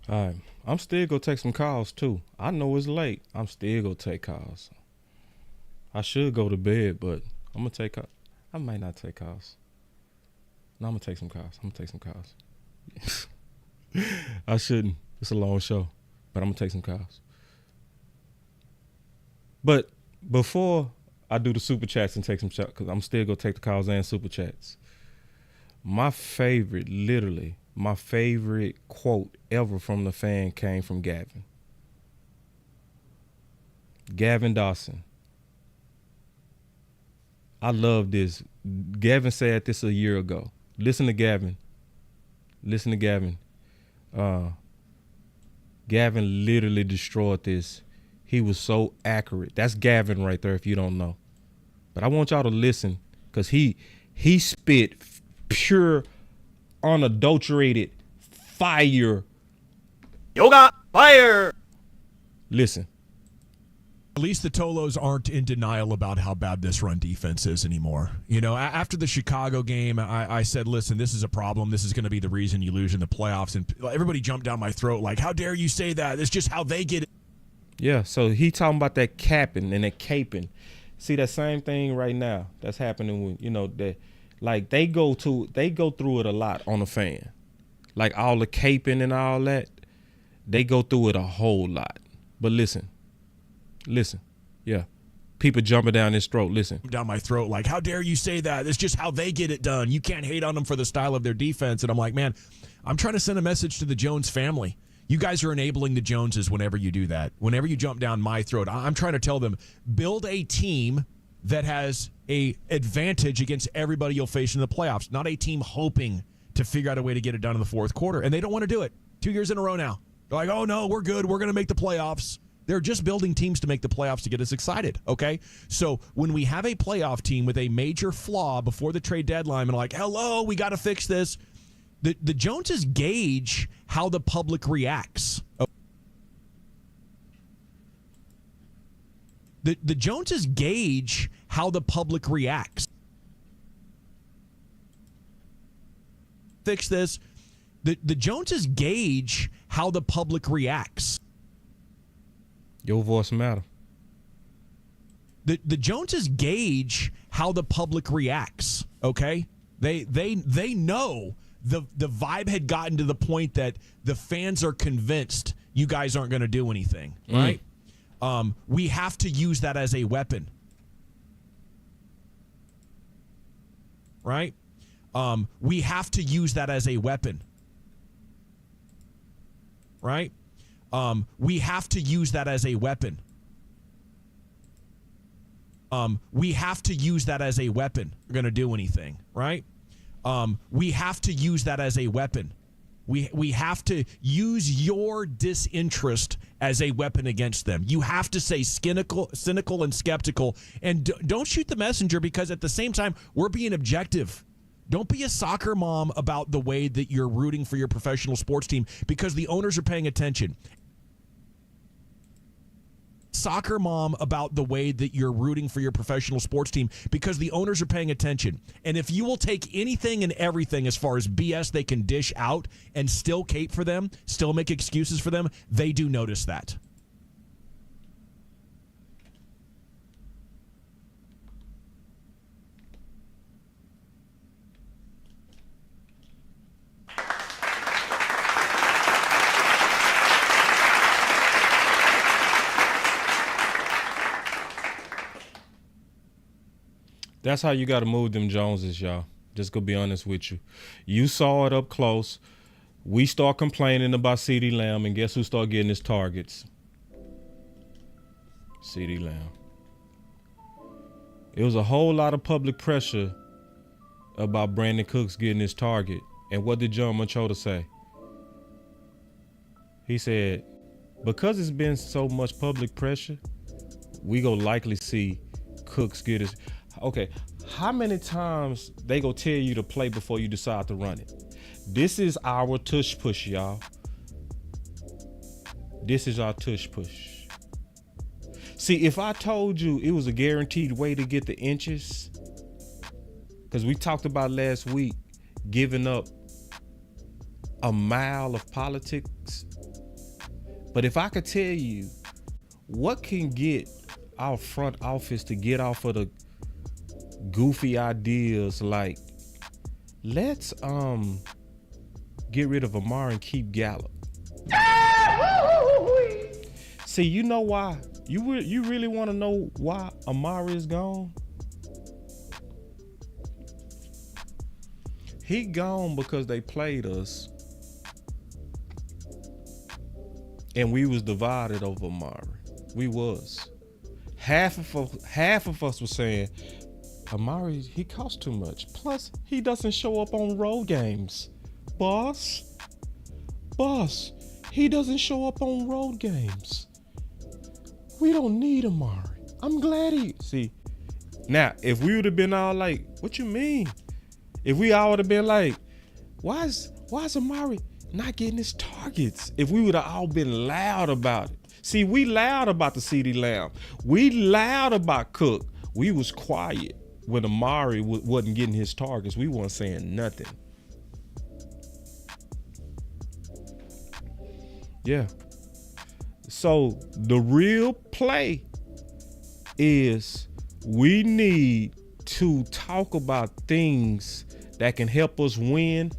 All right. I'm still going to take some calls, too. I know it's late. I'm still going to take calls. I should go to bed, but I'm going to take calls. I might not take calls. No, I'm going to take some calls. I shouldn't. It's a long show, but I'm going to take some calls. But before I do the super chats and take some shots, because I'm still going to take the calls and super chats, my favorite quote ever from the fan came from Gavin. Gavin Dawson. I love this. Gavin said this a year ago. Listen to Gavin. Gavin literally destroyed this. He was so accurate. That's Gavin right there if you don't know. But I want y'all to listen because he spit pure, unadulterated fire. Yoga fire. Listen. At least the Tolos aren't in denial about how bad this run defense is anymore. After the Chicago game, I said, listen, this is a problem. This is going to be the reason you lose in the playoffs. And everybody jumped down my throat like, how dare you say that? It's just how they get it. Yeah, so he talking about that capping and that caping. See, that same thing right now that's happening when, they go through it a lot on the fan. Like all the caping and all that, they go through it a whole lot. But listen, yeah. People jumping down his throat, listen. Down my throat like, how dare you say that? It's just how they get it done. You can't hate on them for the style of their defense. And I'm like, man, I'm trying to send a message to the Jones family. You guys are enabling the Joneses whenever you do that. Whenever you jump down my throat, I'm trying to tell them, build a team that has a advantage against everybody you'll face in the playoffs, not a team hoping to figure out a way to get it done in the fourth quarter. And they don't want to do it. 2 years in a row now. They're like, oh, no, we're good. We're going to make the playoffs. They're just building teams to make the playoffs to get us excited, okay? So when we have a playoff team with a major flaw before the trade deadline and like, hello, we got to fix this, the Joneses gauge how the public reacts. The Joneses gauge how the public reacts. Fix this. The Joneses gauge how the public reacts. Your voice matter. The Joneses gauge how the public reacts, okay? They know the vibe had gotten to the point that the fans are convinced you guys aren't going to do anything, right? We have to use that as a weapon. Right? We have to use that as a weapon. Right? We have to use that as a weapon. We have to use that as a weapon. We're going to do anything, right? We have to use that as a weapon. We have to use your disinterest as a weapon against them. You have to say cynical and skeptical, and don't shoot the messenger because at the same time, we're being objective. Don't be a soccer mom about the way that you're rooting for your professional sports team because the owners are paying attention. Soccer mom about the way that you're rooting for your professional sports team because the owners are paying attention. And if you will take anything and everything as far as BS they can dish out and still cape for them, still make excuses for them, they do notice that. That's how you got to move them Joneses, y'all. Just gonna be honest with you. You saw it up close. We start complaining about CeeDee Lamb, and guess who start getting his targets? CeeDee Lamb. It was a whole lot of public pressure about Brandon Cooks getting his target. And what did John Machota say? He said, because it's been so much public pressure, we gonna likely see Cooks get his. Okay, how many times they gonna tell you to play before you decide to run it? This is our tush push, y'all. This is our tush push. See, if I told you it was a guaranteed way to get the inches, because we talked about last week giving up a mile of politics. But if I could tell you what can get our front office to get off of the goofy ideas like, let's get rid of Amari and keep Gallup. See, you know why? You really want to know why Amari is gone? He gone because they played us and we was divided over Amari. We was. Half of us was saying, Amari, he costs too much. Plus, he doesn't show up on road games. Boss, he doesn't show up on road games. We don't need Amari. I'm glad he... See, now, if we would have been all like, what you mean? If we all would have been like, why is Amari not getting his targets? If we would have all been loud about it. See, we loud about the CeeDee Lamb. We loud about Cook. We was quiet when Amari wasn't getting his targets. We weren't saying nothing. Yeah. So the real play is we need to talk about things that can help us win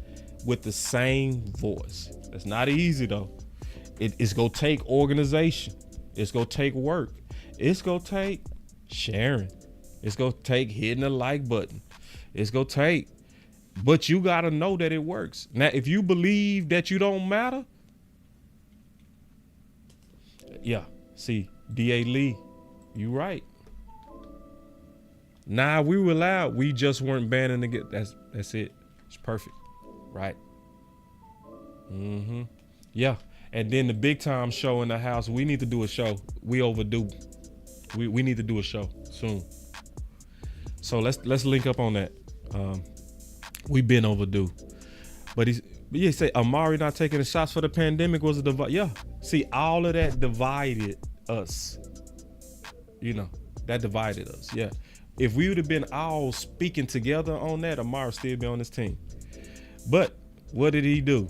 with the same voice. That's not easy though. It's gonna take organization. It's gonna take work. It's gonna take sharing. It's gonna take hitting the like button. It's gonna take, but you gotta know that it works. Now, if you believe that you don't matter, yeah, see, D.A. Lee, you right. Nah, we were loud. We just weren't banning to get. That's it. It's perfect, right? Yeah, and then the big time show in the house. We need to do a show. We overdue. We need to do a show soon. So let's link up on that. We've been overdue, but you say Amari not taking the shots for the pandemic was a divide. Yeah, see, all of that divided us. You know, that divided us. Yeah. If we would have been all speaking together on that, Amari would still be on this team. But what did he do?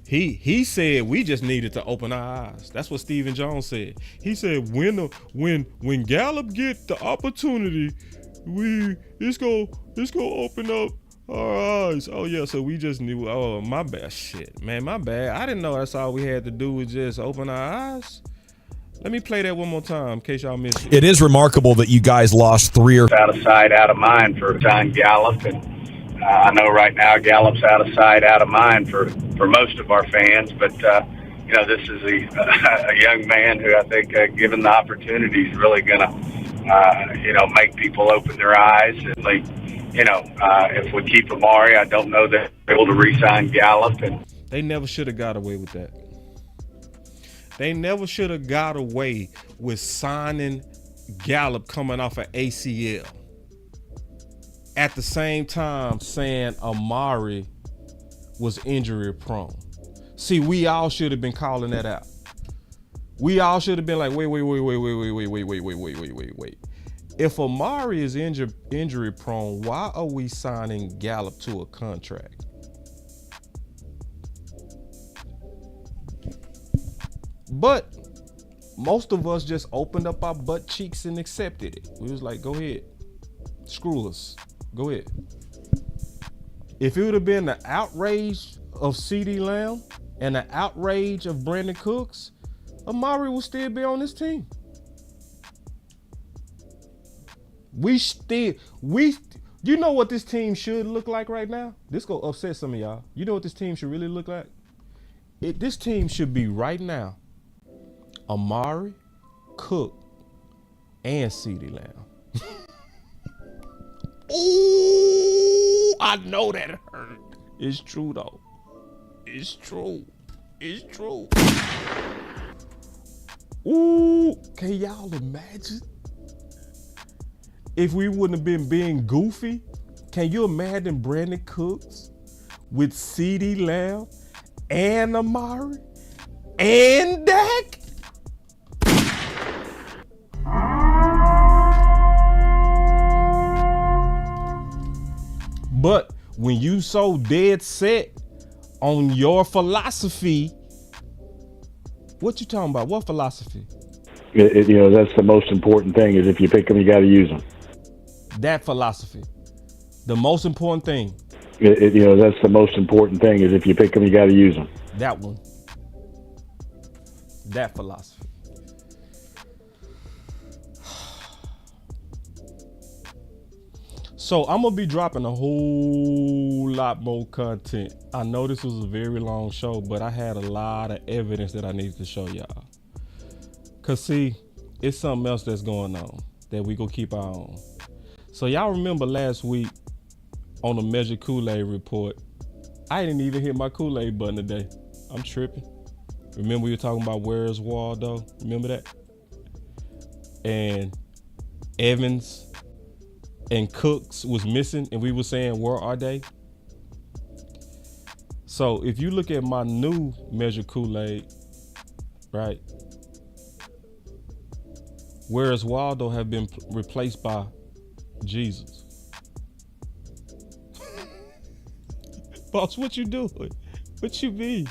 He said we just needed to open our eyes. That's what Stephen Jones said. He said when Gallup get the opportunity, it's gonna open up our eyes. Oh yeah, so we just knew. Oh, my bad. Shit, man, my bad. I didn't know that's all we had to do was just open our eyes. Let me play that one more time in case y'all missed it. It is remarkable that you guys lost three or out of sight, out of mind for John Gallup, and I know right now Gallup's out of sight, out of mind for most of our fans. But you know, this is a young man who I think, given the opportunity, is really gonna make people open their eyes. And like, if we keep Amari, I don't know that we're able to re-sign Gallup. And they never should have got away with that. They never should have got away with signing Gallup coming off an ACL. At the same time saying Amari was injury prone. See, we all should have been calling that out. We all should have been like, wait. If Amari is injury prone, why are we signing Gallup to a contract? But most of us just opened up our butt cheeks and accepted it. We was like, go ahead. Screw us. Go ahead. If it would have been the outrage of CeeDee Lamb and the outrage of Brandon Cooks, Amari will still be on this team. You know what this team should look like right now? This gonna upset some of y'all. You know what this team should really look like? This team should be right now Amari, Cook, and CeeDee Lamb. Ooh, I know that hurt. It's true though. It's true. It's true. Ooh, can y'all imagine? If we wouldn't have been being goofy, can you imagine Brandon Cooks with CeeDee Lamb and Amari and Dak? But when you so dead set on your philosophy, what you talking about? What philosophy? That's the most important thing is if you pick them, you got to use them. That philosophy. The most important thing. That's the most important thing is if you pick them, you got to use them. That one. That philosophy. So I'm going to be dropping a whole lot more content. I know this was a very long show, but I had a lot of evidence that I needed to show y'all. Because see, it's something else that's going on that we going to keep our on. So y'all remember last week on the Measure Kool-Aid report, I didn't even hit my Kool-Aid button today. I'm tripping. Remember we were talking about Where's Waldo? Remember that? And Evans and Cooks was missing, and we were saying, where are they? So if you look at my new Measure Kool-Aid, right? Whereas Waldo have been replaced by Jesus. Boss, what you doing? What you mean?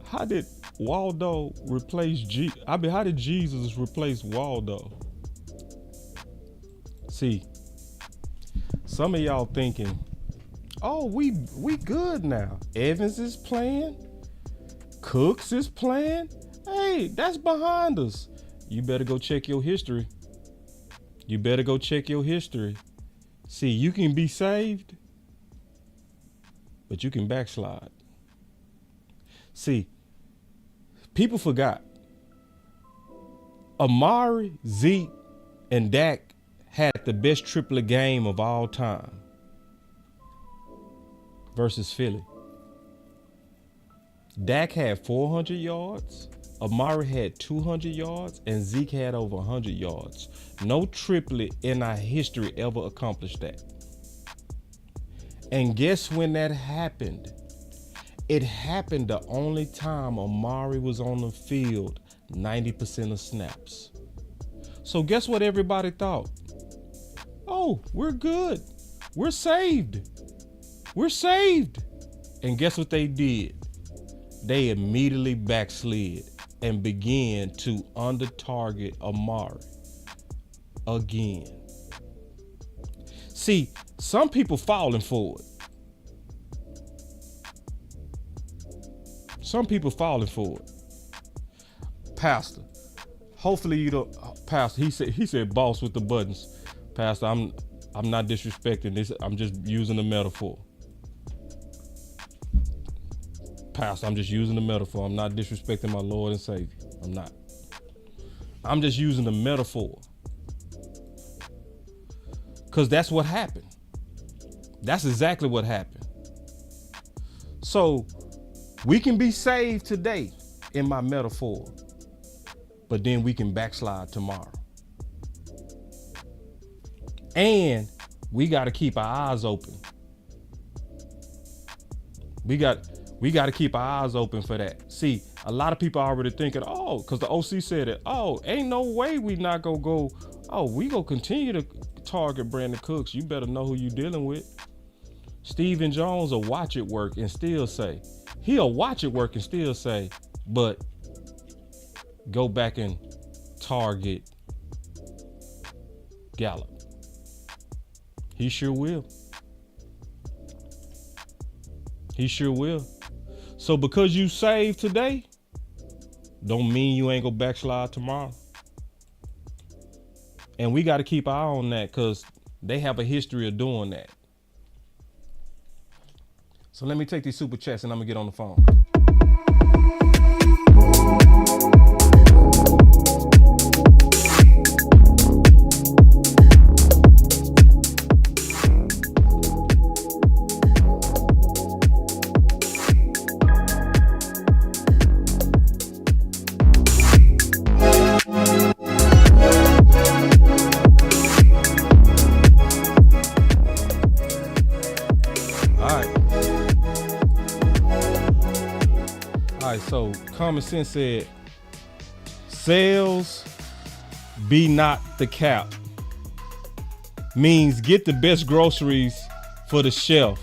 How did Waldo replace how did Jesus replace Waldo? See, some of y'all thinking, oh, we good now. Evans is playing. Cooks is playing. Hey, that's behind us. You better go check your history. You better go check your history. See, you can be saved, but you can backslide. See, people forgot. Amari, Zeke, and Dak had the best triplet game of all time versus Philly. Dak had 400 yards, Amari had 200 yards, and Zeke had over 100 yards. No triplet in our history ever accomplished that. And guess when that happened? It happened the only time Amari was on the field 90% of snaps. So guess what everybody thought? Oh, we're good. We're saved. We're saved. And guess what they did? They immediately backslid and began to under-target Amari again. See, some people falling for it. Some people falling for it. Pastor, hopefully you don't. Pastor, he said, boss with the buttons. Pastor, I'm not disrespecting this. I'm just using a metaphor. Pastor, I'm just using a metaphor. I'm not disrespecting my Lord and Savior. I'm not. I'm just using the metaphor. Because that's what happened. That's exactly what happened. So we can be saved today in my metaphor, but then we can backslide tomorrow. And we got to keep our eyes open. We got to keep our eyes open for that. See, a lot of people are already thinking, oh, because the OC said it, oh, ain't no way we not gonna go, oh, we gonna continue to target Brandon Cooks. You better know who you dealing with. Stephen Jones will watch it work and still say, he'll watch it work and still say, but go back and target Gallup. He sure will. He sure will. So because you saved today, don't mean you ain't gonna backslide tomorrow. And we got to keep our eye on that because they have a history of doing that. So let me take these super chats and I'm gonna get on the phone. so Common Sense said, sales be not the cap. Means get the best groceries for the shelf.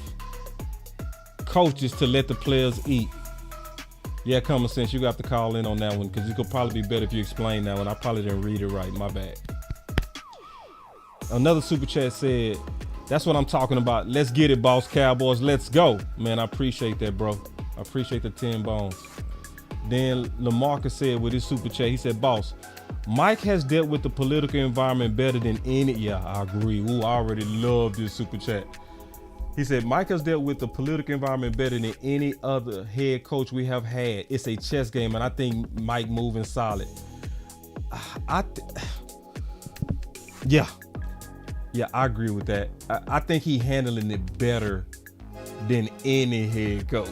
Coaches to let the players eat. Yeah, Common Sense, you got to call in on that one because it could probably be better if you explain that one. I probably didn't read it right. My bad. Another super chat said, that's what I'm talking about. Let's get it, Boss Cowboys. Let's go. Man, I appreciate that, bro. I appreciate the 10 bones. Then LaMarcus said with his super chat, he said, Boss, Mike has dealt with the political environment better than any. Yeah, I agree. Ooh, I already love this super chat. He said, Mike has dealt with the political environment better than any other head coach we have had. It's a chess game, and I think Mike moving solid. Yeah, I agree with that. I think he handling it better than any head coach.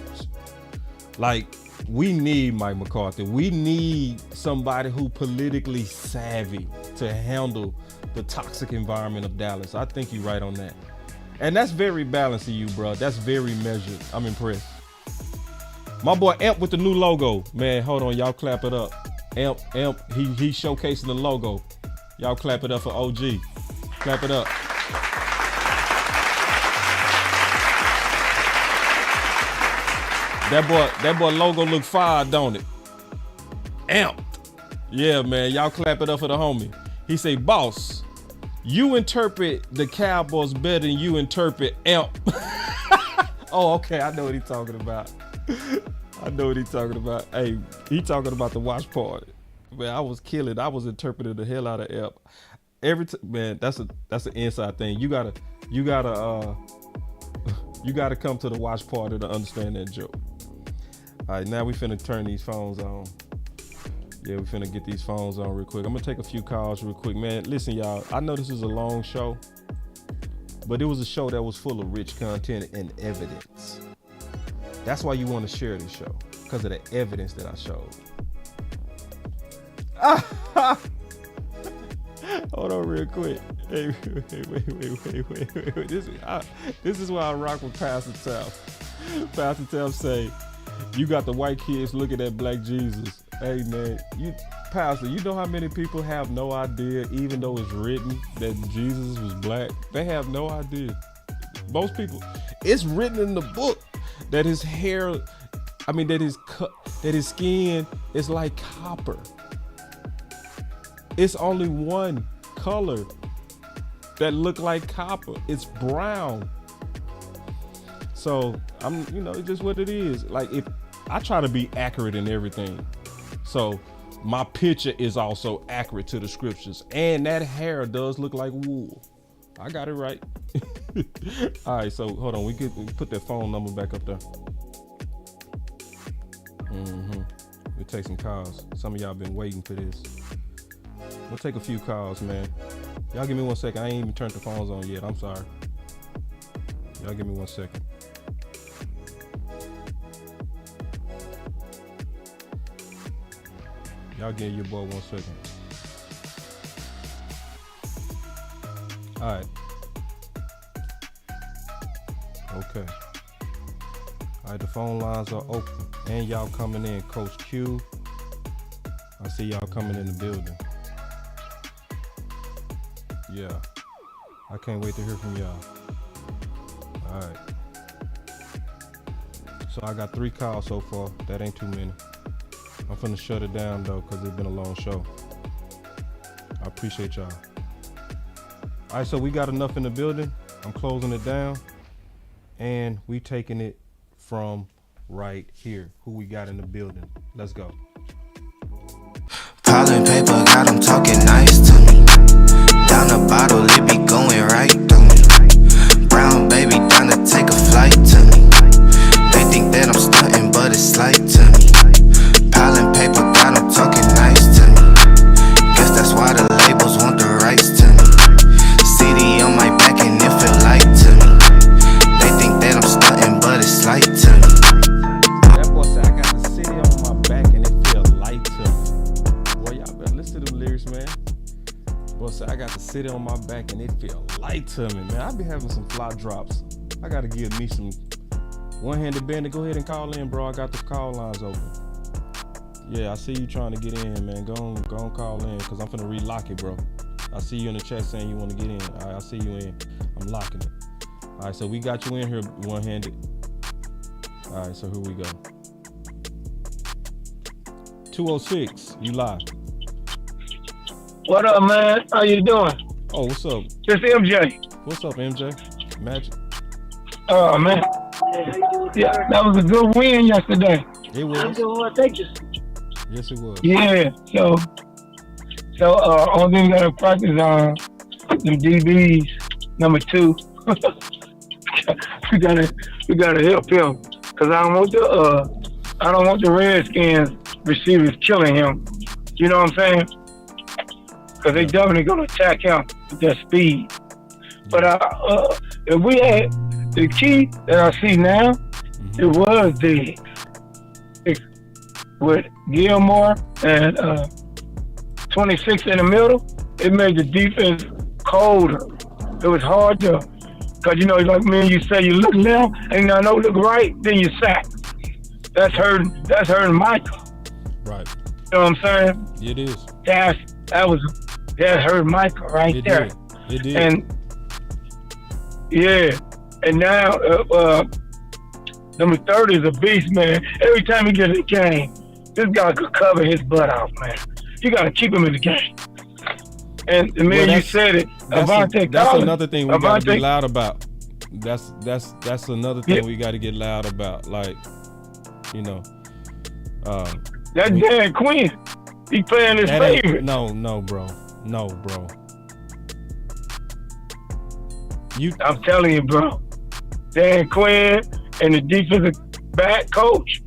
Like, we need Mike McCarthy. We need somebody who politically savvy to handle the toxic environment of Dallas. I think you're right on that. And that's very balanced of you, bro. That's very measured. I'm impressed. My boy Amp with the new logo. Man, hold on. Y'all clap it up. Amp, he's showcasing the logo. Y'all clap it up for OG. Clap it up. That boy logo look fire, don't it? Amp. Yeah, man. Y'all clap it up for the homie. He say, Boss, you interpret the Cowboys better than you interpret Amp. Oh, okay. I know what he's talking about. Hey, he talking about the watch party. Man, I was killing. I was interpreting the hell out of Amp. Man, that's an inside thing. You gotta come to the watch party to understand that joke. All right, now we finna turn these phones on. Yeah, we finna get these phones on real quick. I'm gonna take a few calls real quick. Man, listen, y'all, I know this is a long show, but it was a show that was full of rich content and evidence. That's why you want to share this show, because of the evidence that I showed. Hold on real quick. Hey, wait. This is why I rock with Pastor Taff. Pastor Taff say, you got the white kids looking at black Jesus. Hey man, Pastor, you know how many people have no idea, even though it's written that Jesus was black? They have no idea. Most people, it's written in the book that his hair, that his skin is like copper. It's only one color that look like copper. It's brown. So it's just what it is. Like, if I try to be accurate in everything, so my picture is also accurate to the scriptures, and that hair does look like wool. I got it right. All right, so hold on. We put that phone number back up there. We'll take some calls. Some of y'all been waiting for this. We'll take a few calls, man. Y'all give me 1 second. I ain't even turned the phones on yet. I'm sorry. Y'all give me 1 second. Y'all give your boy 1 second. All right. Okay. All right, the phone lines are open. And y'all coming in. Coach Q, I see y'all coming in the building. Yeah. I can't wait to hear from y'all. All right. So I got 3 calls so far. That ain't too many. I'm finna shut it down though, because it's been a long show. I appreciate y'all. All right, so we got enough in the building. I'm closing it down. And we taking it from right here. Who we got in the building? Let's go. Pollen paper got them talking nice to me. Down the bottle, it be going right through me. Brown baby down to take a flight to me. They think that I'm stunting, but it's slight to me. Pollen paper got them talking nice to me. Guess that's why the labels want the rights to me. CD on my back and it feel light to me. They think that I'm stunting, but it's light to me. That boy said I got the city on my back and it feel light to me. Boy, y'all better listen to them lyrics, man. Boy said I got the city on my back and it feel light to me, man. I be having some fly drops. I gotta give me some one-handed bandit. Go ahead and call in, bro. I got the call lines open. Yeah, I see you trying to get in, man. Go on call in, because I'm finna relock it, bro. I see you in the chat saying you want to get in. All right, I see you in. I'm locking it. All right, so we got you in here one-handed. All right, so here we go. 206, you live. What up, man? How you doing? Oh, what's up? It's MJ. What's up, MJ? Magic. Oh, man. Yeah, that was a good win yesterday. It was. Thank you. Yes, it was. Yeah, so only thing we gotta practice on them DBs, number 2. we gotta help him, cause I don't want the Redskins receivers killing him. You know what I'm saying? Cause they definitely gonna attack him with their speed. But if we had the key that I see now, it was Diggs with Gilmore and 26 in the middle. It made the defense colder. It was hard to, cause like me and you say, you look left and I know look right, then you sack. That's hurting Michael. Right. You know what I'm saying? It is. That hurt Michael right there. It did. And yeah, and now number 30 is a beast, man. Every time he gets a game, this guy could cover his butt off, man. You got to keep him in the game. And the man, you said it, Avante That's Collins, another thing we got to be loud about. That's another thing we got to get loud about. Like, that Dan Quinn, he playing his favorite. No, bro. I'm telling you, bro. Dan Quinn and the defensive back coach,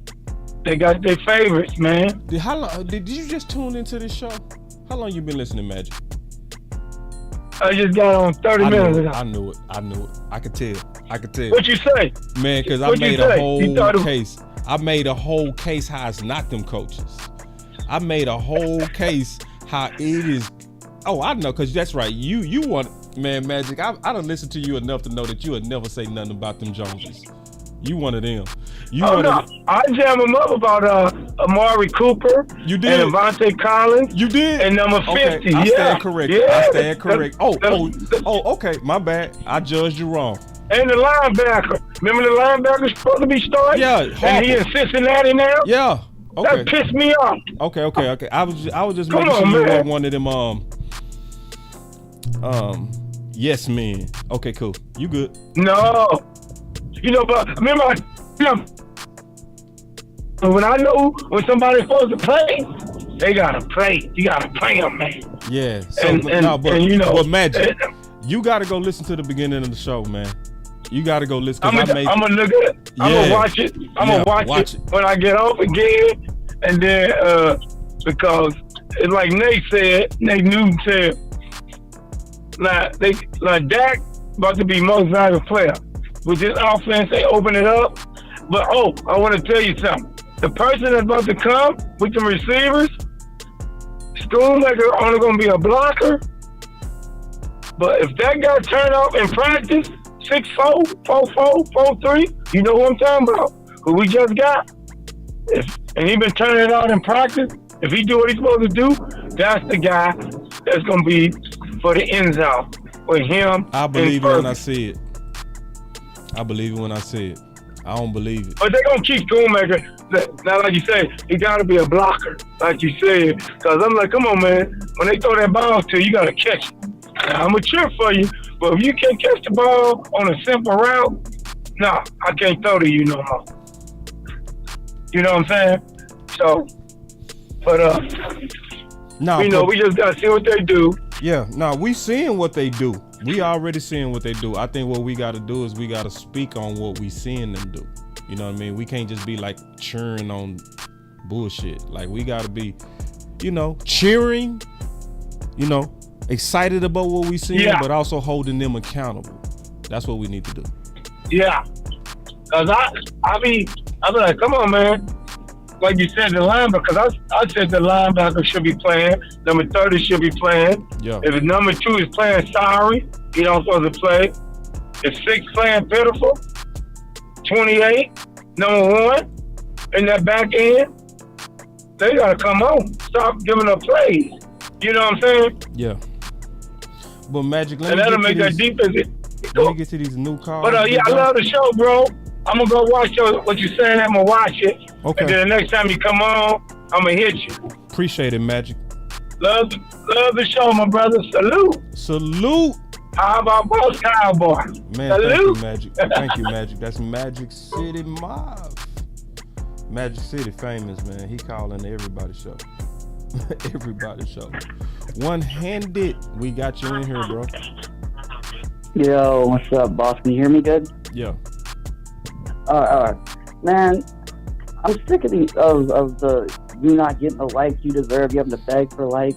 they got their favorites, man. Did you just tune into this show? How long you been listening, Magic? I just got on 30 minutes ago. I knew it. I could tell. What you say? Man, because I made a whole case. I made a whole case how it's not them coaches. I made a whole case how it is. Oh, I know, because that's right. You want, man, Magic, I done listened to you enough to know that you would never say nothing about them Joneses. You one of them. I jam him up about Amari Cooper. You did. And Avante Collins. You did. And number 50. Okay, I stand correct. Yeah. I stand correct. Oh, okay. My bad. I judged you wrong. And the linebacker. Remember the linebacker supposed to be starting? Yeah. And he in Cincinnati now? Yeah. Okay. That pissed me off. Okay. I was just making sure you weren't one of them yes men. Okay, cool. You good? No. But remember, when I know when somebody's supposed to play, they gotta play. You gotta play them, man. Yeah. So, but Magic, you gotta go listen to the beginning of the show, man. You gotta go listen. I'm gonna look at it. I'm gonna watch it. I'm gonna watch it when I get off again, and then because it's like Nate Newton said, like Dak about to be most valuable player. With this offense, they open it up. But I want to tell you something. The person that's about to come with the receivers, Schoonmaker only going to be a blocker. But if that guy turn up in practice, 6'4", 4'4", 4'3", you know who I'm talking about, who we just got. And he been turning it out in practice. If he do what he's supposed to do, that's the guy that's going to be for the end zone with him. I believe it when I see it. I believe it when I see it. I don't believe it. But they're going to keep Schoonmaker. Now, like you say, he got to be a blocker, like you said. Because I'm like, come on, man. When they throw that ball to you, you got to catch it. Now, I'm going to cheer for you. But if you can't catch the ball on a simple route, I can't throw to you no more. You know what I'm saying? So, but, we just got to see what they do. Yeah, we seeing what they do. We already seeing what they do. I think what we got to do is we got to speak on what we seeing them do. You know what I mean? We can't just be like cheering on bullshit. Like we got to be, cheering, excited about what we seeing, but also holding them accountable. That's what we need to do. Yeah, cause I be like, come on, man. Like you said, the linebacker, because I said the linebacker should be playing. Number 30 should be playing. Yeah. If number 2 is playing sorry, he don't supposed to play. If 6 playing pitiful, 28, number 1 in that back end, they gotta come on. Stop giving up plays. You know what I'm saying? Yeah. But Magic, And that'll make that defense. Let me get to these new calls. But yeah, I love the show, bro. I'm gonna go watch what you're saying. I'm gonna watch it. Okay. And then the next time you come on, I'm gonna hit you. Appreciate it, Magic. Love the show, my brother. Salute. How about Boss Cowboy? Man, Salute. thank you, Magic. Thank you, Magic. That's Magic City Mob. Magic City famous, man. He calling everybody's show. Everybody's show. One-handed. We got you in here, bro. Yo, what's up, boss? Can you hear me good? Yeah. Man, I'm sick of the you not getting the likes you deserve. You having to beg for likes.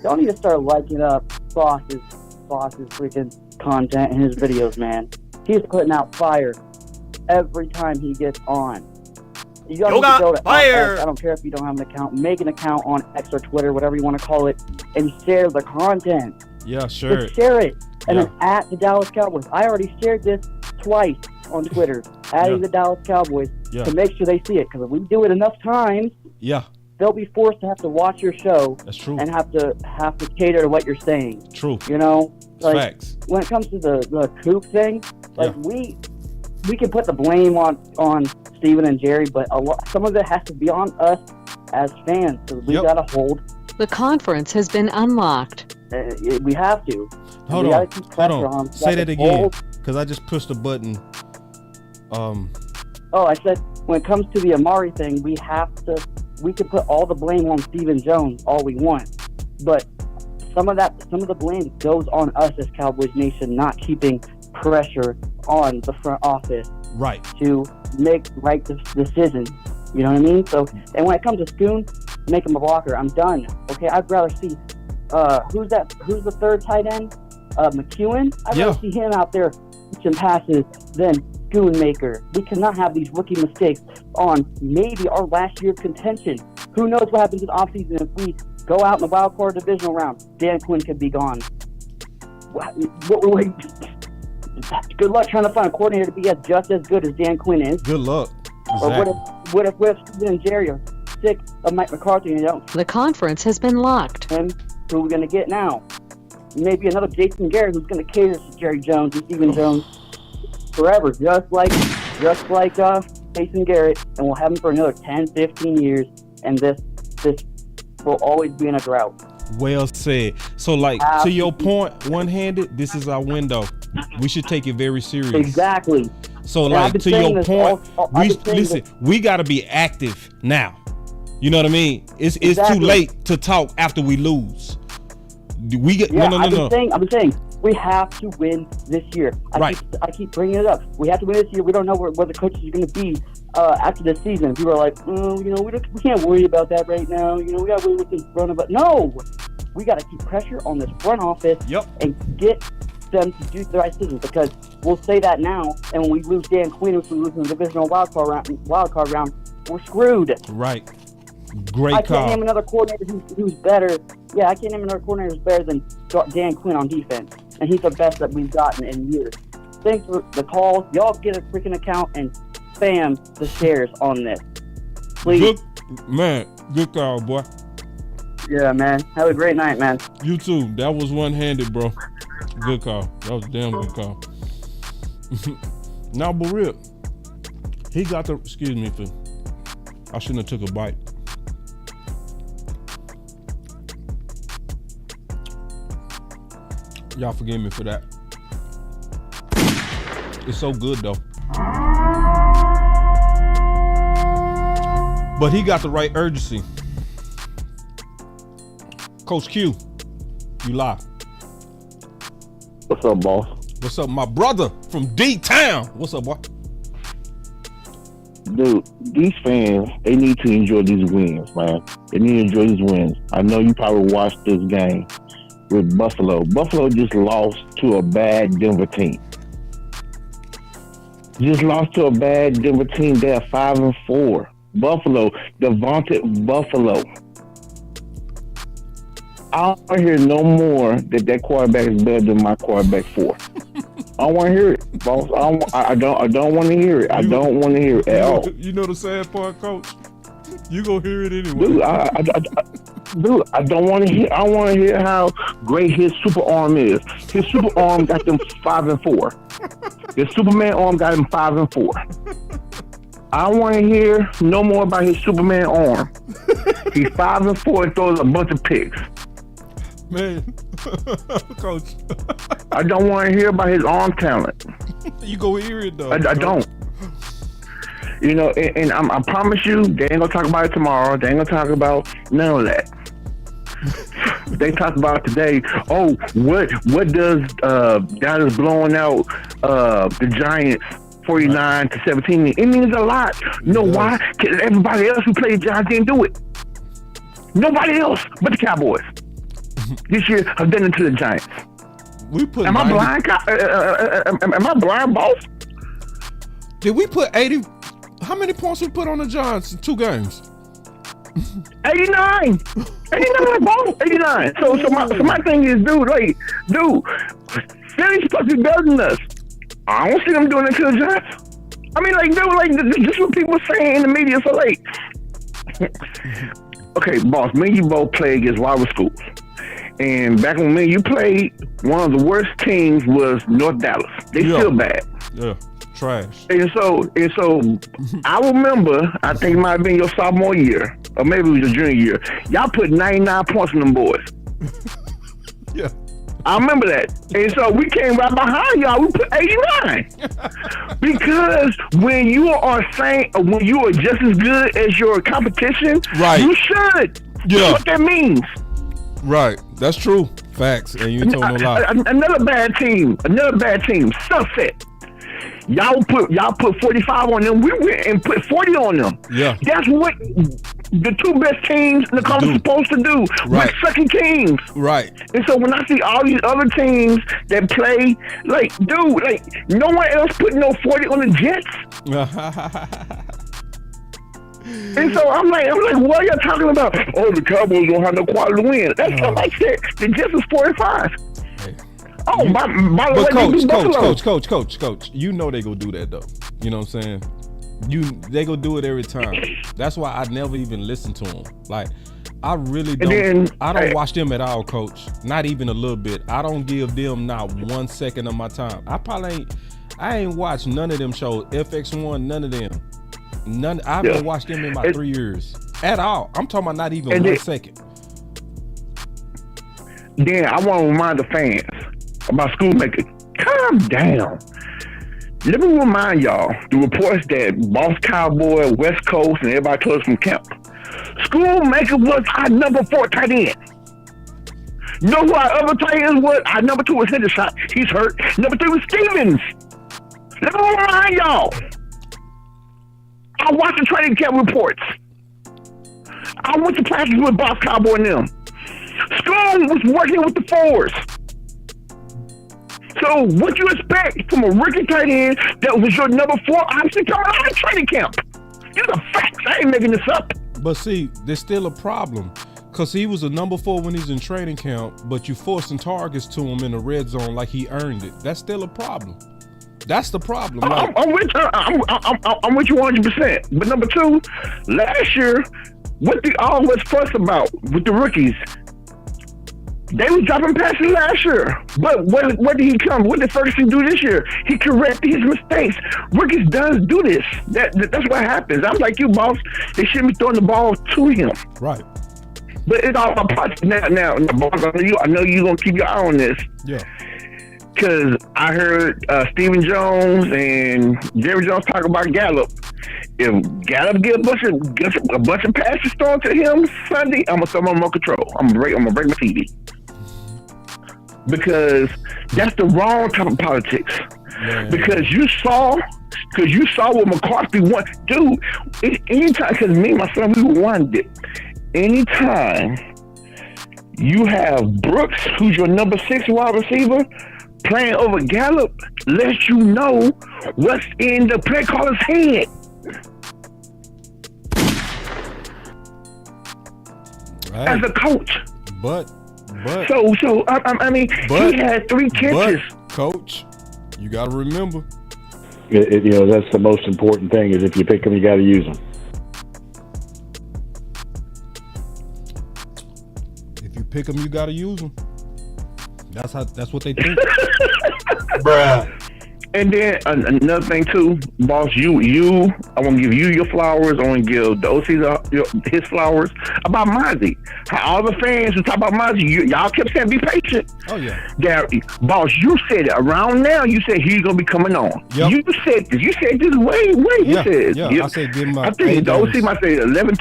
Y'all need to start liking up Boss's freaking content and his videos, man. He's putting out fire every time he gets on. You gotta go to fire. I don't care if you don't have an account. Make an account on X or Twitter, whatever you want to call it, and share the content. Yeah, sure. Just share it. And then at the Dallas Cowboys. I already shared this twice on Twitter, adding the Dallas Cowboys to make sure they see it. Because if we do it enough times, they'll be forced to have to watch your show. That's true. And have to cater to what you're saying. True. You know, like facts. When it comes to the Coop thing, like we can put the blame on Steven and Jerry, but some of it has to be on us as fans. So we gotta hold. The conference has been unlocked. We have to. Hold on. Say that again, because I just pushed a button. I said when it comes to the Amari thing, we can put all the blame on Stephen Jones all we want, but some of the blame goes on us as Cowboys Nation not keeping pressure on the front office to make right decisions. You know what I mean? So, and when it comes to Schoon, make him a blocker. I'm done. Okay, I'd rather see who's the third tight end? McEwen. I'd rather see him out there catching passes than Schoonmaker. We cannot have these rookie mistakes on maybe our last year's contention. Who knows what happens in the offseason if we go out in the wild card divisional round? Dan Quinn could be gone. Good luck trying to find a coordinator to be just as good as Dan Quinn is. Good luck. Exactly. Or what if Steven and Jerry are sick of Mike McCarthy and don't? The conference has been locked. And who are we going to get now? Maybe another Jason Garrett who's going to cater to Jerry Jones and Stephen Jones forever, just like Jason Garrett, and we'll have him for another 10, 15 years, and this will always be in a drought. Well said. So, to your point, one-handed, this is our window. We should take it very serious. Exactly. So, to your point, we got to be active now. You know what I mean? It's too late to talk after we lose. I'm saying we have to win this year. I keep bringing it up. We have to win this year. We don't know where the coaches are going to be after this season. People are like, we can't worry about that right now. We got to wait with this coronavirus. No, we got to keep pressure on this front office and get them to do the right decisions, because we'll say that now, and when we lose Dan Quinn, if we lose in the divisional wild card round, we're screwed. Right. Great I call. can't name another coordinator who's better. Yeah, I can't name another coordinator who's better than Dan Quinn on defense, and he's the best that we've gotten in years. Thanks for the call. Y'all get a freaking account and spam the shares on this, please. Good call, boy. Yeah, man. Have a great night, man. You too. That was one-handed, bro. Good call. That was a damn good call. Now, but real, he got the. Excuse me, I shouldn't have took a bite. Y'all forgive me for that. It's so good though. But he got the right urgency. Coach Q, you live. What's up, boss? What's up, my brother from D-Town? What's up, boy? Dude, these fans, they need to enjoy these wins, man. They need to enjoy these wins. I know you probably watched this game with Buffalo. Buffalo just lost to a bad Denver team. Just lost to a bad Denver team. They're 5-4. Buffalo, the vaunted Buffalo. I don't want to hear no more that quarterback is better than my quarterback 4. I don't want to hear it, boss. I don't want to hear it. I don't want to hear it at all. You know the sad part, Coach? You gonna hear it anyway. Dude, I don't want to hear. I want to hear how great his super arm is. His super arm got them 5-4. His Superman arm got him 5-4. I want to hear no more about his Superman arm. He's 5-4 and throws a bunch of picks. Man, Coach. I don't want to hear about his arm talent. You gonna hear it though. I don't. You know, and I promise you, they ain't gonna talk about it tomorrow. They ain't gonna talk about none of that. They talk about today. Oh, what does Dallas blowing out the Giants 49-17? It means a lot. You know why? Because everybody else who played the Giants didn't do it. Nobody else but the Cowboys this year have done it to the Giants. Am I blind? Am I blind, boss? Did we put 80? How many points we put on the Giants in 2 games? 89, boss. 89. So my thing is, dude, Philly's supposed to be better than us. I don't see them doing it to the Giants. I mean, this is what people are saying in the media. So, okay, boss, me and you both played against rival schools. And back when me and you played, one of the worst teams was North Dallas. They still bad. Yeah, trash. And so I remember, I think it might have been your sophomore year, or maybe it was your junior year. Y'all put 99 points on them boys. Yeah. I remember that. And so we came right behind y'all. We put 89. Because when you are just as good as your competition, right, you should. Yeah. That's what that means. Right. That's true. Facts. And you ain't told no lie. Another bad team. Sunset. Y'all put 45 on them. We went and put 40 on them. Yeah. That's what the 2 best teams in the conference are supposed to do. Right. We're second teams. Right. And so when I see all these other teams that play, no one else put no 40 on the Jets. And so I'm like, what are y'all talking about? Oh, the Cowboys don't have no quality to win. That's not like that. The Jets is 45. Oh, by the way, Coach, you know they gonna do that though. You know what I'm saying? They gonna do it every time. That's why I never even listen to them. Like, I really don't. I don't watch them at all, Coach. Not even a little bit. I don't give them not 1 second of my time. I ain't watched none of them shows. FX1, none of them. None. I haven't watched them in my 3 years at all. I'm talking about not even 1 second. Then I want to remind the fans about Schoolmaker. Calm down. Let me remind y'all the reports that Boss Cowboy, West Coast, and everybody told us from camp. Schoolmaker was our number 4 tight end. You know who our other tight ends was? Our number 2 was Hendershot. He's hurt. Number 3 was Stevens. Let me remind y'all. I watched the training camp reports. I went to practice with Boss Cowboy and them. School was working with the 4s. So what you expect from a rookie tight end that was your number 4 obviously coming out of training camp? These are facts. I ain't making this up. But see, there's still a problem. Because he was a number 4 when he's in training camp, but you forcing targets to him in the red zone like he earned it. That's still a problem. That's the problem. I'm with you 100%. But number 2, last year, what the all was fuss about with the rookies? They was dropping passes last year. But where did he come? What did Ferguson do this year? He corrected his mistakes. Rookies does do this. That's what happens. I'm like you, boss. They shouldn't be throwing the ball to him. Right. But it's all about process. Now, boss, I know you're going to keep your eye on this. Yeah. Because I heard Stephen Jones and Jerry Jones talk about Gallup. If Gallup get a bunch of passes thrown to him Sunday, I'm gonna throw my remote control. I'm gonna break my TV. Because that's the wrong type of politics. Man. Because you saw what McCarthy want. Dude, anytime, because me and my son, we wanted it. Anytime you have Brooks, who's your number 6 wide receiver, playing over Gallup, lets you know what's in the play caller's head. Right. As a coach. But so I mean, he had 3 catches. But, Coach, you got to remember. That's the most important thing is if you pick them, you got to use them. pick them, you gotta use them. That's what they think. Bruh. And then another thing too, boss, I want to give you your flowers. I want to give the OC his flowers about Mozzie. How all the fans who talk about Mozzie, y'all kept saying be patient. Oh yeah. Boss, you said it around now. You said he's gonna be coming on. Yep. You said this. You said this way. You said. Yeah. I said give him. I think the OC might say 11.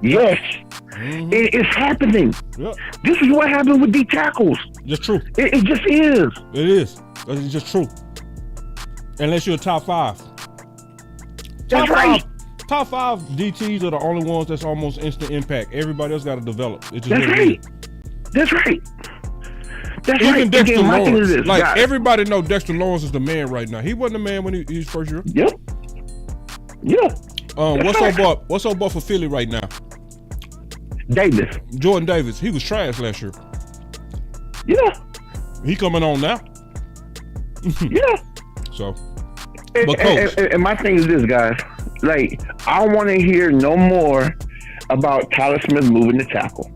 Yes. Mm-hmm. It's happening. Yep. This is what happened with D tackles. Just true. It just is. It is. It's just true. Unless you're a top 5. That's right. Top 5 DTs are the only ones that's almost instant impact. Everybody else got to develop. It's just That's right. That's right. That's Even right. Dexter Again, my thing Lawrence. is this, Like guys. everybody know Dexter Lawrence is the man right now. He wasn't the man when he was first year. Yep. Yeah. What's up for Philly right now? Davis. Jordan Davis. He was trash last year. Yeah. He coming on now. Yeah. So, and my thing is this, guys. Like, I don't want to hear no more about Tyler Smith moving the tackle.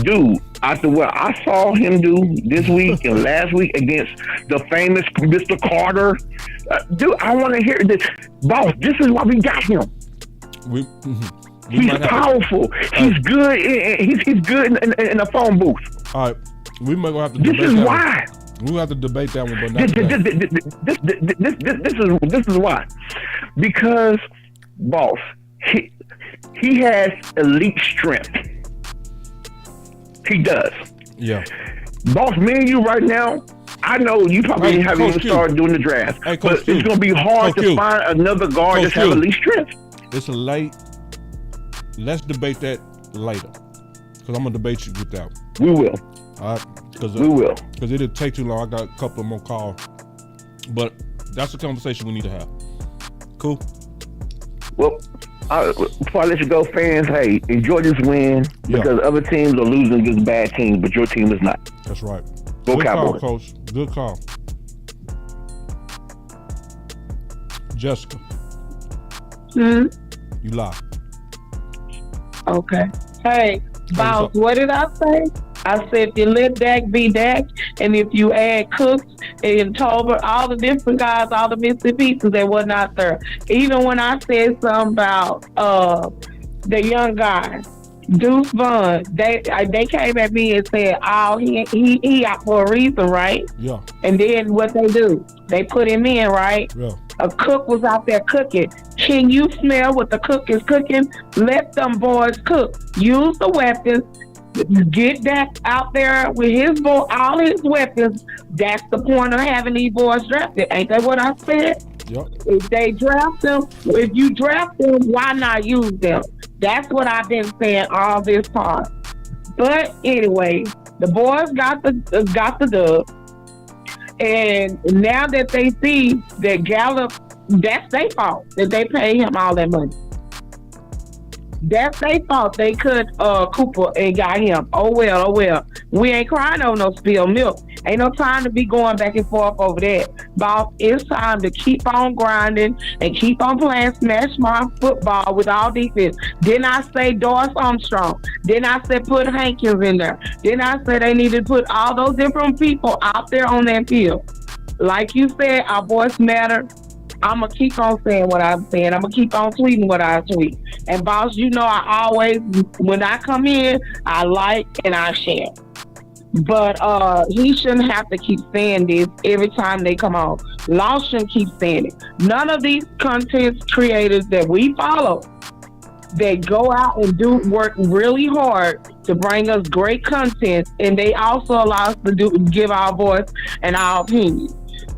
Dude, after what I saw him do this week and last week against the famous Mr. Carter, dude, I want to hear this. Boss, this is why we got him. He's powerful. He's good. He's good in the phone booth. All right, we might have to. This is why. We'll have to debate that one, but not this is why. Because, boss, he has elite strength. He does. Yeah. Boss, me and you right now, I know you probably haven't even started doing the draft, but it's going to be hard to find another guard that has elite strength. It's late. Let's debate that later. Because I'm going to debate you with that. We will. All right. We will. Because it'll take too long. I got a couple more calls. But that's a conversation we need to have. Cool? Well, before I let you go, fans, hey, enjoy this win because other teams are losing against bad teams, but your team is not. That's right. Go Good Cowboys. call, Coach. Good call. Jessica. You lie. Okay. Hey, Boss, what did I say? I said if you let Dak be Dak, and if you add Cooks and Tolbert, all the different guys, all the missing pieces that were not there. Even when I said something about the young guy, Deuce Vaughn, they came at me and said, "Oh, he out for a reason, right?" Yeah. And then what they do? They put him in, right? Yeah. A cook was out there cooking. Can you smell what the cook is cooking? Let them boys cook. Use the weapons. Get that out there with all his weapons. That's the point of having these boys drafted. Ain't that what I said? Yep. If they draft them, if you draft them, why not use them? That's what I've been saying all this time. But anyway, the boys got the dub. And now that they see that Gallup, that's their fault that they pay him all that money. That's their fault. They cut Cooper and got him. Oh well. We ain't crying over no spilled milk. Ain't no time to be going back and forth over that. Boss, it's time to keep on grinding and keep on playing smash my football with all defense. Didn't I say Doris Armstrong? Didn't I say put Hankins in there? Didn't I say they need to put all those different people out there on that field? Like you said, our voice matter. I'm going to keep on saying what I'm saying. I'm going to keep on tweeting what I tweet. And, Boss, you know I always, when I come in, I like and I share. But he shouldn't have to keep saying this every time they come on. Law shouldn't keep saying it. None of these content creators that we follow, they go out and do work really hard to bring us great content, and they also allow us to give our voice and our opinion.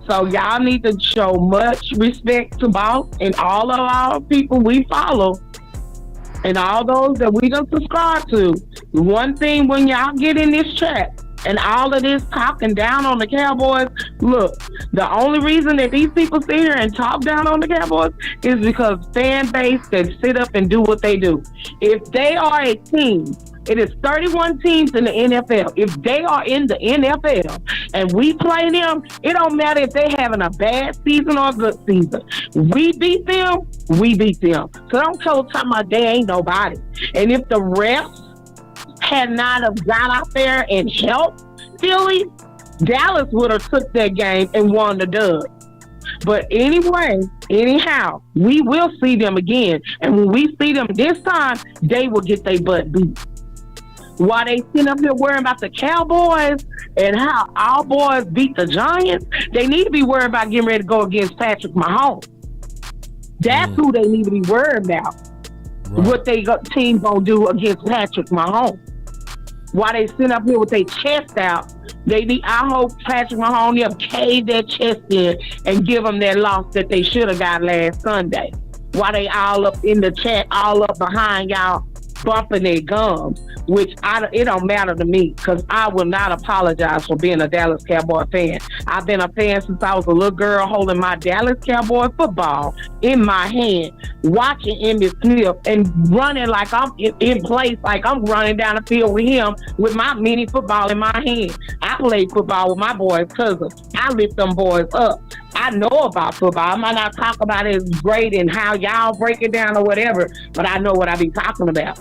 So y'all need to show much respect to Boss and all of our people we follow and all those that we don't subscribe to. One thing when y'all get in this chat and all of this talking down on the Cowboys, look, the only reason that these people sit here and talk down on the Cowboys is because fan base that sit up and do what they do. If they are a team, it is 31 teams in the NFL. If they are in the NFL and we play them, it don't matter if they having a bad season or a good season. We beat them, we beat them. So don't talk about they ain't nobody. And if the refs had not have got out there and helped Philly, Dallas would have took that game and won the dub. But anyway, anyhow, we will see them again. And when we see them this time, they will get their butt beat. While they sitting up here worrying about the Cowboys and how our boys beat the Giants, they need to be worried about getting ready to go against Patrick Mahomes. That's who they need to be worried about. Right. What they team gonna do against Patrick Mahomes. While they sitting up here with their chest out, I hope Patrick Mahomes have caved their chest in and give them that loss that they should have got last Sunday. While they all up in the chat, all up behind y'all, bumping their gums, which it don't matter to me because I will not apologize for being a Dallas Cowboy fan. I've been a fan since I was a little girl holding my Dallas Cowboy football in my hand, watching Emmitt Smith and running like I'm in place, like I'm running down the field with him with my mini football in my hand. I played football with my boys' cousins. I lift them boys up. I know about football. I might not talk about it as great and how y'all break it down or whatever, but I know what I be talking about.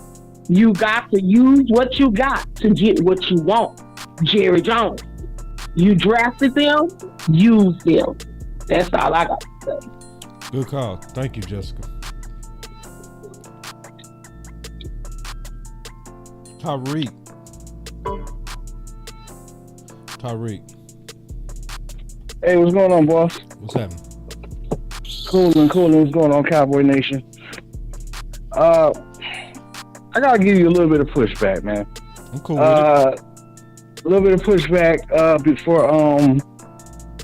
You got to use what you got to get what you want. Jerry Jones. You drafted them, use them. That's all I got to say. Good call. Thank you, Jessica. Tyreek. Hey, what's going on, boss? What's happening? Coolin'. What's going on, Cowboy Nation? I gotta give you a little bit of pushback, man. I'm cool with it. A little bit of pushback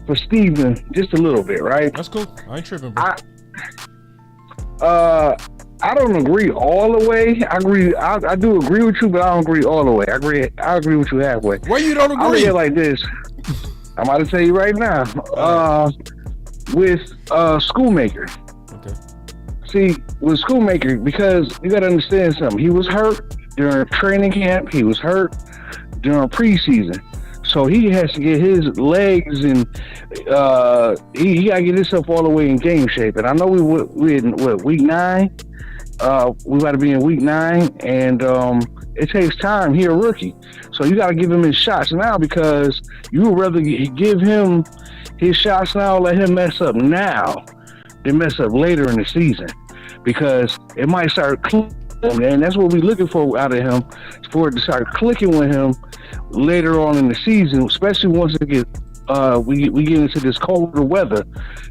for Steven, just a little bit, right? That's cool. I ain't tripping, bro. I don't agree all the way. I do agree with you, but I don't agree all the way. I agree with you halfway. Where you don't agree? I'll say it like this. I'm about to tell you right now. With Schoolmaker. Okay. See, with Schoolmaker, because you got to understand something. He was hurt during training camp. He was hurt during preseason. So he has to get his legs and he got to get himself all the way in game shape. And I know we're in week 9. We got to be in week 9, and it takes time. He a rookie, so you got to give him his shots now, because you would rather give him his shots now, let him mess up now, than mess up later in the season, because it might start clicking, and that's what we're looking for out of him, for it to start clicking with him later on in the season, especially once it gets we get into this colder weather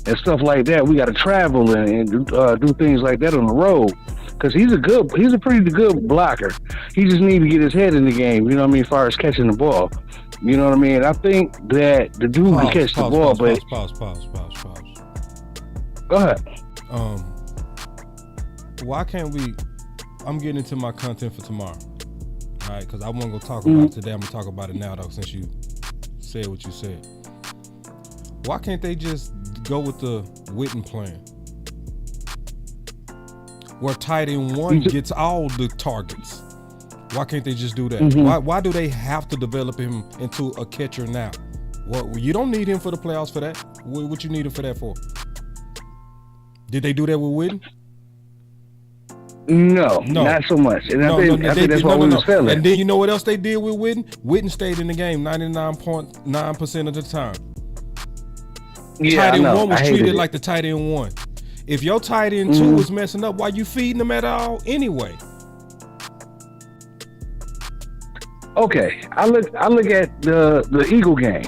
and stuff like that. We got to travel and do things like that on the road, because he's a pretty good blocker. He just needs to get his head in the game, you know what I mean, as far as catching the ball. You know what I mean? I think that the dude can catch the ball, but... Pause. Go ahead. Why can't we... I'm getting into my content for tomorrow. All right? Because I wasn't going to talk about it today. I'm going to talk about it now, though, since you said what you said. Why can't they just go with the Witten plan? Where tight end 1 gets all the targets. Why can't they just do that? Mm-hmm. Why do they have to develop him into a catcher now? Well, you don't need him for the playoffs for that. What you need him for that for? Did they do that with Witten? No, not so much. And I think that's why we was failing. And then you know what else they did with Witten? Witten stayed in the game 99.9% of the time. Yeah, tight end 1 was treated treated like the tight end 1. If your tight end 2 was messing up, why you feeding them at all anyway? Okay, I look at the Eagle game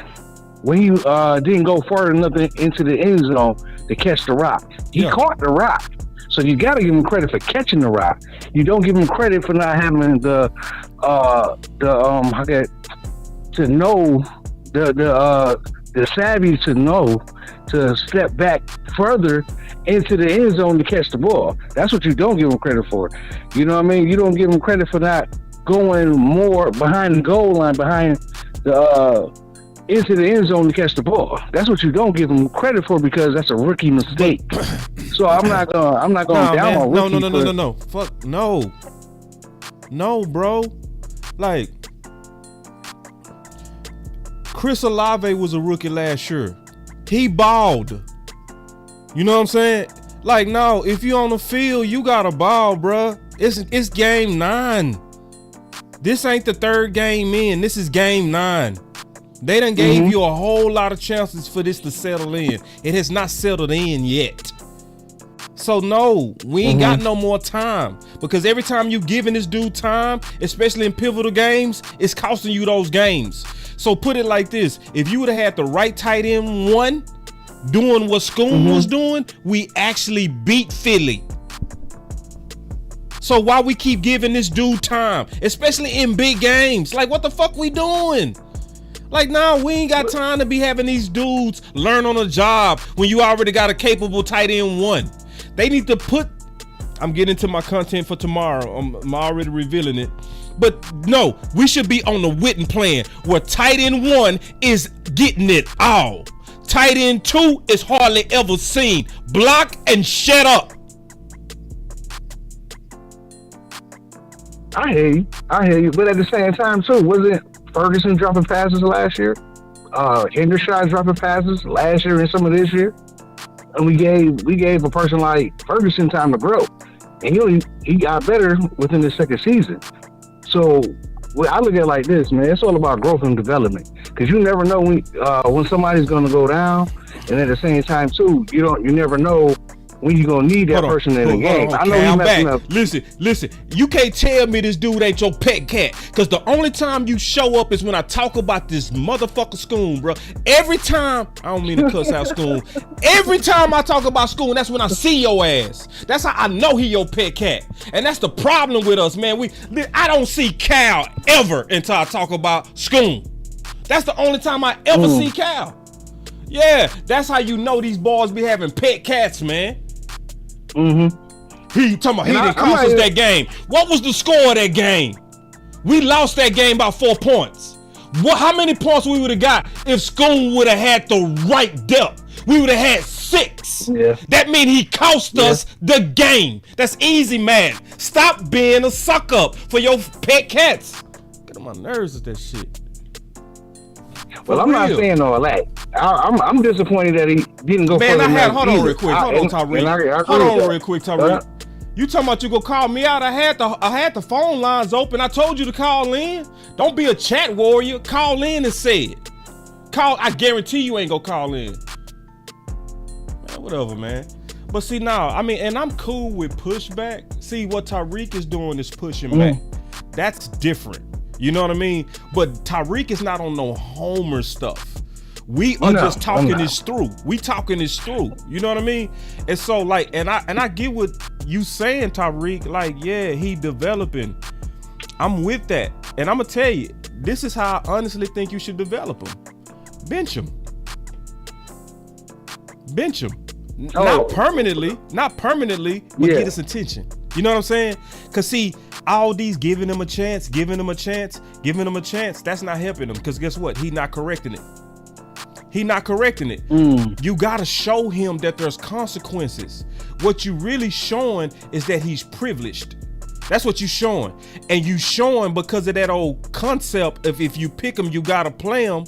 when he didn't go far enough into the end zone to catch the rock. He caught the rock, so you got to give him credit for catching the rock. You don't give him credit for not having the savvy to know to step back further into the end zone to catch the ball. That's what you don't give him credit for. You know what I mean? You don't give him credit for not going more behind the goal line, behind the into the end zone to catch the ball. That's what you don't give him credit for, because that's a rookie mistake. So I'm not going down on rookie. No. Fuck no. No, bro. Like, Chris Olave was a rookie last year. He balled. You know what I'm saying? Like, no, if you on the field, you got a ball, bro. It's game 9. This ain't the third game in. This is game 9. They done gave you a whole lot of chances for this to settle in. It has not settled in yet. So no, we ain't got no more time, because every time you giving this dude time, especially in pivotal games, it's costing you those games. So put it like this: if you would have had the right tight end 1 doing what Schoon was doing, we actually beat Philly. So why we keep giving this dude time, especially in big games? Like, what the fuck we doing? Like, nah, we ain't got time to be having these dudes learn on the job when you already got a capable tight end 1. They need to put, I'm getting to my content for tomorrow. I'm already revealing it. But no, we should be on the Witten plan where tight end 1 is getting it all. Tight end 2 is hardly ever seen. Block and shut up. I hear you. But at the same time, too, wasn't Ferguson dropping passes last year? Hendershot dropping passes last year and some of this year? And we gave a person like Ferguson time to grow, and he got better within the second season. So I look at it like this, man. It's all about growth and development, because you never know when somebody's going to go down, and at the same time too, you never know when you gonna need that person in the game. I know you messing up. Listen. You can't tell me this dude ain't your pet cat, because the only time you show up is when I talk about this motherfucker Schoon, bro. Every time, I don't mean to cuss out Schoon. Every time I talk about Schoon, that's when I see your ass. That's how I know he your pet cat, and that's the problem with us, man. I don't see Cal ever until I talk about Schoon. That's the only time I ever see Cal. Yeah, that's how you know these boys be having pet cats, man. He talking about he didn't cost us that game. What was the score of that game? We lost that game by 4 points. How many points we would have got if Schoon would have had the right depth? We would have had 6. Yeah. That means he cost us the game. That's easy, man. Stop being a suck up for your pet cats. Get on my nerves with that shit. Well, I'm not saying all that. I'm disappointed that he didn't go. Man, hold on real quick. Hold on, Tyreek. Hold on real quick, Tyreek. You talking about you gonna call me out? I had the phone lines open. I told you to call in. Don't be a chat warrior. Call in and say it. I guarantee you ain't gonna call in. Man, whatever, man. But see now, and I'm cool with pushback. See, what Tyreek is doing is pushing back. That's different. You know what I mean? But Tyreek is not on no homer stuff. We are just talking this through. We talking this through. You know what I mean? And so and I get what you saying, Tyreek. Like, yeah, he developing. I'm with that. And I'm gonna tell you, this is how I honestly think you should develop him. Bench him. Not permanently, but get his attention. You know what I'm saying? Because see, all these giving him a chance, that's not helping him, because guess what? He's not correcting it. You got to show him that there's consequences. What you really showing is that he's privileged. That's what you showing. And you showing because of that old concept of if you pick him, you got to play him.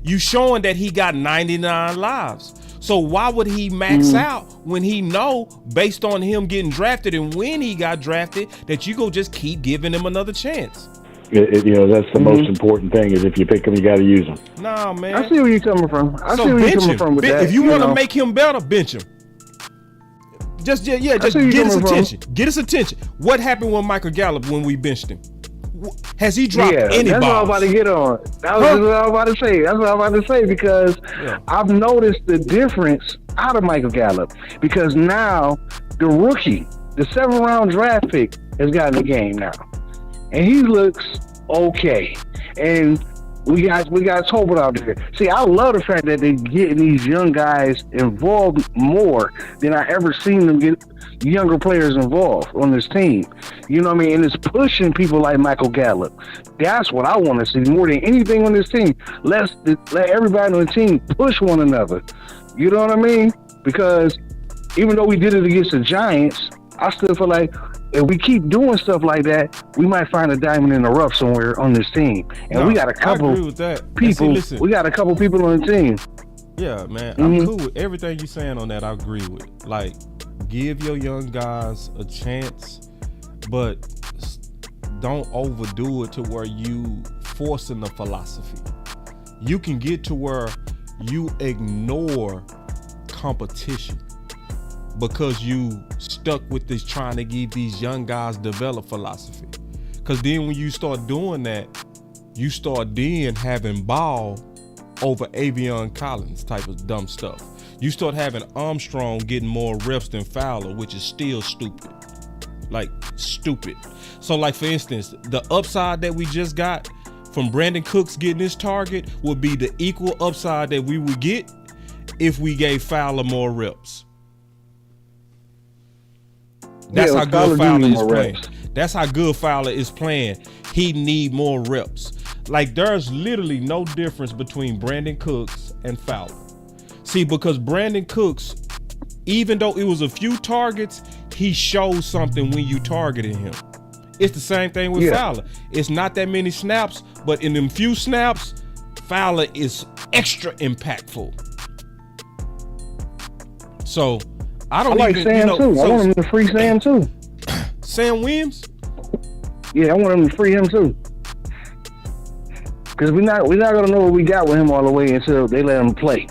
You showing that he got 99 lives. So why would he max out when he know, based on him getting drafted and when he got drafted, that you go just keep giving him another chance? That's the most important thing, is if you pick him, you got to use him. Nah, man. I see where you're coming from. I see where you're coming from with that. If you want to make him better, bench him. Just get his attention. Get his attention. What happened with Michael Gallup when we benched him? Has he dropped any balls? That's what I'm about to get on. That's what I'm about to say, because I've noticed the difference out of Michael Gallup, because now the rookie, the 7th-round draft pick, has gotten the game now, and he looks okay. And we got Tobin out there. See, I love the fact that they're getting these young guys involved more than I ever seen them get younger players involved on this team. You know what I mean? And it's pushing people like Michael Gallup. That's what I want to see more than anything on this team. Let everybody on the team push one another. You know what I mean? Because even though we did it against the Giants, I still feel like if we keep doing stuff like that, we might find a diamond in the rough somewhere on this team. And we got a couple people. We got a couple people on the team. Yeah, man. I'm cool with everything you're saying on that. I agree with. Like, give your young guys a chance, but don't overdo it to where you forcing the philosophy. You can get to where you ignore competition because you stuck with this trying to give these young guys develop philosophy. Because then when you start doing that, you start then having ball over Avion Collins type of dumb stuff. You start having Armstrong getting more reps than Fowler, which is still stupid. Like, stupid. So, like, for instance, the upside that we just got from Brandon Cooks getting his target would be the equal upside that we would get if we gave Fowler more reps. That's how good Fowler is playing. That's how good Fowler is playing. He need more reps. Like, there's literally no difference between Brandon Cooks and Fowler. See, because Brandon Cooks, even though it was a few targets, he showed something when you targeted him. It's the same thing with Fowler. It's not that many snaps, but in them few snaps, Fowler is extra impactful. So I don't like even, Sam too. I want him to free Sam too. Sam Williams? Yeah, I want him to free him too. Because we're not gonna know what we got with him all the way until they let him play.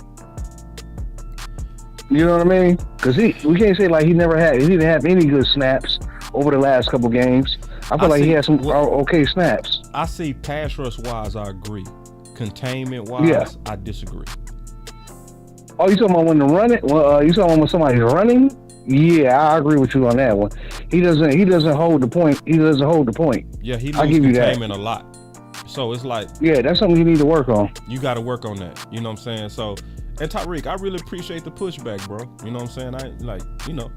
You know what I mean? Because we can't say like he didn't have any good snaps over the last couple games. I feel like he had some okay snaps. I see pass rush wise, I agree. Containment wise, I disagree. Oh, you talking about when you talking about when somebody's running? Yeah, I agree with you on that one. He doesn't hold the point. He doesn't hold the point. Yeah, he I loses give you containment that. a lot. So it's like, yeah, that's something you need to work on. You got to work on that. You know what I'm saying? So, and Tyreek, I really appreciate the pushback, bro. You know what I'm saying? I like, you know.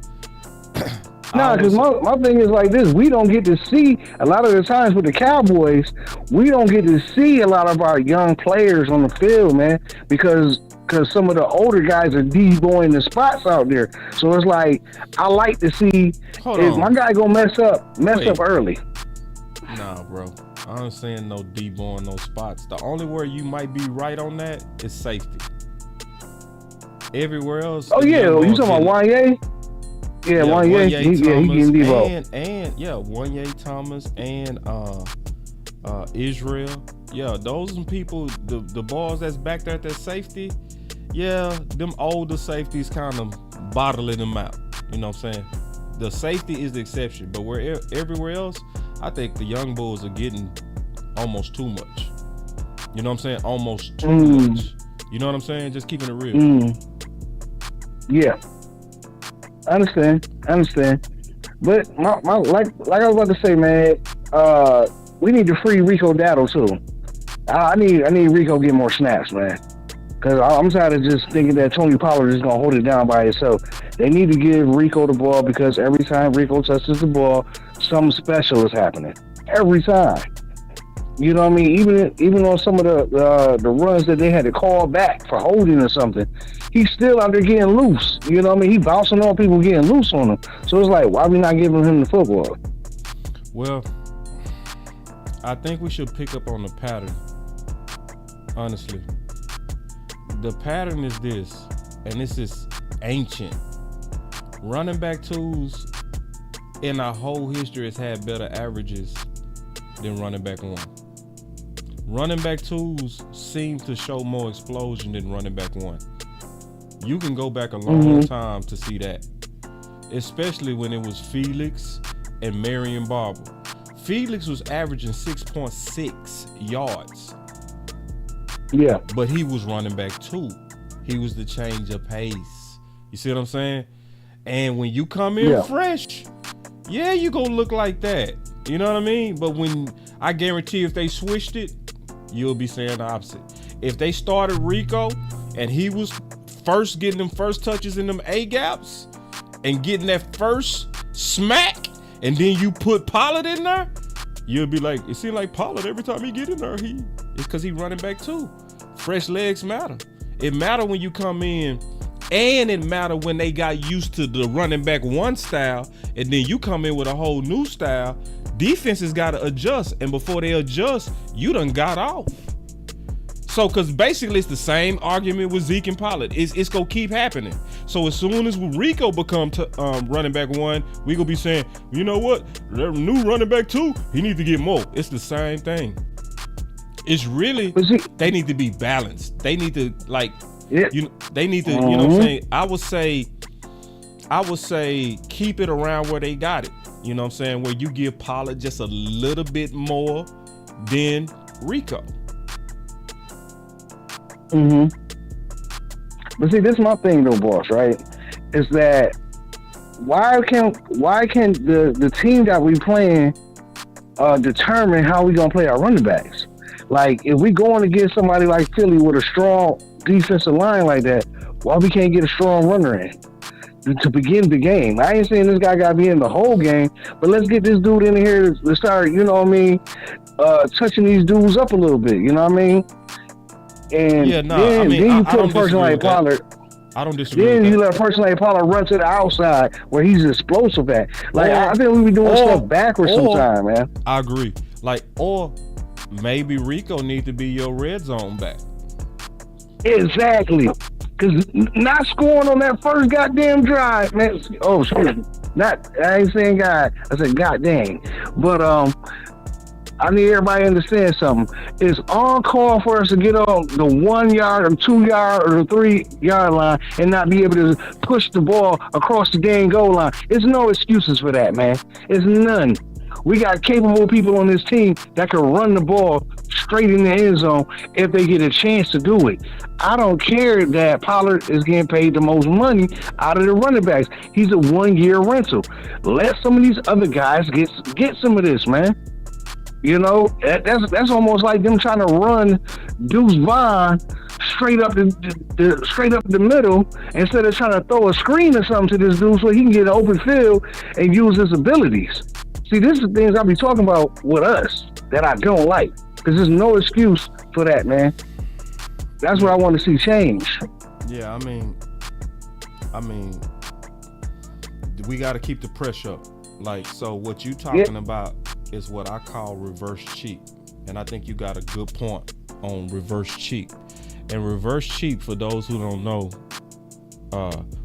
No, because my thing is like this. We don't get to see, a lot of the times with the Cowboys, we don't get to see a lot of our young players on the field, man, because some of the older guys are deboing the spots out there. So it's like, I like to see if my guy gonna mess up early. Nah, bro. I ain't saying no deboing no spots. The only where you might be right on that is safety. Everywhere else. Oh yeah, you talking about Wanye? Yeah, Wanye. He getting debo. And Wanye Thomas and Israel. Yeah, those some people. The balls that's back there at that safety. Yeah, them older safeties kind of bottling them out. You know what I'm saying? The safety is the exception, but where everywhere else, I think the young bulls are getting almost too much. You know what I'm saying? Almost too much. You know what I'm saying? Just keeping it real. Yeah, I understand. But my like I was about to say, man, we need to free Rico Dowdle too. I need Rico to get more snaps, man. Because I'm tired of just thinking that Tony Pollard is going to hold it down by himself. They need to give Rico the ball because every time Rico touches the ball, something special is happening. Every time. You know what I mean? Even on some of the runs that they had to call back for holding or something, he's still out there getting loose. You know what I mean? He bouncing on people getting loose on him. So it's like, why are we not giving him the football? Well, I think we should pick up on the pattern. Honestly. The pattern is this, and this is ancient. Running back twos in our whole history has had better averages than running back one. Running back twos seem to show more explosion than running back one. You can go back a long time to see that, especially when it was Felix and Marion Barber. Felix was averaging 6.6 yards. Yeah. But he was running back two. He was the change of pace. You see what I'm saying? And when you come in fresh, you gonna look like that. You know what I mean? But when I guarantee if they switched it, you'll be saying the opposite. If they started Rico and he was first getting them first touches in them A gaps and getting that first smack, and then you put Pollard in there, you'll be like, it seems like Pollard every time he get in there, it's because he running back too. Fresh legs matter. It matter when you come in, and it matter when they got used to the running back one style, and then you come in with a whole new style. Defenses got to adjust, and before they adjust, you done got off. So, because basically it's the same argument with Zeke and Pollard. It's gonna keep happening. So as soon as Rico become running back 1, we gonna be saying, you know what, the new running back 2, he needs to get more. It's the same thing. It's really they need to be balanced. They need to they need to, you know what I'm saying? I would say keep it around where they got it. You know what I'm saying? Where you give Pollard just a little bit more than Rico. But see, this is my thing though, boss, right? Is that why can the team that we playing determine how we gonna play our running backs? Like, if we going to get somebody like Philly with a strong defensive line like that, why we can't get a strong runner in to begin the game? I ain't saying this guy got to be in the whole game, but let's get this dude in here to start, you know what I mean, touching these dudes up a little bit, you know what I mean? And then you put a person like Pollard. I don't disagree. Then with you that. let a person like Pollard run to the outside where he's explosive at. Like, I think we be doing stuff backwards sometimes, man. I agree. Like, or maybe Rico need to be your red zone back. Exactly. Because not scoring on that first goddamn drive, man. Oh, excuse me. I ain't saying God. I said God dang. But I need everybody to understand something. It's on call for us to get on the 1 yard or 2 yard or the 3 yard line and not be able to push the ball across the dang goal line. There's no excuses for that, man. It's none. We got capable people on this team that can run the ball straight in the end zone if they get a chance to do it. I don't care that Pollard is getting paid the most money out of the running backs. He's a 1 year rental. Let some of these other guys get some of this, man. You know, that's almost like them trying to run Deuce Vaughn straight up the middle instead of trying to throw a screen or something to this dude so he can get an open field and use his abilities. See, this is the things I be talking about with us that I don't like, because there's no excuse for that, man. That's what I want to see change. Yeah, I mean, we got to keep the pressure up. Like, so what you talking about is what I call reverse cheap, and I think you got a good point on reverse cheap. And reverse cheap, for those who don't know,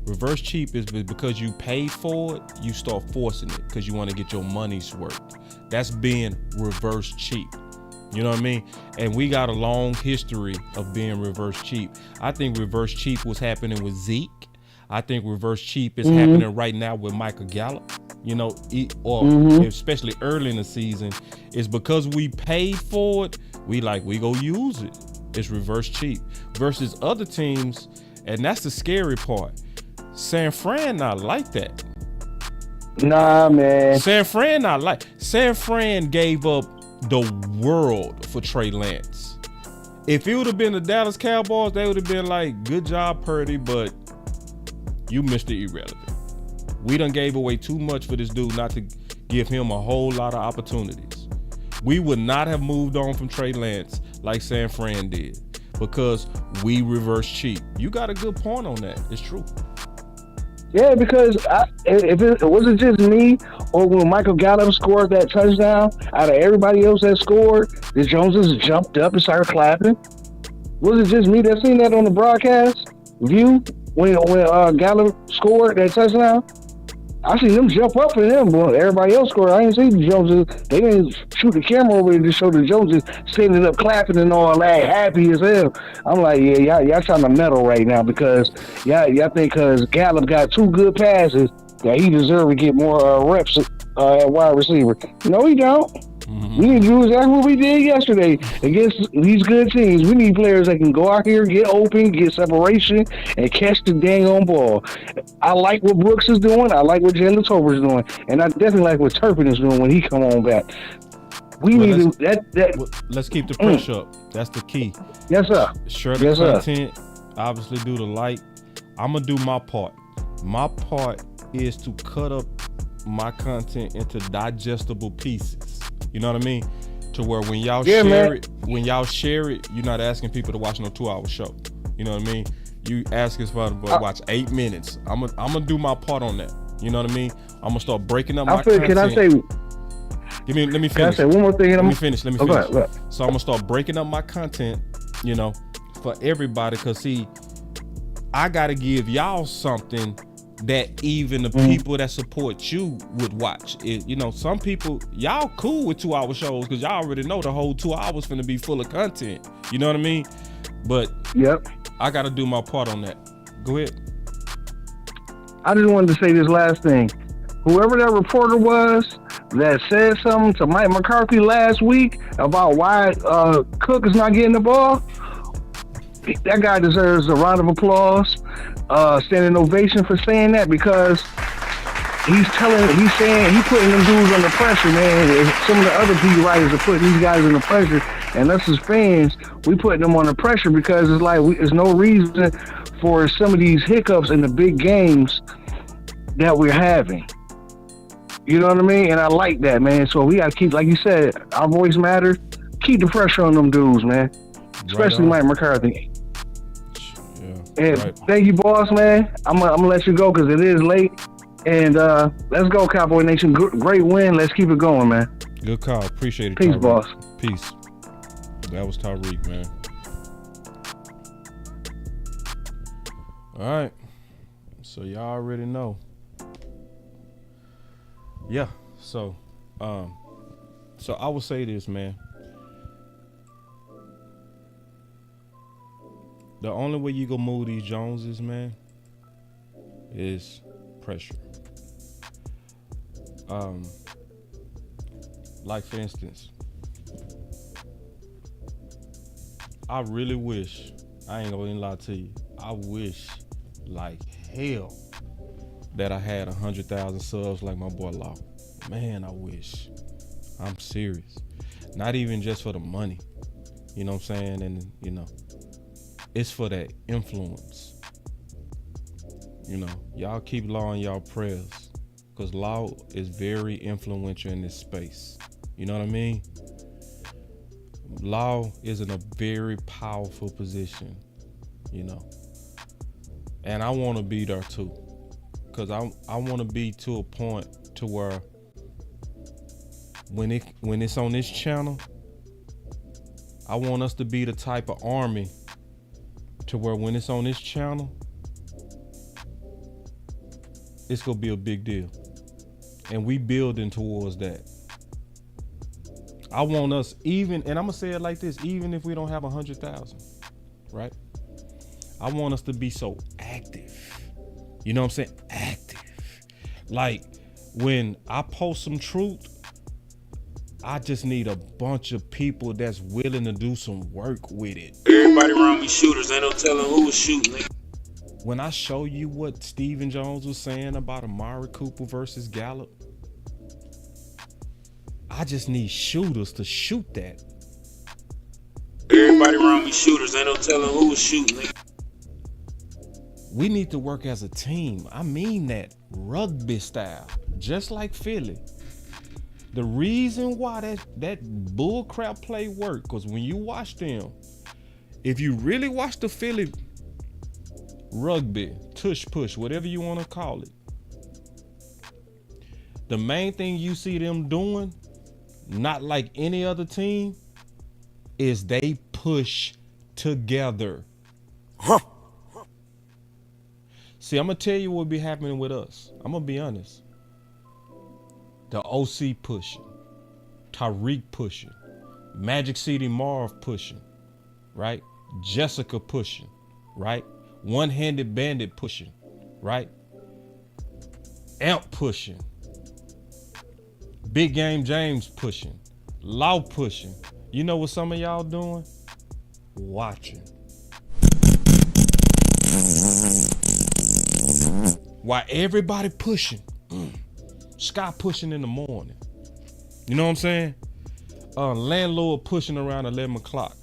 reverse cheap is because you paid for it, you start forcing it because you want to get your money's worth. That's being reverse cheap. You know what I mean? And we got a long history of being reverse cheap. I think reverse cheap was happening with Zeke. I think reverse cheap is happening right now with Michael Gallup. You know, especially early in the season, it's because we paid for it. We go use it. It's reverse cheap versus other teams, and that's the scary part. San Fran not like that. Nah, man. San Fran gave up the world for Trey Lance. If it would have been the Dallas Cowboys, they would have been like, good job, Purdy, but you Mr. Irrelevant. We done gave away too much for this dude not to give him a whole lot of opportunities. We would not have moved on from Trey Lance like San Fran did because we reverse cheap. You got a good point on that. It's true. Yeah, because if it wasn't just me or when Michael Gallup scored that touchdown, out of everybody else that scored, the Joneses jumped up and started clapping. Was it just me that seen that on the broadcast view when Gallup scored that touchdown? I seen them jump up for him, but everybody else scored. I didn't see the Joneses. They didn't shoot the camera over there to show the Joneses standing up clapping and all that, happy as hell. I'm like, yeah, y'all trying to meddle right now because y'all think because Gallup got 2 good passes that he deserves to get more reps at wide receiver. No, he don't. We need to do exactly what we did yesterday against these good teams. We need players that can go out here, get open, get separation, and catch the dang on ball. I like what Brooks is doing. I like what Jalen Tolbert is doing. And I definitely like what Turpin is doing when he come on back. Let's keep the pressure up. That's the key. Yes, sir. Share the content. Obviously do the like. I'm going to do my part. My part is to cut up my content into digestible pieces. You know what I mean? To where when y'all share it, you're not asking people to watch no 2-hour show. You know what I mean? You asking somebody to watch 8 minutes. I'm gonna do my part on that. You know what I mean? I'm gonna start breaking up my content. Can I say? Let me finish. Can I say one more thing? Let me finish. Okay. So I'm gonna start breaking up my content you know, for everybody. Cause see, I gotta give y'all something that even the people that support you would watch. It, you know, some people, y'all cool with 2-hour shows because y'all already know the whole 2 hours finna be full of content. You know what I mean? But yep, I gotta do my part on that. Go ahead. I just wanted to say this last thing. Whoever that reporter was that said something to Mike McCarthy last week about why Cook is not getting the ball, that guy deserves a round of applause, standing ovation for saying that, because he's putting them dudes under pressure, man. Some of the other beat writers are putting these guys under pressure, and us as fans, we putting them under pressure because it's like there's no reason for some of these hiccups in the big games that we're having. You know what I mean? And I like that, man. So we gotta keep, like you said, our voice matters. Keep the pressure on them dudes, man. Especially Mike McCarthy. And thank you, boss, man. I'm gonna let you go because it is late. And let's go, Cowboy Nation. Great win. Let's keep it going, man. Good call. Appreciate it. Peace, Tariq. boss. Peace. That was Tariq, man. All right. So y'all already know. Yeah. So I would say this, man. The only way you gonna move these Joneses, man, is pressure. Like for instance, I really wish, I ain't gonna even lie to you, I wish like hell that I had 100,000 subs like my boy Law. Man, I wish. I'm serious. Not even just for the money. You know what I'm saying? And you know, it's for that influence. You know, y'all keep Law in y'all prayers, because Law is very influential in this space. You know what I mean? Law is in a very powerful position, you know. And I want to be there too, because I want to be to a point to where when it's on this channel, I want us to be the type of army to where when it's on this channel, it's gonna be a big deal, and we building towards that. I want us, even, and I'm gonna say it like this, even if we don't have 100,000, right? I want us to be so active. You know what I'm saying? Active. Like when I post some truth, I just need a bunch of people that's willing to do some work with it. Everybody around me shooters, ain't no telling who was shooting. When I show you what Stephen Jones was saying about Amari Cooper versus Gallup, I just need shooters to shoot that. Everybody around me shooters, ain't no telling who was shooting. We need to work as a team. I mean that, rugby style, just like Philly. The reason why that bullcrap play worked, because when you watch them, if you really watch the Philly rugby, tush push, whatever you want to call it, the main thing you see them doing, not like any other team, is they push together. See, I'm gonna tell you what be happening with us. I'm gonna be honest. The OC pushing, Tariq pushing, Magic City Marv pushing, right? Jessica pushing, right? One-Handed Bandit pushing, right? Amp pushing, Big Game James pushing, Law pushing. You know what some of y'all doing? Watching. While everybody pushing, Scott pushing in the morning. You know what I'm saying? Landlord pushing around 11 o'clock.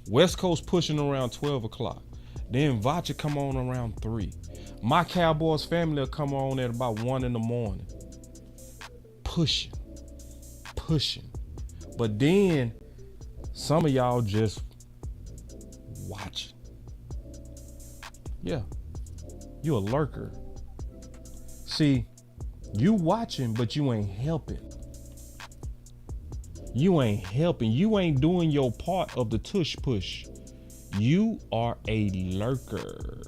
West Coast pushing around 12 o'clock. Then Vacha come on around 3. My Cowboys family will come on at about 1 in the morning. Pushing. But then some of y'all just watching. Yeah. You a lurker. See, you watching, but you ain't helping. You ain't helping. You ain't doing your part of the tush push. You are a lurker.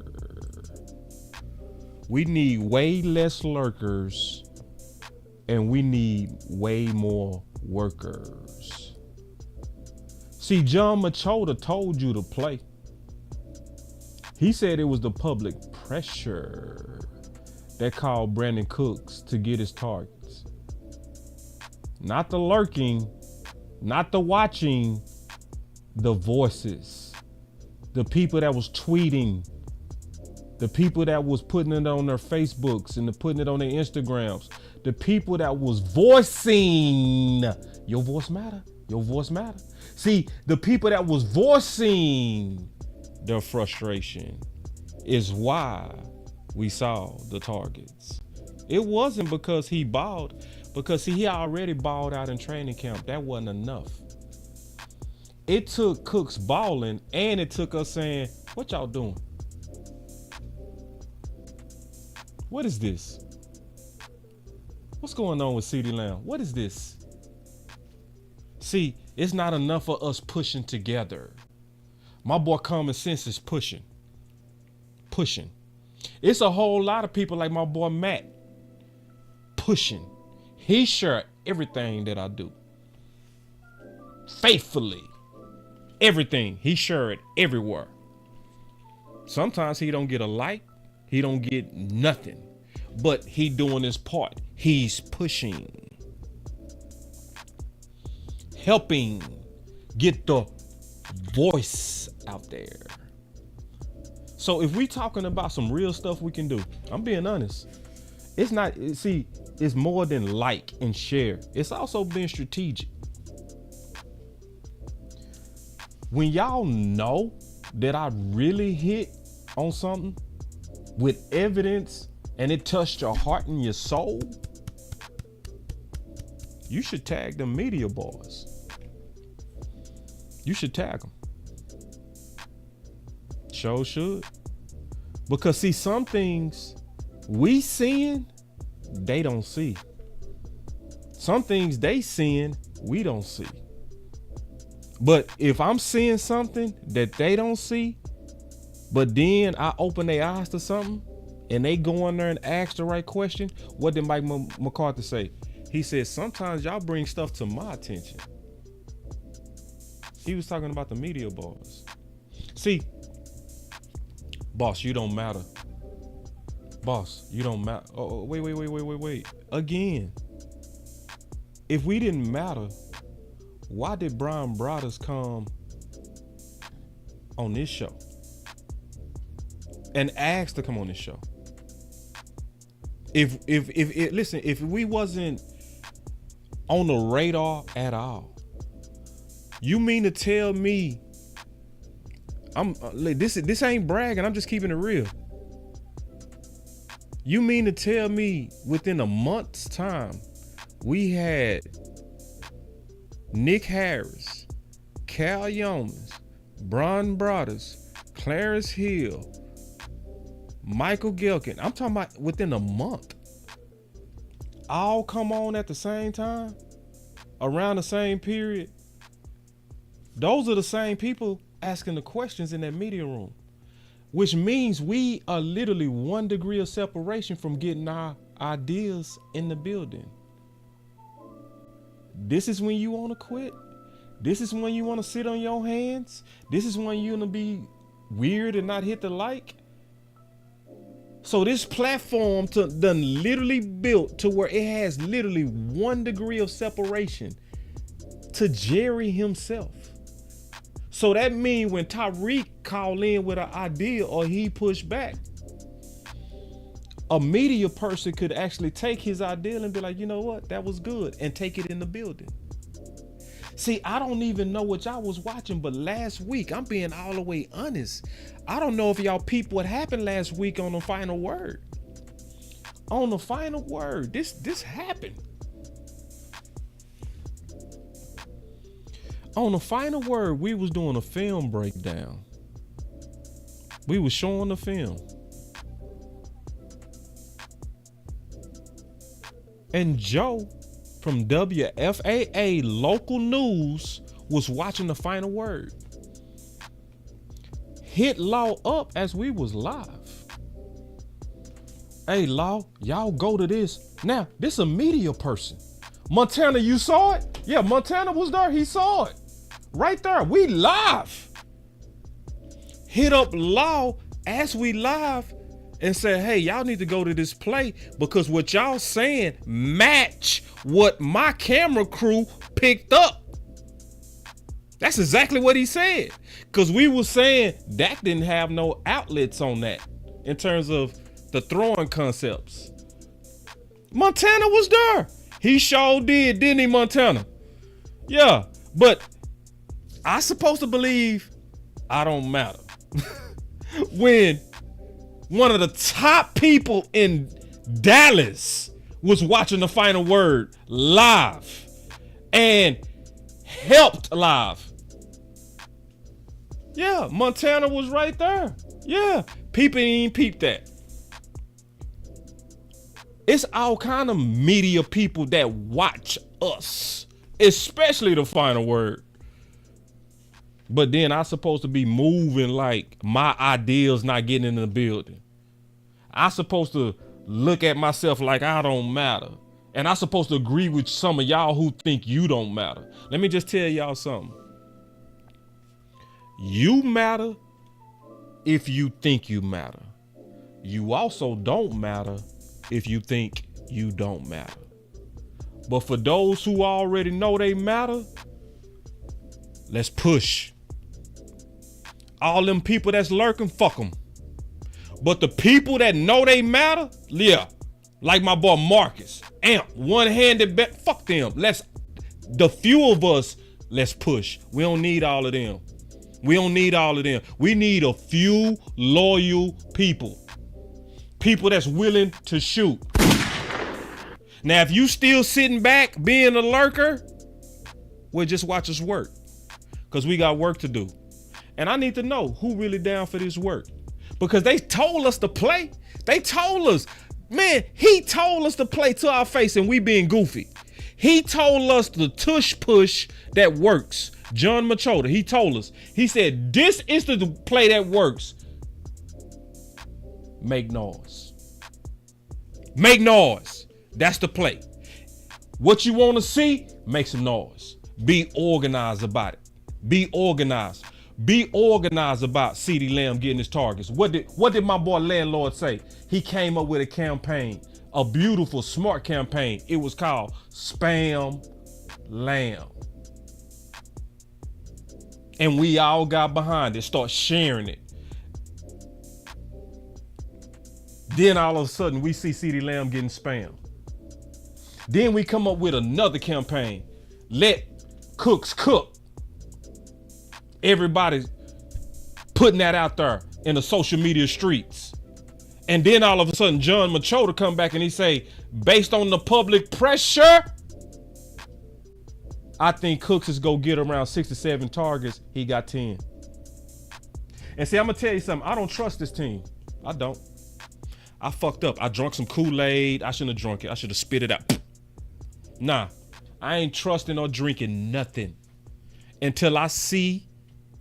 We need way less lurkers, and we need way more workers. See, John Machota told you to play. He said it was the public pressure that called Brandon Cooks to get his targets. Not the lurking, not the watching, the voices. The people that was tweeting, the people that was putting it on their Facebooks and putting it on their Instagrams, the people that was voicing, your voice matter, your voice matter. See, the people that was voicing their frustration is why we saw the targets. It wasn't because he balled, because see, he already balled out in training camp. That wasn't enough. It took Cooks balling, and it took us saying, what y'all doing? What is this? What's going on with CeeDee Lamb? What is this? See, it's not enough for us pushing together. My boy Common Sense is pushing. It's a whole lot of people like my boy Matt pushing. He shared everything that I do. Faithfully. Everything. He shared everywhere. Sometimes he don't get a like. He don't get nothing. But he doing his part. He's pushing. Helping get the voice out there. So if we talking about some real stuff we can do, I'm being honest. It's not, see, it's more than like and share. It's also being strategic. When y'all know that I really hit on something with evidence and it touched your heart and your soul, you should tag them media boys. You should tag them. Sure should. Because see, some things we seeing, they don't see. Some things they seeing, we don't see. But if I'm seeing something that they don't see, but then I open their eyes to something and they go in there and ask the right question, what did Mike McCarthy say? He said, sometimes y'all bring stuff to my attention. He was talking about the media boys. See, boss, you don't matter. Boss, you don't matter. Oh, wait. Again, if we didn't matter, why did Brian Brothers come on this show and ask to come on this show? If listen, if we wasn't on the radar at all, you mean to tell me this ain't bragging, I'm just keeping it real. You mean to tell me within a month's time we had Nick Harris, Cal Yeomans, Bron Brothers, Clarence Hill, Michael Gilkin, I'm talking about within a month, all come on at the same time, around the same period? Those are the same people asking the questions in that media room, which means we are literally 1 degree of separation from getting our ideas in the building. This is when you want to quit. This is when you want to sit on your hands. This is when you want to be weird and not hit the like. So this platform done literally built to where it has literally 1 degree of separation to Jerry himself. So that means when Tyreek call in with an idea or he push back, a media person could actually take his idea and be like, you know what, that was good, and take it in the building. See, I don't even know what y'all was watching, but last week, I'm being all the way honest, I don't know if y'all peeped what happened last week on the Final Word. On the Final Word, this happened. On the Final Word, we was doing a film breakdown. We was showing the film. And Joe from WFAA local news was watching the Final Word. hit Law up as we was live. Hey, Law, y'all go to this. Now, this a media person. Montana, you saw it? Yeah, Montana was there. He saw it. Right there. We live. Hit up Law as we live and say, hey, y'all need to go to this play because what y'all saying match what my camera crew picked up. That's exactly what he said. Because we were saying Dak didn't have no outlets on that in terms of the throwing concepts. Montana was there. He sure did, didn't he, Montana? Yeah, but I supposed to believe I don't matter. When one of the top people in Dallas was watching the final word live and helped live. Yeah, Montana was right there. Yeah, people ain't peeped that. It's all kind of media people that watch us, especially the final word. But then I'm supposed to be moving like my ideals not getting in the building. I'm supposed to look at myself like I don't matter. And I'm supposed to agree with some of y'all who think you don't matter. Let me just tell y'all something. You matter if you think you matter. You also don't matter if you think you don't matter. But for those who already know they matter, let's push. All them people that's lurking, fuck them. But the people that know they matter, yeah, like my boy Marcus, Amp, one-handed bet, fuck them. The few of us, let's push. We don't need all of them. We don't need all of them. We need a few loyal people. People that's willing to shoot. Now, if you still sitting back being a lurker, well, just watch us work. Because we got work to do. And I need to know who really down for this work. Because they told us to play. They told us, man, he told us to play to our face and we being goofy. He told us the tush push that works. John Machota, he told us. He said, this is the play that works. Make noise. Make noise. That's the play. What you want to see, make some noise. Be organized about it. Be organized. Be organized about CeeDee Lamb getting his targets. What did my boy Landlord say? He came up with a campaign, a beautiful, smart campaign. It was called Spam Lamb. And we all got behind it, start sharing it. Then all of a sudden we see CeeDee Lamb getting spammed. Then we come up with another campaign. Let cooks cook. Everybody putting that out there in the social media streets. And then all of a sudden John Machota come back and he say, based on the public pressure, I think Cooks is going to get around 67 targets. He got 10. And see, I'm going to tell you something. I don't trust this team. I don't. I fucked up. I drunk some Kool-Aid. I shouldn't have drunk it. I should have spit it out. Nah, I ain't trusting or drinking nothing until I see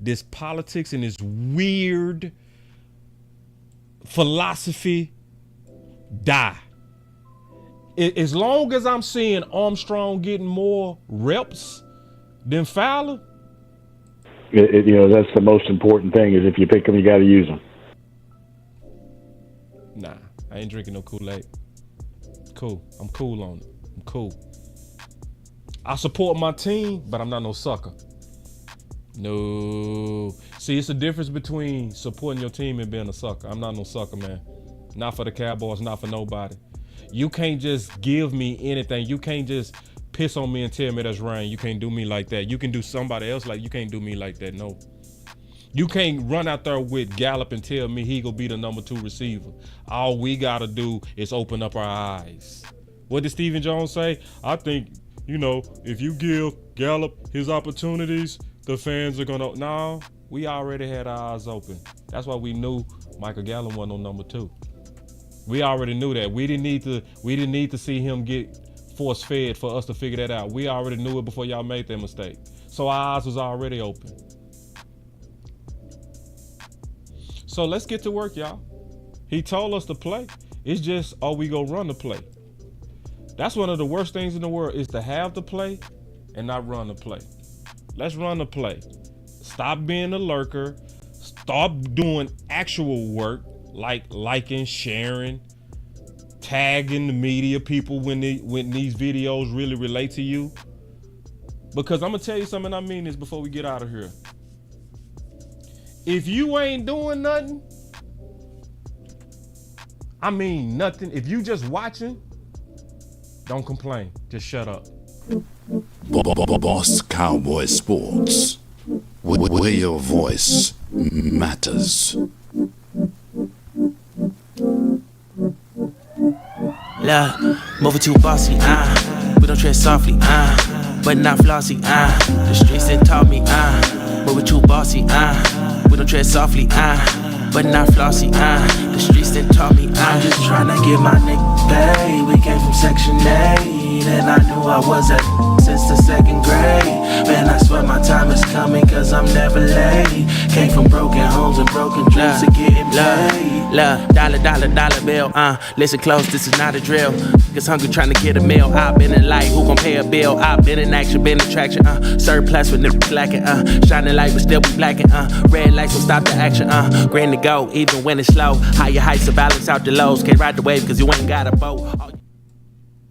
this politics and this weird philosophy die. As long as I'm seeing Armstrong getting more reps than Fowler, that's the most important thing. Is if you pick them, you got to use them. Nah, I ain't drinking no Kool-Aid. Cool, I'm cool on it. I'm cool. I support my team, but I'm not no sucker. No. See, it's a difference between supporting your team and being a sucker. I'm not no sucker, man. Not for the Cowboys, not for nobody. You can't just give me anything. You can't just piss on me and tell me that's rain. You can't do me like that. You can do somebody else like you can't do me like that. No. You can't run out there with Gallup and tell me he gonna be the number 2 receiver. All we gotta do is open up our eyes. What did Stephen Jones say? I think, if you give Gallup his opportunities, the fans are gonna. No, we already had our eyes open. That's why we knew Michael Gallup wasn't on number 2. We already knew that. We didn't need to see him get force fed for us to figure that out. We already knew it before y'all made that mistake. So our eyes was already open. So let's get to work, y'all. He told us to play. It's just, are we gonna run the play? That's one of the worst things in the world, is to have the play and not run the play. Let's run the play. Stop being a lurker. Stop doing actual work, like liking, sharing, tagging the media people when these videos really relate to you. Because I'm gonna tell you something, I mean this before we get out of here. If you ain't doing nothing, I mean nothing. If you just watching, don't complain. Just shut up. Boss Cowboy Sports, where your voice matters. Look, moving too bossy, we don't tread softly, but not flossy, the streets done taught me, moving too bossy, we don't tread softly, but not flossy, the streets done taught me, I'm just tryna get my nigga paid. We came from Section 8, and I knew I was at since the 2nd grade. Man, I swear my time is coming, cause I'm never late. Came from broken homes and broken dreams to getting paid. Look, dollar bill, listen close, this is not a drill. Niggas hungry trying to get a meal. I've been in light, who gon' pay a bill? I've been in action, been in traction, surplus with niggas lacking, shining light but still be blacking, red lights will stop the action, green to go, even when it's slow. Higher heights to balance out the lows. Can't ride the wave cause you ain't got a boat.